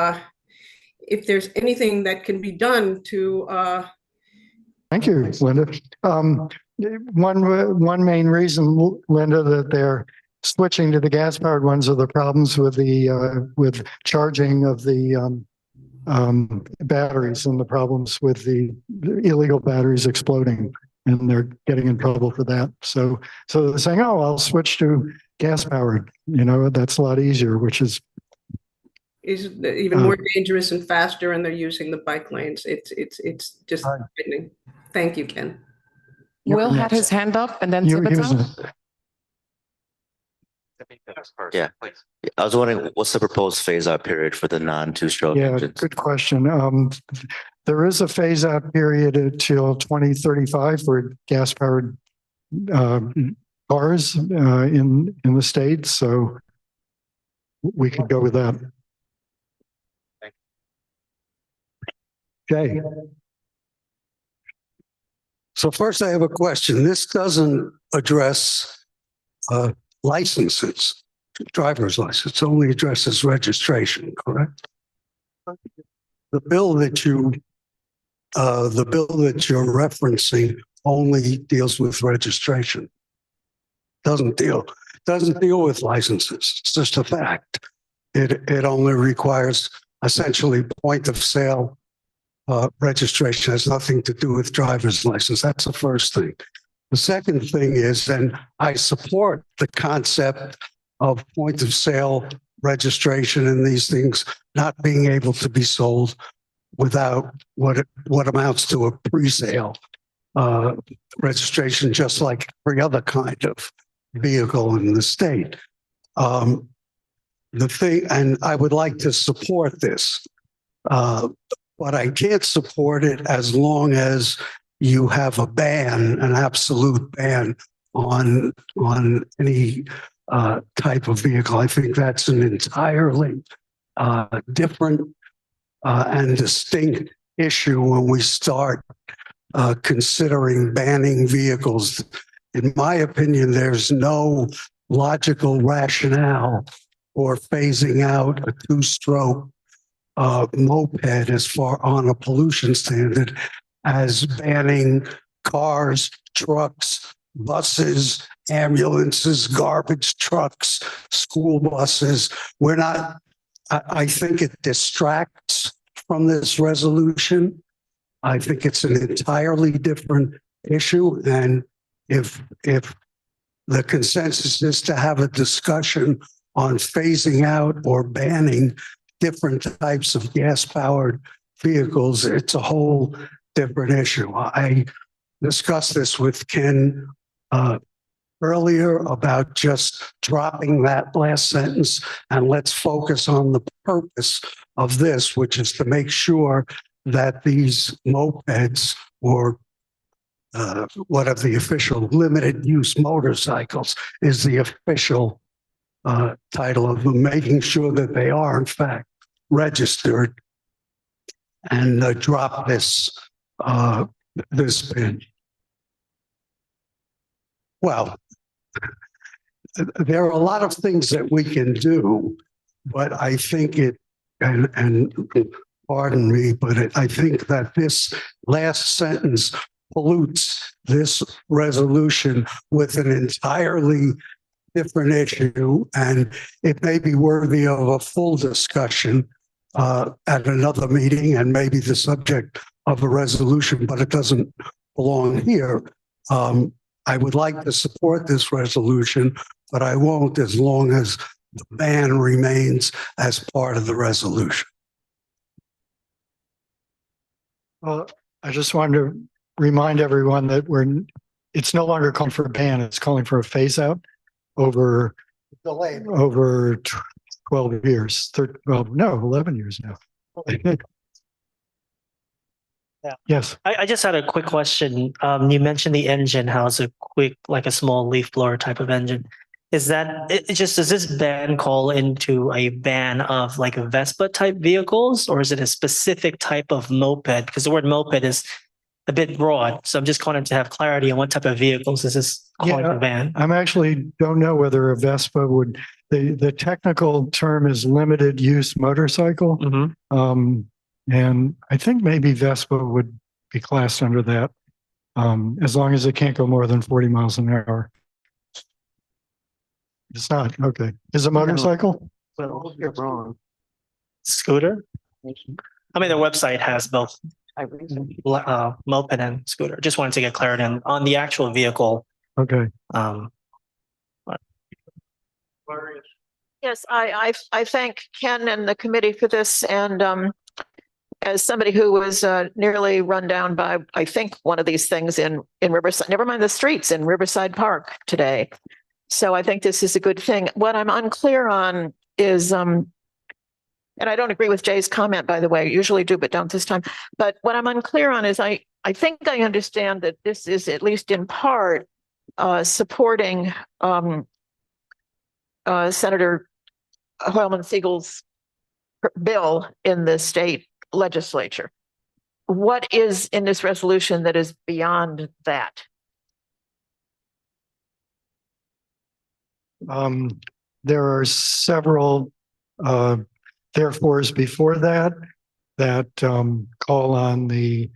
if there's anything that can be done to. Thank you, Linda. One main reason, Linda, that they're switching to the gas-powered ones are the problems with with charging of the batteries, and the problems with the illegal batteries exploding, and they're getting in trouble for that. So they're saying, "Oh, I'll switch to gas-powered. That's a lot easier," which is even more dangerous and faster, and they're using the bike lanes. It's just frightening. Thank you, Ken. Will had his hand up, and then Tabitha. Yeah, I was wondering, what's the proposed phase-out period for the non-two-stroke engines? Good question. There is a phase-out period until 2035 for gas-powered cars in the States, so we could go with that. Okay. So first I have a question. This doesn't address licenses, driver's license, it only addresses registration, correct? The bill that you're referencing only deals with registration. Doesn't deal with licenses. It's just a fact. It only requires essentially point of sale registration. Has nothing to do with driver's license. That's the first thing. The second thing is, and I support the concept of point of sale registration and these things not being able to be sold without what amounts to a pre-sale registration, just like every other kind of vehicle in the state. The thing, and I would like to support this, but I can't support it as long as you have a ban, an absolute ban on any type of vehicle. I think that's an entirely different and distinct issue when we start considering banning vehicles. In my opinion, there's no logical rationale for phasing out a two-stroke moped as far on a pollution standard as banning cars, trucks, buses, ambulances, garbage trucks, school buses. I think it distracts from this resolution. I think it's an entirely different issue. And if the consensus is to have a discussion on phasing out or banning different types of gas-powered vehicles, it's a whole different issue. I discussed this with Ken earlier about just dropping that last sentence and let's focus on the purpose of this, which is to make sure that these mopeds or whatever the official limited use motorcycles is the official title of them, making sure that they are in fact registered, and drop this ban. Well, there are a lot of things that we can do, but I think and pardon me, but I think that this last sentence pollutes this resolution with an entirely different issue, and it may be worthy of a full discussion at another meeting and maybe the subject of a resolution, but it doesn't belong here. I would like to support this resolution, but I won't as long as the ban remains as part of the resolution. Well, I just wanted to remind everyone that it's no longer calling for a ban, it's calling for a phase out over 12 years, well, no, 11 years now. Yeah. Yes. I just had a quick question. You mentioned the engine, how it's a quick, like a small leaf blower type of engine. Is that does this ban call into a ban of like Vespa type vehicles, or is it a specific type of moped? Because the word moped is a bit broad. So I'm just wanting to have clarity on what type of vehicles is this calling to ban. I'm actually don't know whether a Vespa would, the technical term is limited use motorcycle. And I think maybe Vespa would be classed under that, as long as it can't go more than 40 miles an hour. It's not, okay. Is it motorcycle? Well, you're wrong. Scooter? I mean, the website has both moped and scooter. Just wanted to get clarity on the actual vehicle. Okay. Yes, I thank Ken and the committee for this. And as somebody who was nearly run down by, I think, one of these things in Riverside, never mind the streets, in Riverside Park today. So I think this is a good thing. What I'm unclear on is, and I don't agree with Jay's comment, by the way, I usually do, but don't this time. But what I'm unclear on is I think I understand that this is at least in part supporting Senator Hoylman Siegel's bill in the state legislature. What is in this resolution that is beyond that? There are several therefores before that call on the,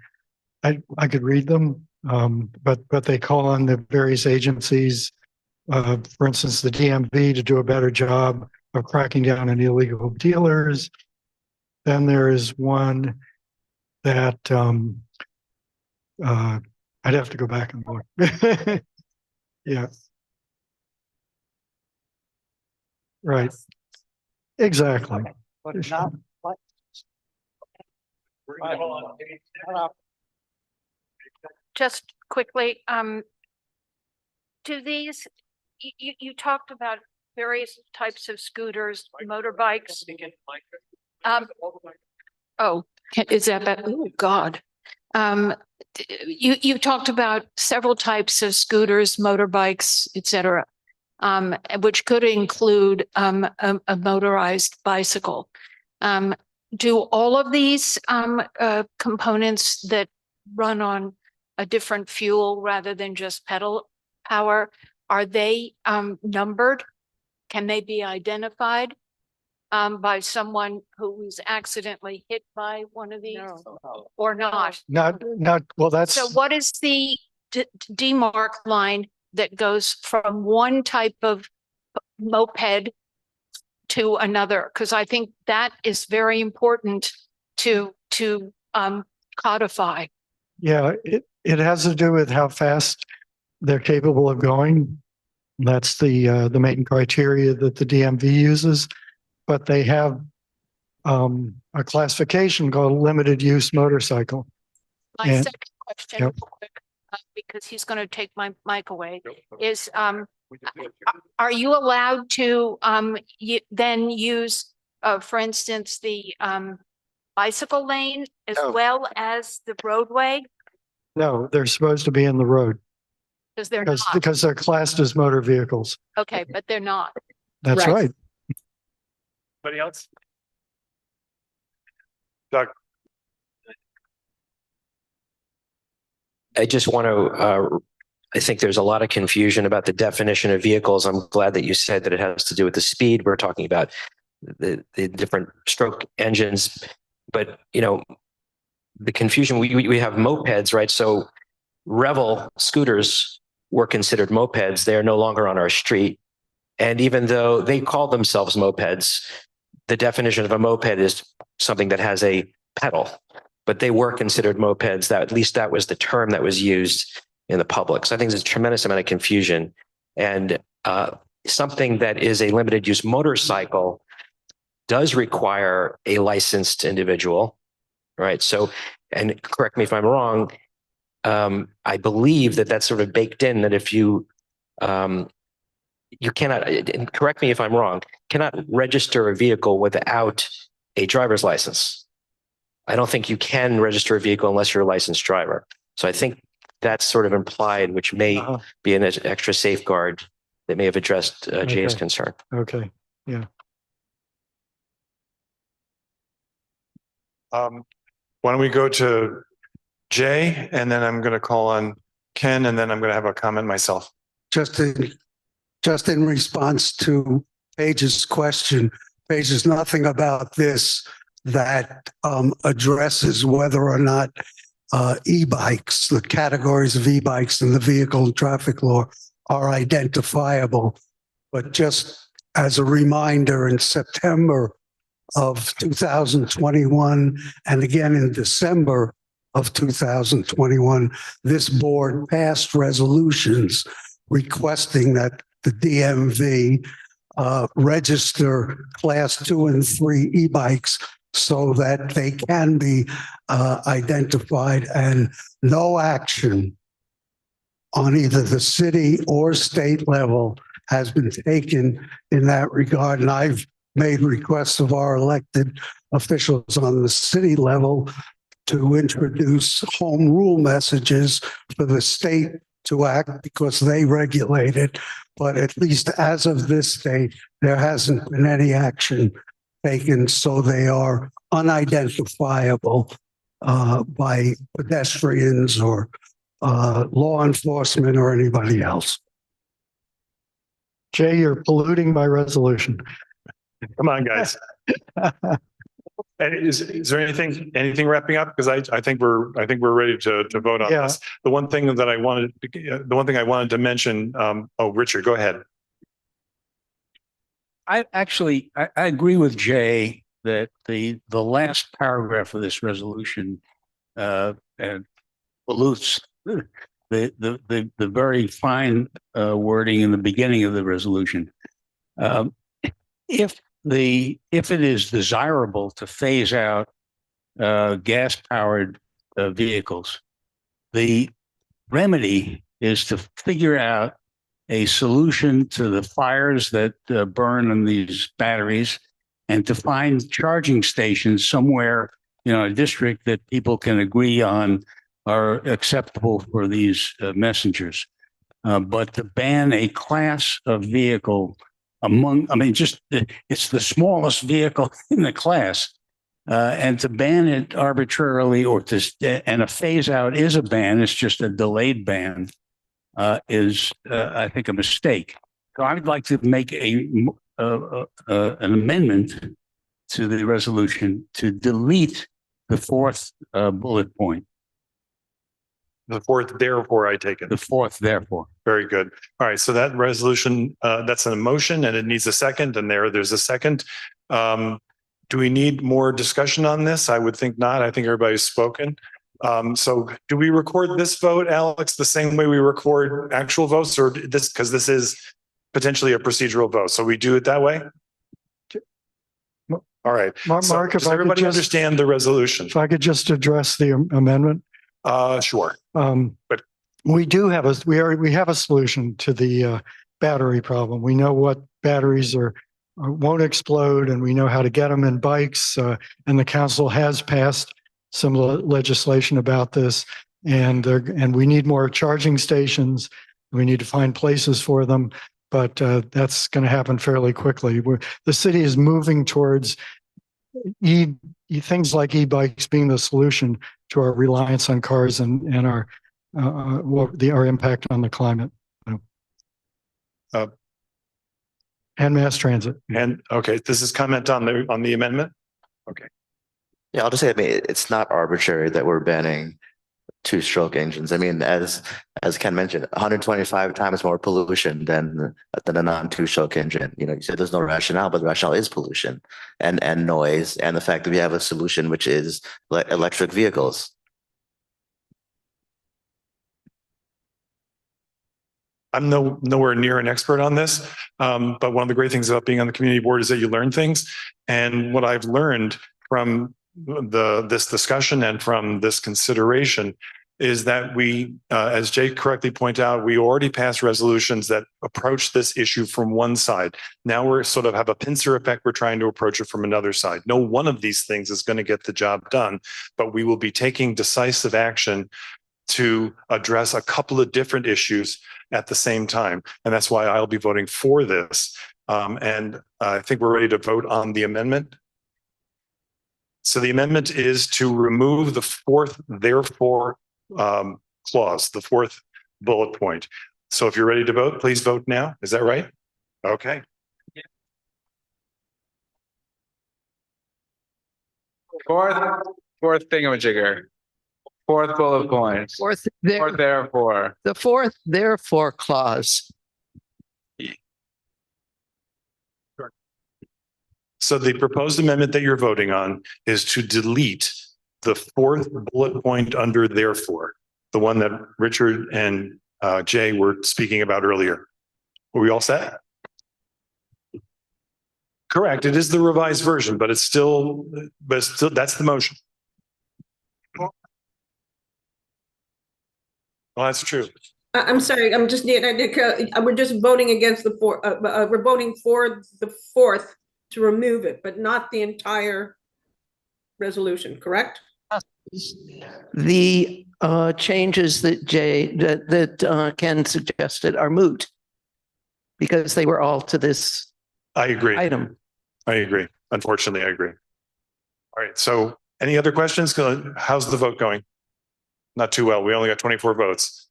I could read them, but they call on the various agencies, for instance, the DMV to do a better job of cracking down on illegal dealers. Then there is one that I'd have to go back and look. Yeah. Right. Exactly. But not what? Just quickly, do these, you talked about various types of scooters, motorbikes. Is that better? Oh, God. You talked about several types of scooters, motorbikes, et cetera, which could include a motorized bicycle. Do all of these components that run on a different fuel rather than just pedal power, are they numbered? Can they be identified by someone who was accidentally hit by one of these or not? Not, well, that's. So what is the demarc line that goes from one type of moped to another? Because I think that is very important to codify. Yeah, it has to do with how fast they're capable of going. That's the main criteria that the DMV uses. But they have a classification called limited use motorcycle. My second question, real quick, because he's going to take my mic away, is are you allowed to then use, for instance, the bicycle lane as well as the roadway? No, they're supposed to be in the road. Because they're not. Because they're classed as motor vehicles. Okay, but they're not. That's right. Anybody else? Doug. I just want to, I think there's a lot of confusion about the definition of vehicles. I'm glad that you said that it has to do with the speed. We're talking about the different stroke engines, but you know, the confusion, we have mopeds, right? So Revel scooters were considered mopeds. They are no longer on our street. And even though they call themselves mopeds, the definition of a moped is something that has a pedal, but they were considered mopeds. That, at least that was the term that was used in the public. So I think there's a tremendous amount of confusion, and something that is a limited use motorcycle does require a licensed individual, right? So, and correct me if I'm wrong, I believe that that's sort of baked in, that if you you cannot, and correct me if I'm wrong, cannot register a vehicle without a driver's license. I don't think you can register a vehicle unless you're a licensed driver. So I think that's sort of implied, which may be an extra safeguard that may have addressed Jay's Okay. concern. Okay, yeah. Why don't we go to Jay, and then I'm going to call on Ken, and then I'm going to have a comment myself. Just in response to Paige's question, Paige, there's nothing about this that addresses whether or not e-bikes, the categories of e-bikes in the vehicle and traffic law are identifiable. But just as a reminder, in September of 2021, and again in December of 2021, this board passed resolutions requesting that the DMV register class 2 and 3 e-bikes so that they can be identified, and no action on either the city or state level has been taken in that regard. And I've made requests of our elected officials on the city level to introduce home rule messages for the state to act because they regulate it. But at least as of this date, there hasn't been any action taken, so they are unidentifiable by pedestrians or law enforcement or anybody else. Jay, you're polluting my resolution. Come on, guys. And is there anything wrapping up? Because I think we're ready to vote on this. The one thing I wanted to mention. Oh, Richard, go ahead. I agree with Jay that the last paragraph of this resolution pollutes the very fine wording in the beginning of the resolution. If it is desirable to phase out gas-powered vehicles, the remedy is to figure out a solution to the fires that burn in these batteries, and to find charging stations somewhere, a district that people can agree on are acceptable for these messengers. But to ban a class of vehicle it's the smallest vehicle in the class, and to ban it arbitrarily and a phase out is a ban, it's just a delayed ban, is I think a mistake. So I would like to make an amendment to the resolution to delete the fourth bullet point. The fourth, therefore, I take it. The fourth, therefore. Very good. All right. So that resolution, that's an motion, and it needs a second, and there's a second. Do we need more discussion on this? I would think not. I think everybody's spoken. So do we record this vote, Alex, the same way we record actual votes, or because this is potentially a procedural vote? So we do it that way? All right. Mark, does everybody understand the resolution? If I could just address the amendment. Sure. But we have a solution to the battery problem. We know what batteries won't explode, and we know how to get them in bikes. And the council has passed some legislation about this. And we need more charging stations. We need to find places for them, but that's going to happen fairly quickly. The city is moving towards things like e-bikes being the solution to our reliance on cars and our impact on the climate. And mass transit. And okay, this is comment on the amendment. Okay. Yeah, I'll just say, it's not arbitrary that we're banning two-stroke engines. As Ken mentioned, 125 times more pollution than a non-two-stroke engine. You said there's no rationale, but the rationale is pollution and noise, and the fact that we have a solution which is electric vehicles. I'm nowhere near an expert on this, but one of the great things about being on the community board is that you learn things. And what I've learned from this discussion and from this consideration is that we, as Jay correctly pointed out, we already passed resolutions that approach this issue from one side. Now we're sort of have a pincer effect. We're trying to approach it from another side. No one of these things is going to get the job done, but we will be taking decisive action to address a couple of different issues at the same time. And that's why I'll be voting for this. And I think we're ready to vote on the amendment. So the amendment is to remove the fourth, therefore, clause, the fourth bullet point. So if you're ready to vote, please vote now. Is that right? Okay. Fourth thingamajigger. Fourth bullet point. Fourth, therefore. the fourth therefore clause. So the proposed amendment that you're voting on is to delete the fourth bullet point under therefore, the one that Richard and Jay were speaking about earlier. Were we all set? Correct. It is the revised version, but it's still, that's the motion. Well, that's true. I'm sorry, we're just voting against the fourth, we're voting for the fourth to remove it, but not the entire resolution, correct? The changes that Ken suggested are moot because they were all to this I agree. item. I agree. Unfortunately, I agree. All right. So any other questions? How's the vote going? Not too well. We only got 24 votes.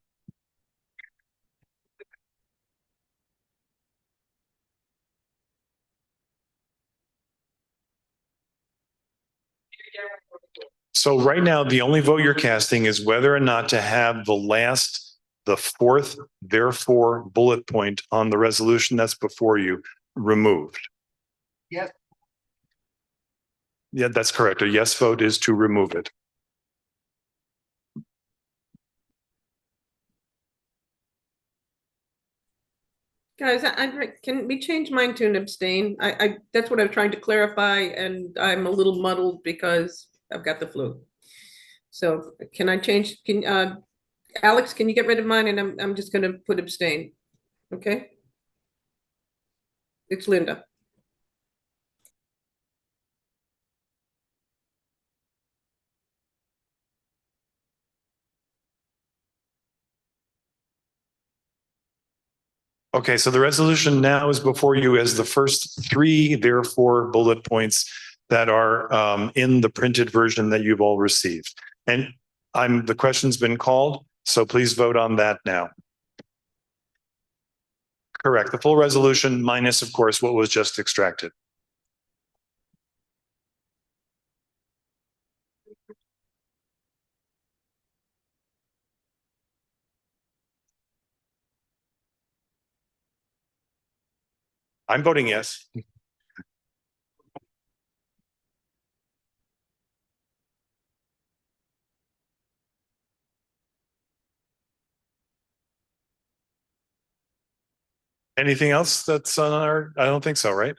So right now, the only vote you're casting is whether or not to have the fourth, therefore bullet point on the resolution that's before you removed. Yes. Yeah, that's correct. A yes vote is to remove it. Guys, can we change mine to an abstain? That's what I'm trying to clarify, and I'm a little muddled because I've got the flu. So can I change? Alex, can you get rid of mine? And I'm just going to put abstain. Okay. It's Linda. Okay, so the resolution now is before you as the first three, therefore, bullet points that are in the printed version that you've all received. And the question's been called, so please vote on that now. Correct. The full resolution minus, of course, what was just extracted. I'm voting yes. Anything else that's on I don't think so, right?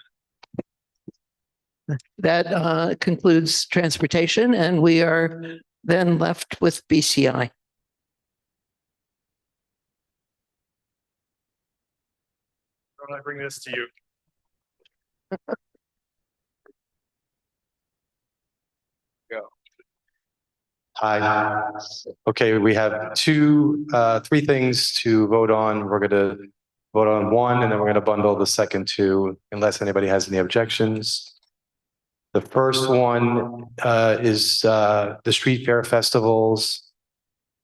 That concludes transportation, and we are then left with BCI. Don't I bring this to you? Go. Hi. Okay, we have three things to vote on. We're going to vote on one, and then we're going to bundle the second two, unless anybody has any objections. The first one is the street fair festivals.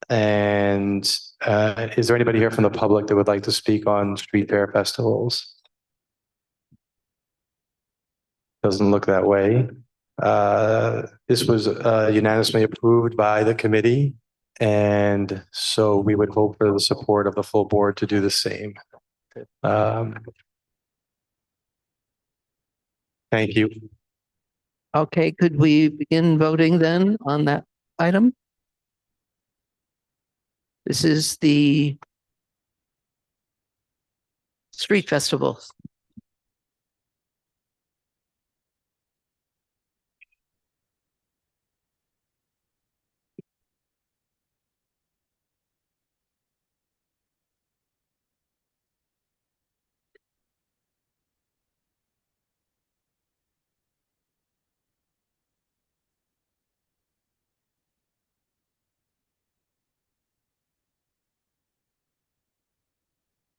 And is there anybody here from the public that would like to speak on street fair festivals? Doesn't look that way. This was unanimously approved by the committee. And so we would hope for the support of the full board to do the same. Thank you. Okay, could we begin voting then on that item? This is the street festival.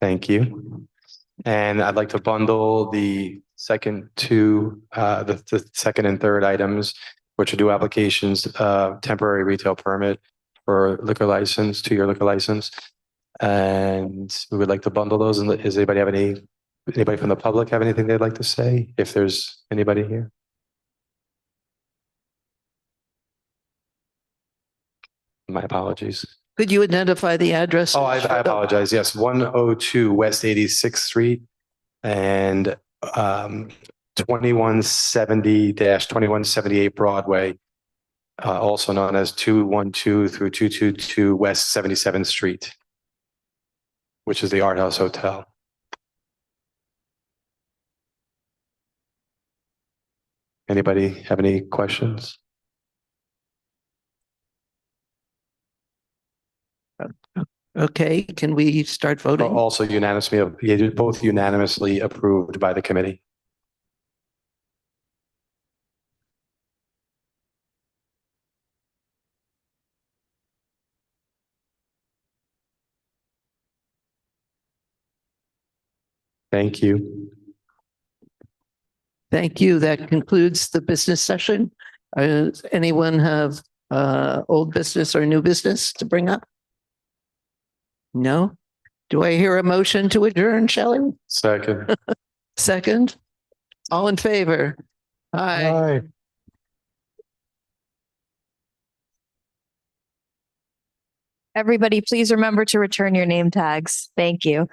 Thank you. And I'd like to bundle the second two, the second and third items, which are due applications, temporary retail permit for liquor license, 2-year liquor license. And we would like to bundle those. And does anybody have anybody from the public have anything they'd like to say? If there's anybody here. My apologies. Could you identify the address? Oh, I apologize. Yes, 102 West 86th Street and 2170-2178 Broadway, also known as 212 through 222 West 77th Street, which is the Art House Hotel. Anybody have any questions? Okay, can we start voting? Also both unanimously approved by the committee. Thank you. Thank you. That concludes the business session. Does anyone have old business or new business to bring up? No? Do I hear a motion to adjourn, Shelley? Second. Second? All in favor? Aye. Aye. Everybody, please remember to return your name tags. Thank you.